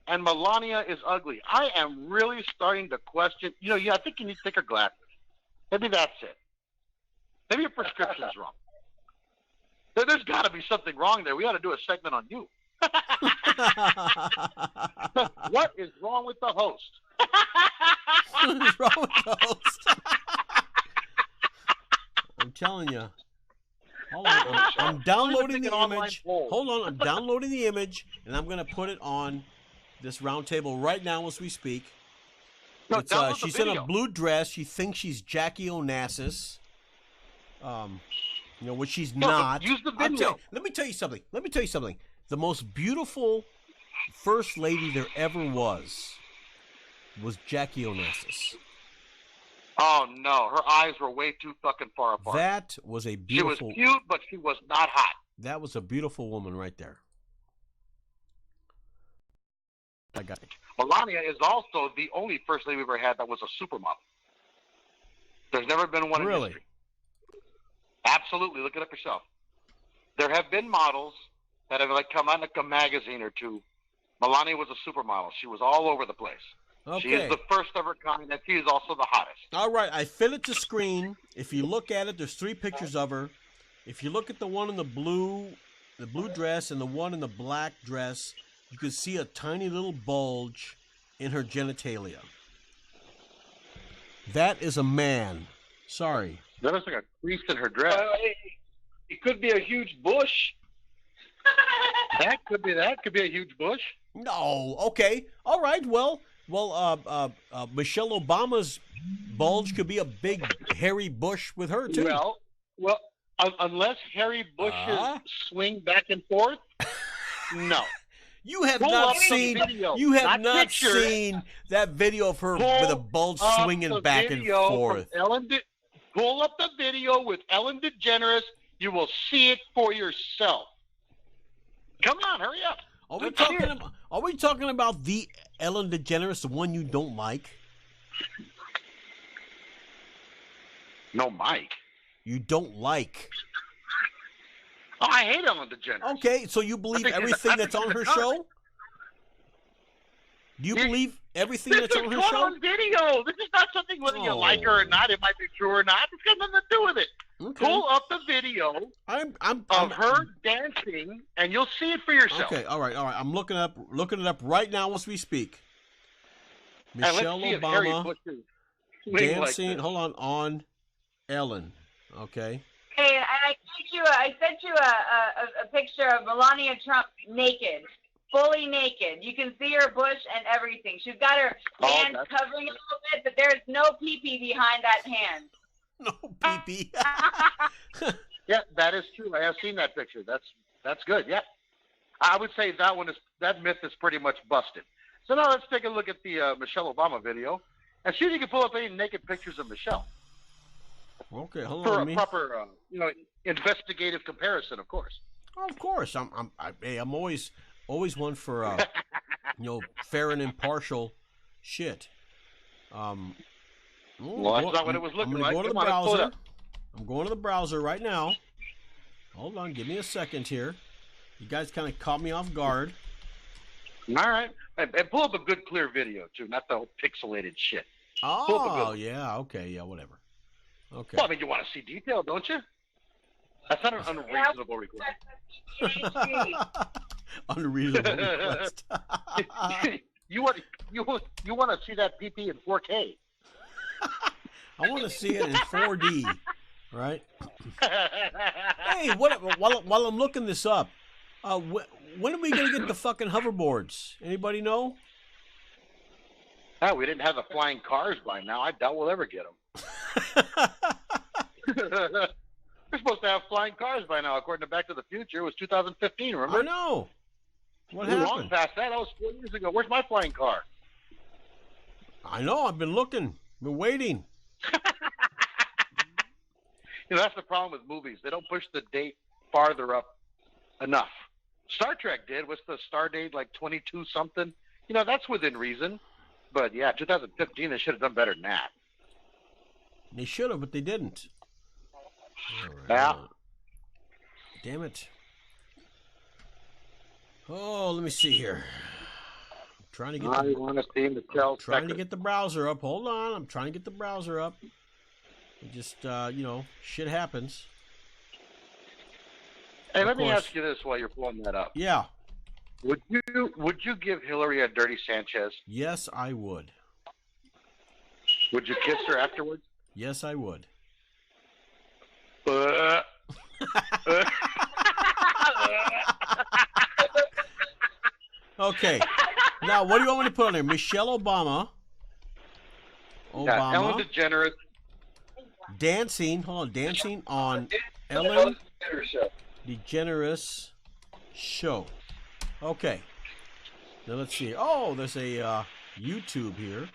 and Melania is ugly? I am really starting to question. I think you need thicker glasses. Maybe that's it. Maybe your prescription's wrong. There's got to be something wrong there. We ought to do a segment on you. What is wrong with the host? What is wrong with the host? I'm telling you. Hold on. I'm downloading the image. Hold on. I'm downloading the image, and I'm going to put it on this roundtable right now as we speak. No, It's, download the she's in a video. blue dress. She thinks she's Jackie Onassis. Which she's not. Use the I'll video. let me tell you something. The most beautiful first lady there ever was Jackie Onassis. Oh no, her eyes were way too fucking far apart. That was a She beautiful. was cute, but she was not hot. That was a beautiful woman right there. I got it. Melania is also the only first lady we've ever had that was a supermodel. There's never been one in Really? history. Absolutely, look it up yourself. There have been models that have come out in like a magazine or two. Melania was a supermodel. She was all over the place. Okay. She is the first of her kind, and she is also the hottest. All right, I fit it to screen. If you look at it, there's 3 pictures of her. If you look at the one in the blue dress and the one in the black dress, you can see a tiny little bulge in her genitalia. That is a man. Sorry. That looks like a crease in her dress. It could be a huge bush. That could be a huge bush. No. Okay. All right. Well. Michelle Obama's bulge could be a big hairy bush with her too. Well, unless hairy bushes swing back and forth, no. You have not seen. You have not seen that video of her with a bulge swinging back and forth. Pull up the video with Ellen DeGeneres. You will see it for yourself. Come on, hurry up. Are we talking about the Ellen DeGeneres, the one you don't like? No, Mike. You don't like. Oh, I hate Ellen DeGeneres. Okay, so you believe everything that's on her show? Do you believe everything that's on her show? On video. This is not something whether you like her or not. It might be true or not. It's got nothing to do with it. Okay. Pull up the video of her dancing, and you'll see it for yourself. Okay, all right. I'm looking it up right now as we speak. Michelle Obama dancing. Hold on Ellen. Okay. Hey, and I sent you a picture of Melania Trump naked, fully naked. You can see her bush and everything. She's got her hands covering a little bit, but there's no pee-pee behind that hand. No pee-pee. Yeah, that is true. I have seen that picture. That's good. Yeah, I would say that myth is pretty much busted. So now let's take a look at the Michelle Obama video and see if you can pull up any naked pictures of Michelle. Okay, hold on. For a proper, investigative comparison, of course. Of course, I'm always one for fair and impartial shit. Well, that's not what it was looking like. Go to the browser. I'm going to the browser right now. Hold on, give me a second here. You guys kind of caught me off guard. All right, and pull up a good, clear video too, not the whole pixelated shit. Oh, yeah, okay, yeah, whatever. Okay. Well, I mean, you want to see detail, don't you? That's not an unreasonable request. Unreasonable request. You want to see that PP in 4K? I want to see it in 4D, right? Hey, while I'm looking this up, when are we gonna get the fucking hoverboards? Anybody know? Oh, we didn't have the flying cars by now. I doubt we'll ever get them. We're supposed to have flying cars by now, according to Back to the Future. It was 2015, remember? I know. What happened? Long past that. That was 4 years ago. Where's my flying car? I know. I've been looking. Been waiting. That's the problem with movies. They don't push the date farther up enough. Star Trek did. What's the star date, like 22 something? That's within reason. But yeah, 2015, they should have done better than that. They should have, but they didn't. Yeah. Damn it. Oh, let me see here. I'm trying to get to get the browser up. Hold on. I'm trying to get the browser up. It just, shit happens. Hey, let me ask you this while you're pulling that up. Yeah. Would you give Hillary a dirty Sanchez? Yes, I would. Would you kiss her afterwards? Yes, I would. Okay. Now, what do you want me to put on there? Michelle Obama. Yeah, Ellen DeGeneres. Dancing. Hold on. Dancing on Ellen DeGeneres show. Okay. Now, let's see. Oh, there's a YouTube here.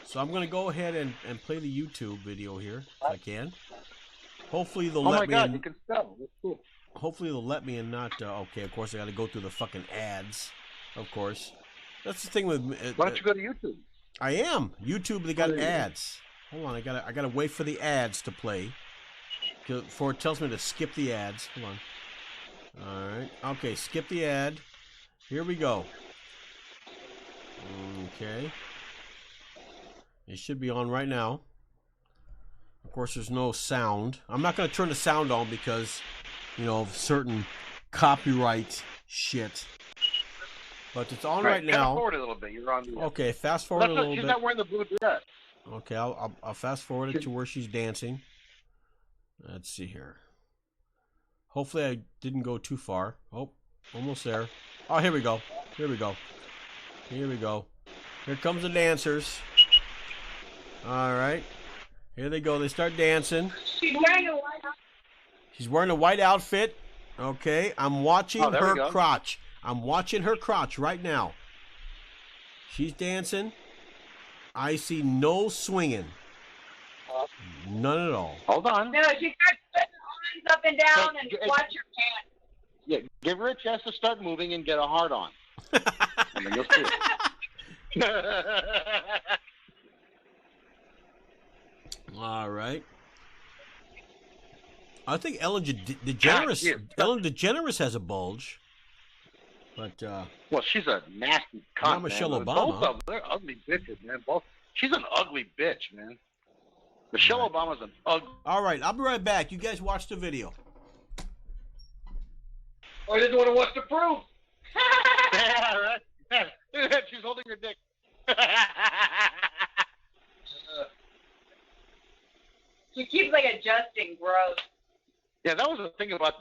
So I'm going to go ahead and play the YouTube video here if I can. Hopefully they'll let me in. You can spell. That's cool. Hopefully they'll let me in. Not okay. Of course, I got to go through the fucking ads. Of course, that's the thing with. Why don't you go to YouTube? I am YouTube. They got ads. Hold on. I gotta wait for the ads to play. Before it tells me to skip the ads. Hold on. All right. Okay. Skip the ad. Here we go. Okay. It should be on right now. Of course, there's no sound. I'm not going to turn the sound on because, you know, of certain copyright shit. But it's on right now. Fast forward a little bit. You're on the. Okay, fast forward a little bit. She's not wearing the blue dress. Okay, I'll fast forward it to where she's dancing. Let's see here. Hopefully I didn't go too far. Oh, almost there. Oh, here we go. Here we go. Here we go. Here comes the dancers. All right. Here they go. They start dancing. She's wearing a white outfit. She's wearing a white outfit. Okay, I'm watching her go. crotch. I'm watching her crotch right now. She's dancing. I see no swinging. None at all. Hold on. No, she starts putting her arms up and down and watch her pants. Yeah, give her a chance to start moving and get a hard on. And then you'll see it. All right. I think Ellen DeGeneres has a bulge. But well, she's a nasty cunt, not Michelle man. Obama. Both of them, they're ugly bitches, man. Both. She's an ugly bitch, man. Michelle Obama's an ugly. All right, I'll be right back. You guys watch the video. I didn't want to watch the proof. Yeah, right. She's holding her dick. She keeps like adjusting, gross. Yeah, that was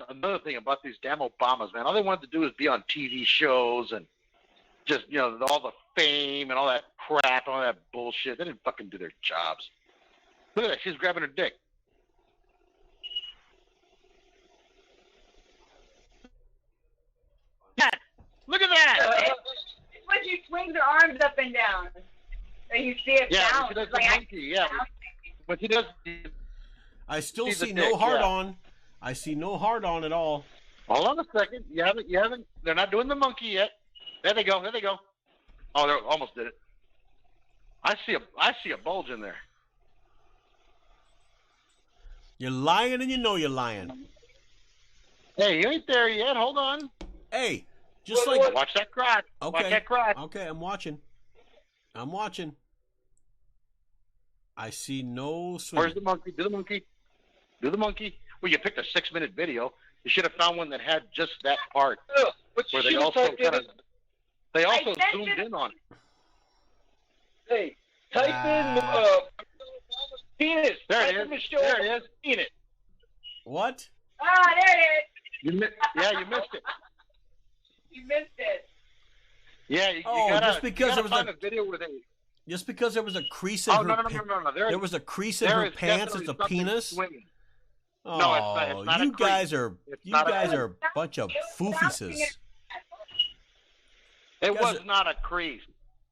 another thing about these damn Obamas, man. All they wanted to do was be on TV shows and just, you know, all the fame and all that crap, all that bullshit. They didn't fucking do their jobs. Look at that. She's grabbing her dick. Look at that. It's when she swings her arms up and down. And you see it bounce. She does like, the monkey, yeah. But she does. I still see the no dick, hard yeah. on. I see no hard on at all. Hold on a second. You haven't. They're not doing the monkey yet. There they go. Oh, they almost did it. I see a bulge in there. You're lying and you know you're lying. Hey, you ain't there yet. Hold on. Hey, just like... Watch that crotch. Okay. Watch that crotch. Okay, I'm watching. I see no swing. Where's the monkey? Do the monkey. Well, you picked a 6-minute video. You should have found one that had just that part. Where they also zoomed in on it. Hey, type in penis. There it is. There it is. Penis. What? Ah, there it is. You missed it. You missed it. Yeah, you just because there was find a video where they... Just because there was a crease in her... No. There was a crease in her pants as a penis? Swinging. Oh, No, it's not you a crease. guys are a bunch of foofies. It was not a crease.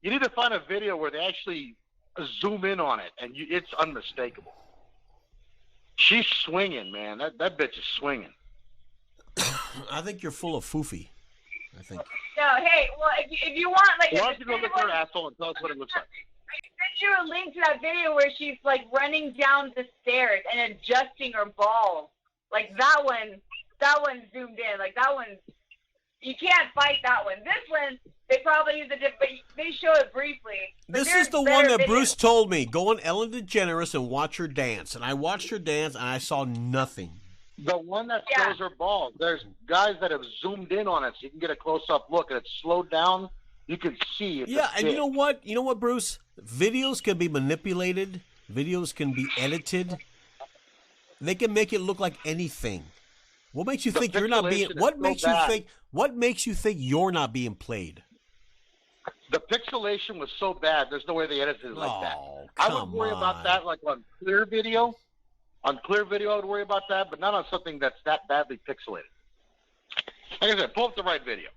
You need to find a video where they actually zoom in on it, and it's unmistakable. She's swinging, man. That bitch is swinging. I think you're full of foofy. I think. No, hey, well, if you want, like... Why don't you go look at her asshole and tell us what it looks like? I sent you a link to that video where she's, like, running down the stairs and adjusting her balls. Like, that one zoomed in. Like, that one, you can't fight that one. This one, they probably use a different, but they show it briefly. This is the one that Bruce told me. Go on Ellen DeGeneres and watch her dance. And I watched her dance, and I saw nothing. The one that shows her balls. There's guys that have zoomed in on it so you can get a close-up look, and it's slowed down. You can see it. Yeah, and you know what? You know what, Bruce? Videos can be manipulated. Videos can be edited. They can make it look like anything. What makes you think you're not being? What makes you think? What makes you think you're not being played? The pixelation was so bad. There's no way they edited it like that. I would worry about that, like on clear video. On clear video, I would worry about that, but not on something that's that badly pixelated. Like I said, pull up the right video.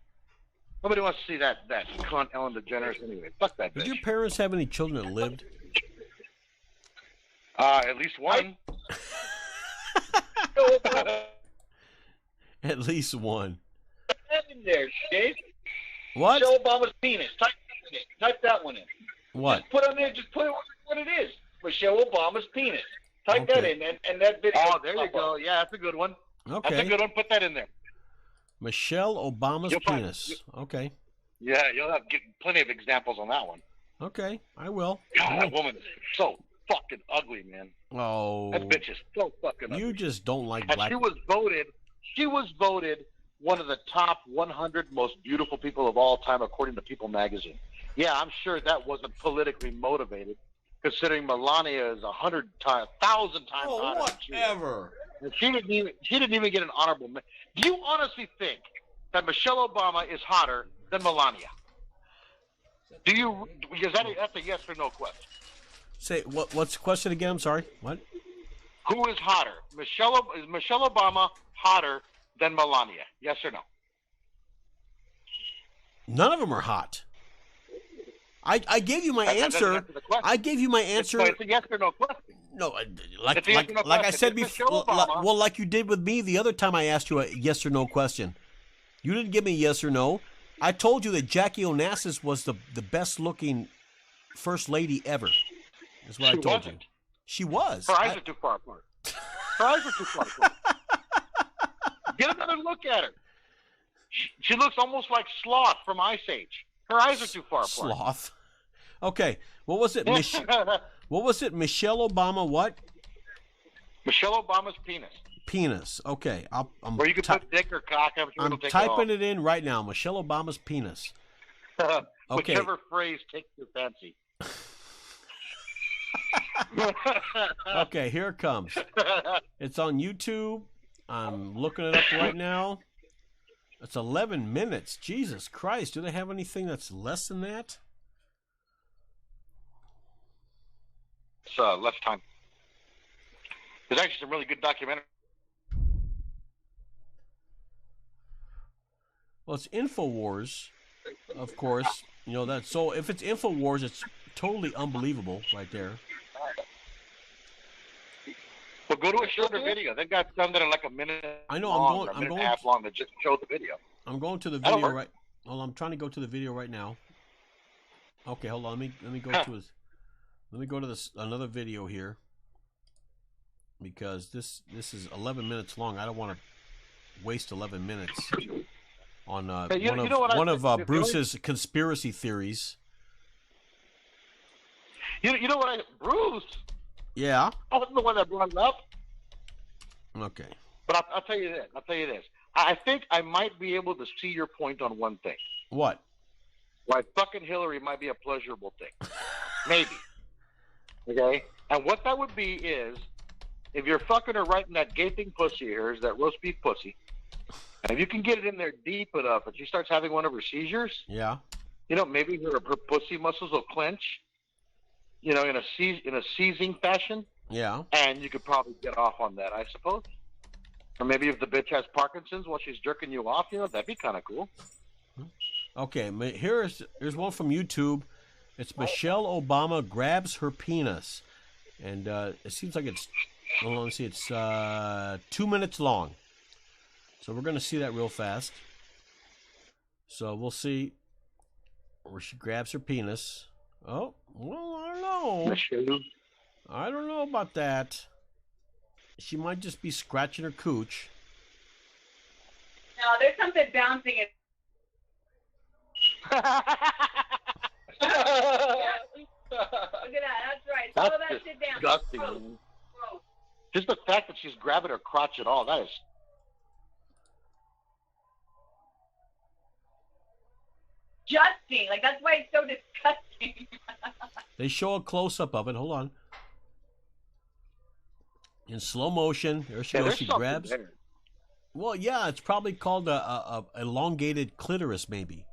Nobody wants to see that cunt Ellen DeGeneres anyway. Fuck that bitch. Did your parents have any children that lived? At least one. At least one. In there, Dave. What? Michelle Obama's penis. Type that one in. What? Just put on there. Just put it what it is. Michelle Obama's penis. Type that in, and that video. Oh, there you go. Yeah, that's a good one. Okay. That's a good one. Put that in there. Michelle Obama's penis. Okay. Yeah, you'll have plenty of examples on that one. Okay, I will. God, that woman is so fucking ugly, man. Oh, that bitch is so fucking ugly. You just don't like and black. She was voted one of the top 100 most beautiful people of all time, according to People magazine. Yeah, I'm sure that wasn't politically motivated, considering Melania is 1,000 times hotter than she is. Whatever. And she didn't even get an honorable mention. Do you honestly think that Michelle Obama is hotter than Melania? Do you? Because that's a yes or no question. Say what's the question again? I'm sorry. What? Who is hotter? Is Michelle Obama hotter than Melania? Yes or no? None of them are hot. I gave you my answer. I gave you my answer. It's a yes or no question. No, like I said before. Well, like you did with me the other time I asked you a yes or no question. You didn't give me a yes or no. I told you that Jackie Onassis was the best looking first lady ever. That's what I told you. She was. Her eyes are too far apart. Get another look at her. She looks almost like Sloth from Ice Age. Her eyes are too far apart. Sloth. Okay. What was it? What was it? Michelle Obama what? Michelle Obama's penis. Penis. Okay. Or you could put dick or cock. I'm typing it in right now. Michelle Obama's penis. Okay. Whichever phrase takes your fancy. Okay, here it comes. It's on YouTube. I'm looking it up right now. It's 11 minutes. Jesus Christ. Do they have anything that's less than that? It's less time. There's actually some really good documentary. Well, it's InfoWars, of course. You know that. So if it's InfoWars, it's totally unbelievable right there. Well, go to a shorter video. They've got some that are like a minute. I know. Long, I'm going. Half long that just show the video. I'm going to the video right. Well, I'm trying to go to the video right now. Okay, hold on. Let me go to his. Let me go to this another video here. Because this is 11 minutes long. I don't want to waste 11 minutes on one of Bruce's conspiracy theories. You know what Bruce? Yeah. I wasn't the one that brought it up. Okay. But I'll tell you this. I think I might be able to see your point on one thing. What? Why fucking Hillary might be a pleasurable thing. Maybe. Okay? And what that would be is, if you're fucking her right in that gaping pussy of hers, that roast beef pussy, and if you can get it in there deep enough and she starts having one of her seizures, yeah, maybe her pussy muscles will clench, in a seizing fashion. Yeah. And you could probably get off on that, I suppose. Or maybe if the bitch has Parkinson's while she's jerking you off, that'd be kind of cool. Okay, here's one from YouTube. It's Michelle Obama grabs her penis, and it seems like it's. Hold on, let's see. It's 2 minutes long, so we're gonna see that real fast. So we'll see where she grabs her penis. Oh, well, I don't know. I don't know about that. She might just be scratching her cooch. No, there's something bouncing. Look at that. That's right. Slow that shit down. Disgusting. Whoa. Just the fact that she's grabbing her crotch at all, that is. Disgusting. Like, that's why it's so disgusting. They show a close-up of it. Hold on. In slow motion. There she goes. She grabs. There. Well, yeah, it's probably called a elongated clitoris, maybe.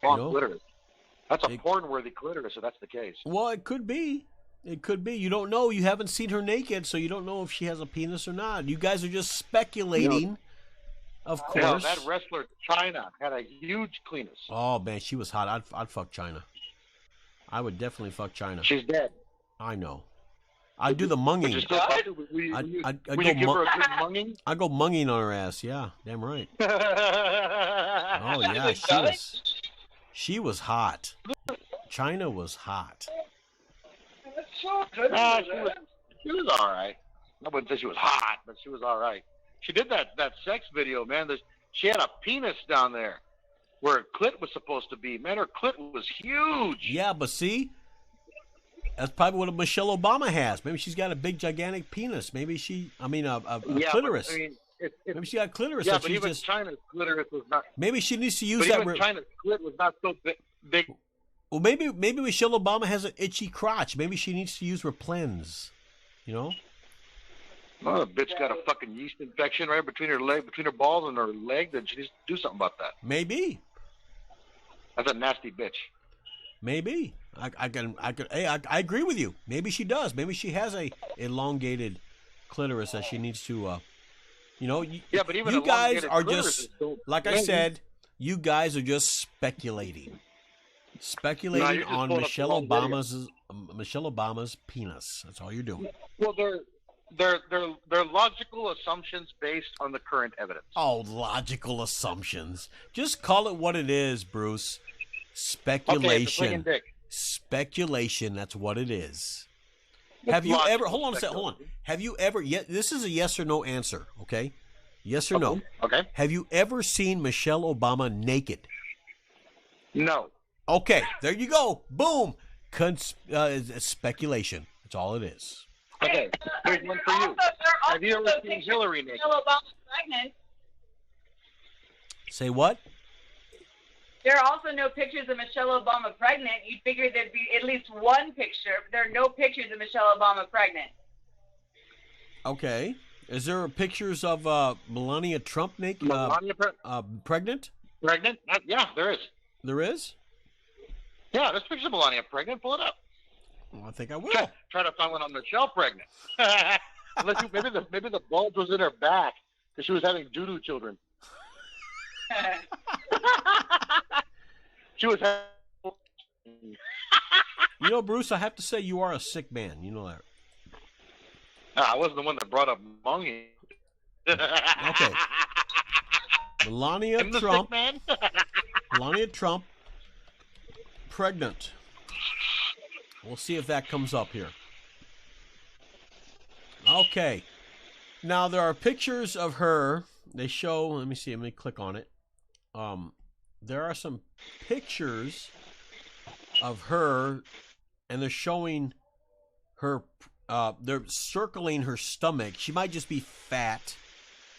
Long clitoris. That's a porn-worthy clitoris, if that's the case. Well, it could be. It could be. You don't know. You haven't seen her naked, so you don't know if she has a penis or not. You guys are just speculating. Of course. That wrestler China had a huge penis. Oh man, she was hot. I'd fuck China. I would definitely fuck China. She's dead. I know. I'd do the munging. Would you give her a good munging? I'd go munging on her ass. Yeah, damn right. Oh yeah, she was hot. China was hot. She was all right. I wouldn't say she was hot, but she was all right. She did that sex video, man. She had a penis down there. where her clit was supposed to be. Man, her clit was huge. Yeah, but see, that's probably what Michelle Obama has. Maybe she's got a big, gigantic penis. Maybe a clitoris. But, I mean, maybe she got a clitoris. Yeah, that but she's even just, China's clitoris was not. maybe she needs to use But that. even China's clit was not so big. Well, maybe Michelle Obama has an itchy crotch. Maybe she needs to use Replens. You know? Oh, the bitch got a fucking yeast infection right between her balls and her leg. Then she needs to do something about that. Maybe. That's a nasty bitch. Maybe. I agree with you. Maybe she does. Maybe she has a elongated clitoris that she needs to, Yeah, but even you guys elongated are clitoris just, is still like I crazy. said, you guys are just speculating just on pulling up the wrong video. Michelle Obama's penis. That's all you're doing. Well, they're logical assumptions based on the current evidence. Oh, logical assumptions. Just call it what it is, Bruce. Speculation. Okay, it's a dick. Speculation. That's what it is. It's Have you ever? logical Hold on a second. Hold on. Have you ever? This is a yes or no answer. Okay. Yes or no. Okay. Have you ever seen Michelle Obama naked? No. Okay. There you go. Boom. Speculation. That's all it is. Okay. Here's one for you. Have you ever seen Hillary naked? Michelle Obama pregnant. Say what? There are also no pictures of Michelle Obama pregnant. You'd figure there'd be at least one picture. There are no pictures of Michelle Obama pregnant. Okay. Is there pictures of Melania Trump naked? Melania Pregnant? pregnant? Yeah, there is. There is? Yeah, there's pictures of Melania pregnant. Pull it up. Well, I think I will. Try to find one on Michelle pregnant. Unless maybe the bulge was in her back because she was having doo-doo children. She was having... You know, Bruce, I have to say you are a sick man. You know that. I wasn't the one that brought up Mongi. Okay. Melania I'm the Trump. sick man. Melania Trump, pregnant. We'll see if that comes up here. Okay. Now there are pictures of her. They show. Let me see. Let me click on it. There are some pictures of her, and they're showing her. They're circling her stomach. She might just be fat.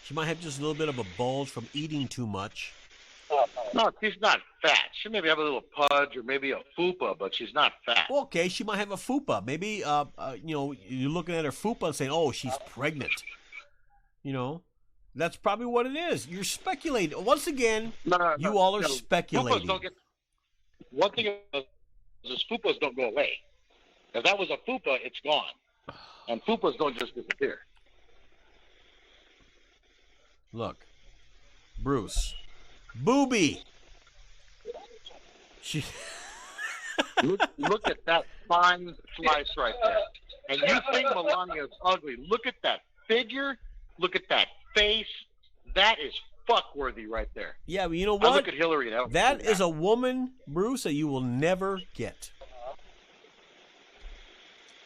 She might have just a little bit of a bulge from eating too much. No, she's not fat. She maybe have a little pudge or maybe a fupa, but she's not fat. Okay, she might have a fupa. Maybe, you're looking at her fupa and saying, "Oh, she's pregnant." You know, that's probably what it is. You're speculating. Once again, you all are speculating. Fupas don't get. One thing is fupas don't go away. If that was a fupa, it's gone, and fupas don't just disappear. Look, Bruce, booby. She. Look at that fine slice right there. And you think Melania's ugly. Look at that figure. Look at that face. That is fuck-worthy right there. Yeah, but you know I what? look at Hillary. That is a woman, Bruce, that you will never get.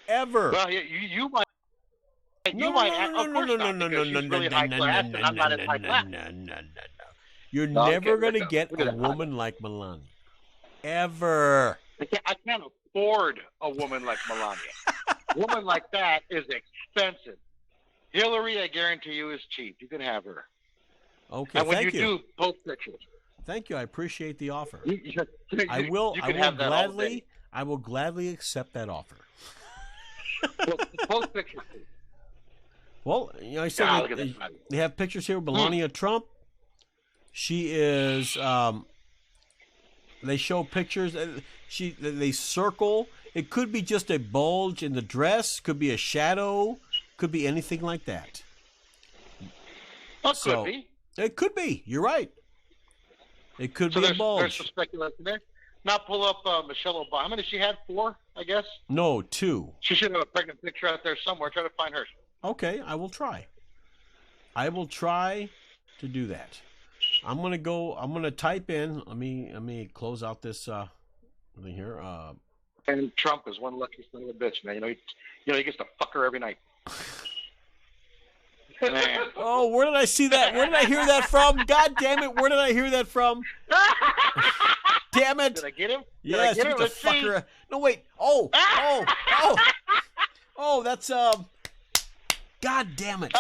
Ever. Well, you might. No. You're never going to get a woman like Melania. Ever. I can't afford a woman like Melania. A woman like that is expensive. Hillary, I guarantee you, is cheap. You can have her. Okay, and when thank you do, post pictures. Thank you. I appreciate the offer. I will gladly accept that offer. Well, post pictures. Well, I said they have pictures here of Melania Trump. She is. They show pictures. They circle. It could be just a bulge in the dress. Could be a shadow. Could be anything like that. Could be. It could be. You're right. It could be a bulge. There's some speculation there. Now pull up Michelle Obama. How many she had? 4, I guess? No, 2. She should have a pregnant picture out there somewhere. Try to find her. Okay, I will try. I will try to do that. I'm gonna type in. Let me close out this thing here. And Trump is one lucky son of a bitch, man. He gets to fuck her every night. Oh, where did I see that? Where did I hear that from? God damn it! Where did I hear that from? Damn it! Did I get him? Yes, get the fucker. No, wait. Oh. Oh, that's God damn it.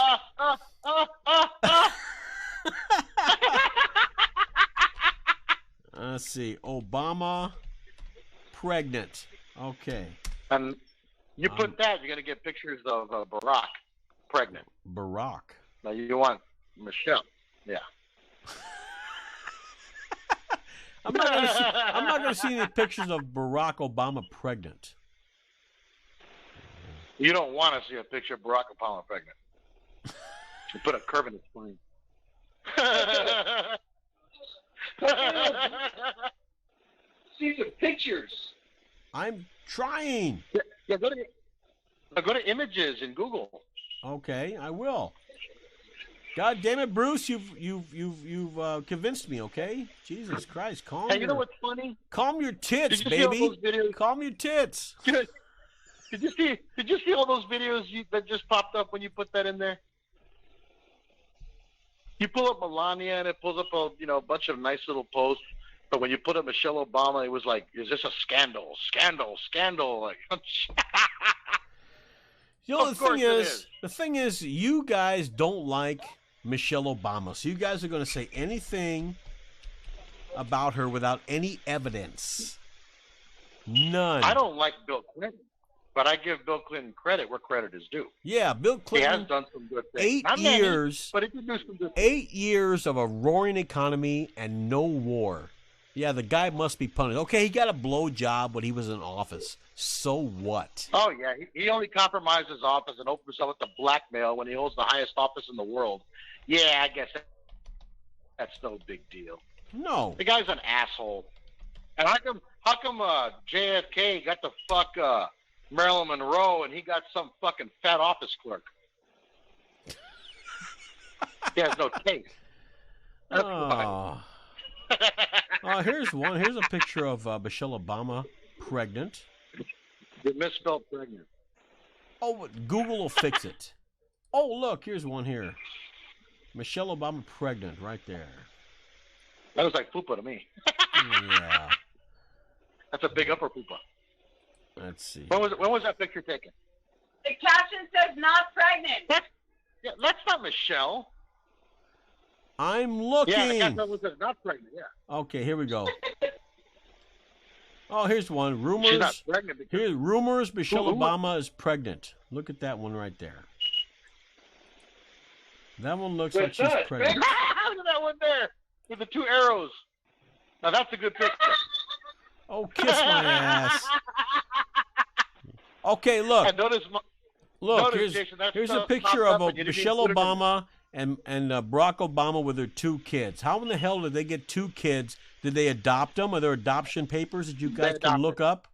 Let's see. Obama pregnant. Okay. And you put that, you're gonna get pictures of Barack pregnant. Barack. Now you want Michelle. Yeah. I'm not gonna see any pictures of Barack Obama pregnant. You don't want to see a picture of Barack Obama pregnant. You put a curve in his spine. See some pictures. I'm trying. Yeah, go to images in Google. Okay, I will. God damn it, Bruce! You've convinced me. Okay, Jesus Christ, calm. Hey, you know what's funny? Calm your tits, Did you baby. see all those videos? Calm your tits. Did you see all those videos that just popped up when you put that in there? You pull up Melania and it pulls up a bunch of nice little posts, but when you put up Michelle Obama, it was like, is this a scandal? Scandal, scandal! Like, you know, the thing is, you guys don't like Michelle Obama, so you guys are going to say anything about her without any evidence. None. I don't like Bill Clinton, but I give Bill Clinton credit where credit is due. Yeah, Bill Clinton. He has done some good things. 8 years, but he did do some good things. 8 years of a roaring economy and no war. Yeah, the guy must be punished. Okay, he got a blowjob when he was in office. So what? Oh, yeah. He only compromised his office and opened himself up to blackmail when he holds the highest office in the world. Yeah, I guess that's no big deal. No. The guy's an asshole. And how come JFK got to fuck Marilyn Monroe and he got some fucking fat office clerk? He has no taste. That's why. Here's one. Here's a picture of Michelle Obama pregnant. You misspelled pregnant. Oh, Google will fix it. Oh, look, here's one here. Michelle Obama pregnant right there. That was like poopa to me. Yeah. That's a big upper poopa. Let's see. When was that picture taken? The caption says not pregnant. That's not Michelle. I'm looking. Yeah, the caption says not pregnant, yeah. Okay, here we go. Oh, here's one. Rumors. She's not pregnant. Here's rumors Michelle Obama is pregnant. Look at that one right there. That one looks like she's pregnant. Look at that one there with the 2 arrows. Now that's a good picture. Oh, kiss my ass. Okay, look. And notice, Jason, here's a picture of Michelle Obama and Barack Obama with their 2 kids. How in the hell did they get 2 kids? Did they adopt them? Are there adoption papers that you guys can look up?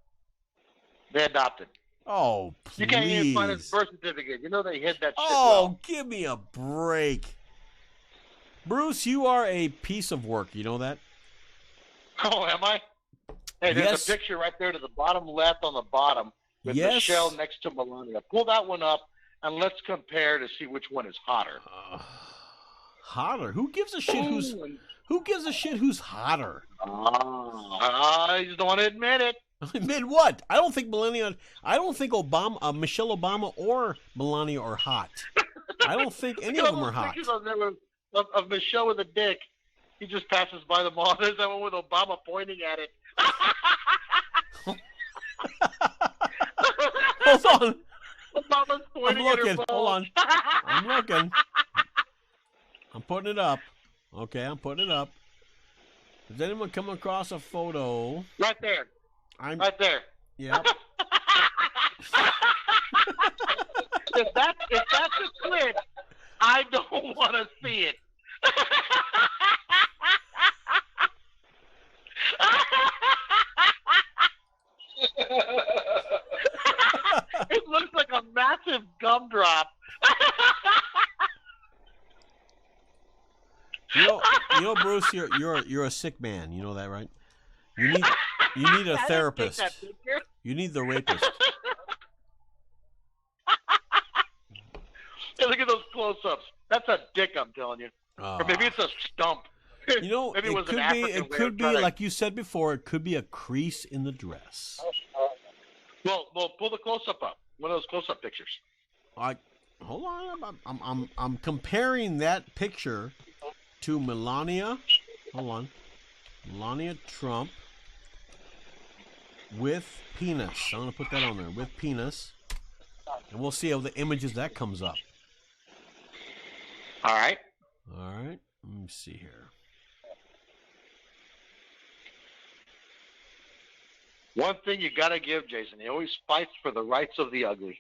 They adopted. Oh, please. You can't even find his birth certificate. You know they hid that shit. Oh, give me a break. Bruce, you are a piece of work. You know that? Oh, am I? Hey, there's a picture right there to the bottom left on the bottom with Michelle next to Melania. Pull that one up and let's compare to see which one is hotter. Hotter? Who gives a shit who's hotter? You just don't want to admit it. Admit what? I don't think Michelle Obama or Melania are hot. I don't think any of them are hot. Pictures on there of Michelle with a dick. He just passes by the mall. There's that one with Obama pointing at it. Hold on. Obama's pointing I'm looking. at her Hold on. I'm looking. I'm putting it up. Okay, I'm putting it up. Does anyone come across a photo? Right there. Right there. Yeah. If that's a clip, I don't want to see it. It looks like a massive gumdrop. You know, Bruce, you're a sick man. You know that, right? You need a therapist. You need the rapist. Hey, look at those close-ups. That's a dick, I'm telling you. Or maybe it's a stump. You know, Maybe it was an could be. African It way could of be trying to- like you said before. It could be a crease in the dress. Well, pull the close-up up. One of those close-up pictures. Hold on. I'm comparing that picture to Melania. Hold on. Melania Trump with penis. I'm gonna put that on there with penis, and we'll see how the images that comes up. All right. All right. Let me see here. One thing you got to give Jason, he always fights for the rights of the ugly.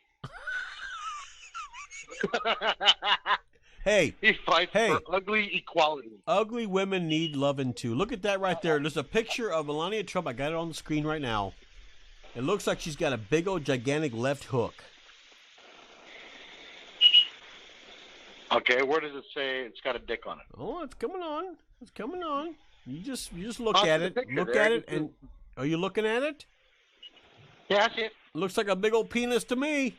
Hey. He fights for ugly equality. Ugly women need loving too. Look at that right there. There's a picture of Melania Trump. I got it on the screen right now. It looks like she's got a big old gigantic left hook. Okay, where does it say it's got a dick on it? Oh, it's coming on. It's coming on. You just look I'll at see it. the picture Look there. at it, and are you looking at it? Yeah, I see it. Looks like a big old penis to me.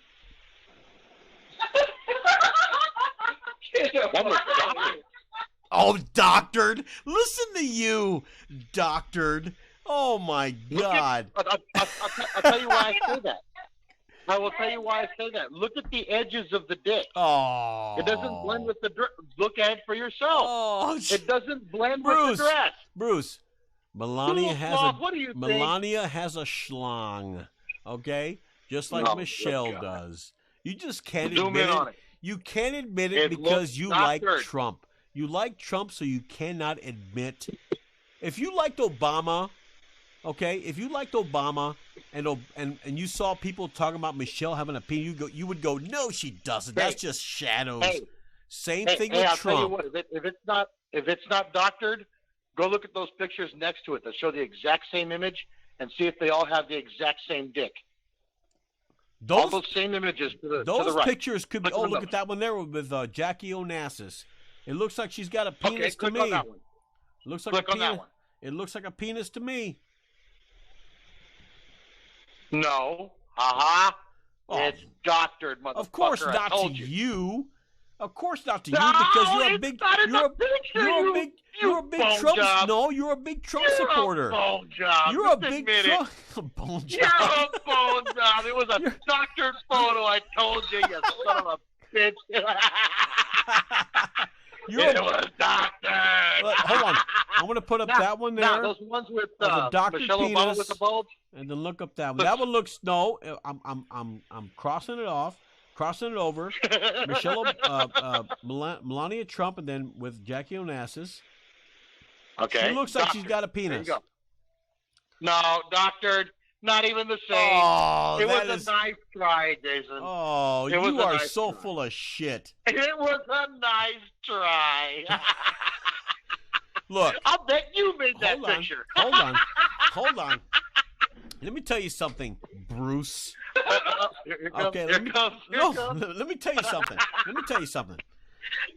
That was doctored. Oh, doctored. Listen to you, doctored. Oh my God. I'll tell you why I say that. I will tell you why I say that. Look at the edges of the dick. Oh. It doesn't blend with the dress. Look at it for yourself. Oh, it doesn't blend with Bruce, the dress. Bruce, Melania what do you think? Melania has a schlong, okay? Just like Oh, Michelle God. does. You just can't Zoom admit in it. on it. You can't admit it It because looks you not like good. Trump. You like Trump, so you cannot admit. If you liked Obama, okay, if you liked Obama and you saw people talking about Michelle having a penis, you would go, no, she doesn't. That's just shadows. Same thing with I'll Trump. tell you what, if it's not doctored, go look at those pictures next to it that show the exact same image and see if they all have the exact same dick. All those same images to the right. Pictures could be. Click Oh, on look those. at that one there with Jackie Onassis. It looks like she's got a penis to click me. on that one. Looks like Click a on that penis. one. It looks like a penis to me. No. Oh. It's doctored, motherfucker. Of course I not to told you. Of course not to you No, because you're a it's big. not in You're the picture, you're a big bone Trump. job. No, you're a big Trump You're supporter. a bone job. You're a Just big admit it. Trump bone You're job. a bone job. It was a doctored photo. I told you, you son of a bitch. It was doctored. Hold on. I'm gonna put up that one there. Now, those ones with Of a doctored Michelle Obama penis. with the bulge. And then look up that one. That one looks I'm crossing it off, crossing it over. Michelle, Melania Trump, and then with Jackie Onassis. Okay. She looks like doctored. she's got a There penis. you go. No, doctored. Not even the same. Oh, it that was is. a nice try, Jason. Oh, It was you a are nice so try. full of shit. It was a nice try. Look, I'll bet you made that hold on, picture. hold on. Let me tell you something, Bruce. Here comes, Okay, here comes. let me tell you something.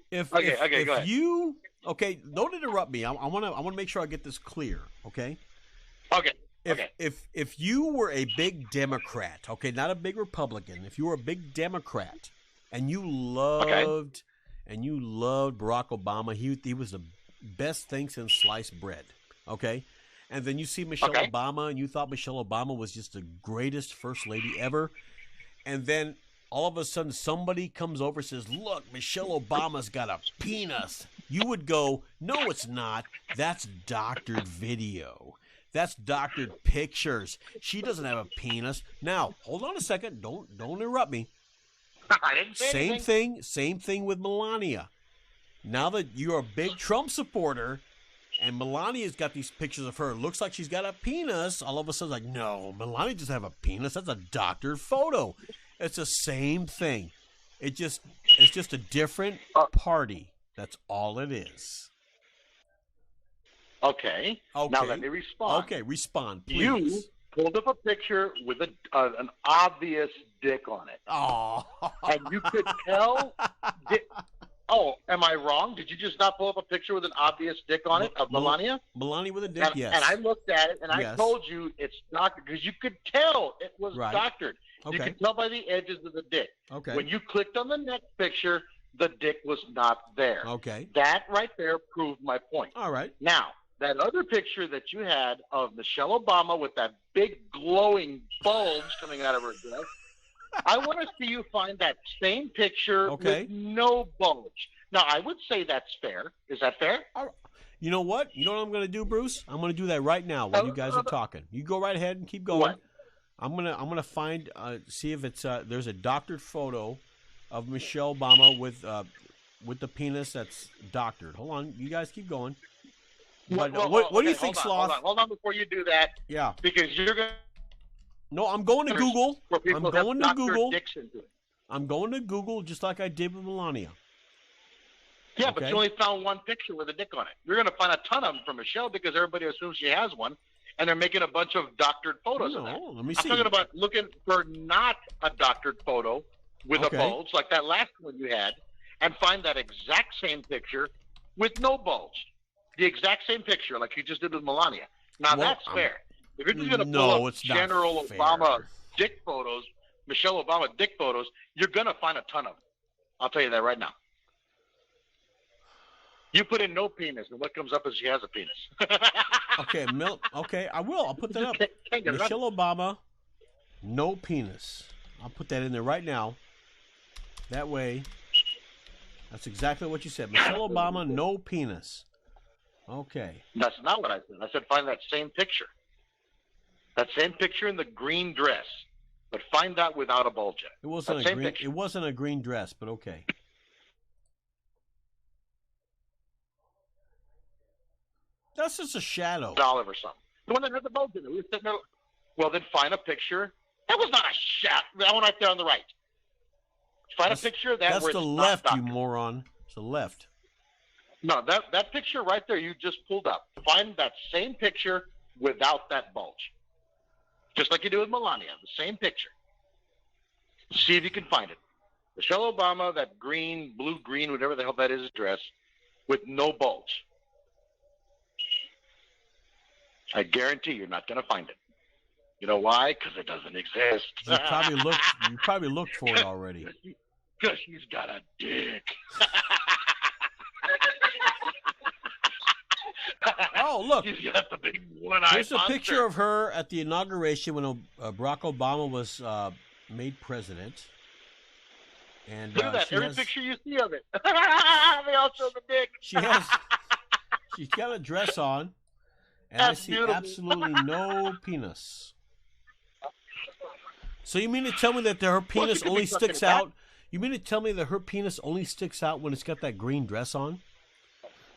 If Okay, go ahead. you don't interrupt me. I want to make sure I get this clear. Okay. Okay. If you were a big Democrat, okay, not a big Republican, if you were a big Democrat and you loved Barack Obama, he was the best thing since sliced bread, okay? And then you see Michelle Obama and you thought Michelle Obama was just the greatest first lady ever. And then all of a sudden somebody comes over and says, "Look, Michelle Obama's got a penis." You would go, "No, it's not. That's doctored video. That's doctored pictures. She doesn't have a penis." Now, hold on a second. Don't interrupt me. I didn't say anything. Same thing with Melania. Now that you're a big Trump supporter and Melania's got these pictures of her, looks like she's got a penis, all of a sudden like, no, Melania doesn't have a penis. That's a doctored photo. It's the same thing. It's just a different party. That's all it is. Okay. Now let me respond. Okay, respond, please. You pulled up a picture with an obvious dick on it. Oh. And you could tell. Oh, am I wrong? Did you just not pull up a picture with an obvious dick on it of Melania? Melania with a dick, yes. And I looked at it, and Yes. I told you it's doctored because you could tell it was Right. doctored. You Okay. could tell by the edges of the dick. Okay. When you clicked on the next picture, the dick was not there. Okay. That right there proved my point. All right. Now, that other picture that you had of Michelle Obama with that big glowing bulge coming out of her dress, I want to see you find that same picture with no bulge. Now, I would say that's fair. Is that fair? You know what? You know what I'm going to do, Bruce? I'm going to do that right now while you guys are talking. You go right ahead and keep going. What? I'm gonna find see if it's there's a doctored photo of Michelle Obama with the penis that's doctored. Hold on, you guys keep going. But, what do you think, Sloth? Hold on before you do that. Yeah. Because you're going to... No, I'm going to Google. I'm going to Google. I'm going to Google just like I did with Melania. Yeah, but you only found one picture with a dick on it. You're going to find a ton of them for Michelle because everybody assumes she has one, and they're making a bunch of doctored photos of that. Let me see. I'm talking about looking for not a doctored photo with a bulge, like that last one you had, and find that exact same picture with no bulge. The exact same picture, like you just did with Melania. Now, that's fair. If you're just going to pull up General Obama dick photos, Michelle Obama dick photos, you're going to find a ton of them. I'll tell you that right now. You put in no penis, and what comes up is she has a penis. Okay, I will. I'll put that up. Michelle Obama, no penis. I'll put that in there right now. That way, that's exactly what you said. Michelle Obama, no penis. Okay. That's not what I said. I said find that same picture. That same picture in the green dress, but find that without a bulge. It wasn't a green. Picture. It wasn't a green dress, but okay. That's just a shadow. Olive or something. The one that had the bulge in it. Well, then find a picture. That was not a shadow. That one right there on the right. Find a picture of that. That's where the it's left, not you moron. It's the left. No, that picture right there you just pulled up. Find that same picture without that bulge. Just like you do with Melania, the same picture. See if you can find it. Michelle Obama, that green, blue-green, whatever the hell that is, dress, with no bulge. I guarantee you're not going to find it. You know why? Because it doesn't exist. You probably looked for it already. Because she's got a dick. Oh, look. She's got the big one-eyed Here's a monster. picture of her at the inauguration when Barack Obama was made president. And look at that. Every picture you see of it. They all show the dick. She's got a dress on. And That's I see beautiful. absolutely no penis. So you mean to tell me that her penis only sticks out? You mean to tell me that her penis only sticks out when it's got that green dress on?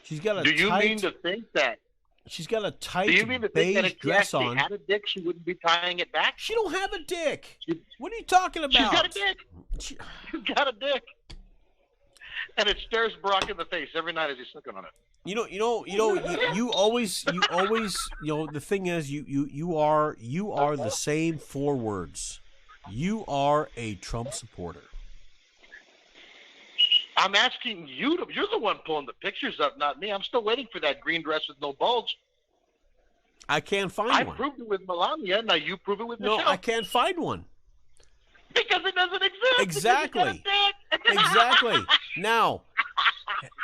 She's got a Do you mean to think that? She's got a tight Do you mean to think that if dress she on. had a dick, she wouldn't be tying it back? She don't have a dick. What are you talking about? She's got a dick. She's got a dick. And it stares Barack in the face every night as he's sucking on it. You always, the thing is, you are the same four words. You are a Trump supporter. I'm asking you to. You're the one pulling the pictures up, not me. I'm still waiting for that green dress with no bulge. I can't find one. I proved it with Melania. Now you prove it with Michelle. No, I can't find one. Because it doesn't exist. Exactly. Exactly. Now,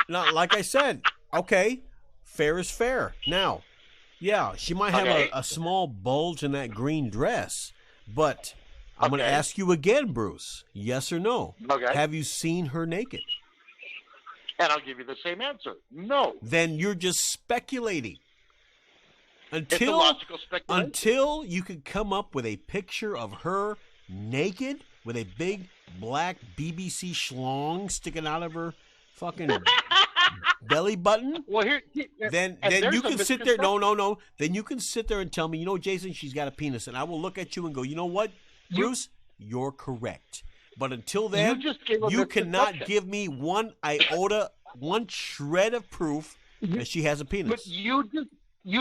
like I said, okay, fair is fair. Now, yeah, she might have a small bulge in that green dress, but I'm going to ask you again, Bruce, yes or no? Okay. Have you seen her naked? And I'll give you the same answer. No. Then you're just speculating. It's a logical speculation. Until you can come up with a picture of her naked with a big black BBC schlong sticking out of her fucking belly button. Well, then you can sit there. No. Then you can sit there and tell me, Jason, she's got a penis, and I will look at you and go, you know what, Bruce, you're correct. But until then, you cannot give me one iota, one shred of proof that she has a penis. But you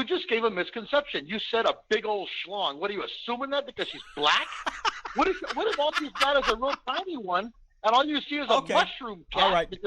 just gave a misconception. You said a big old schlong. What are you assuming that because she's black? What if all she's got is a real tiny one, and all you see is a mushroom cat? All right.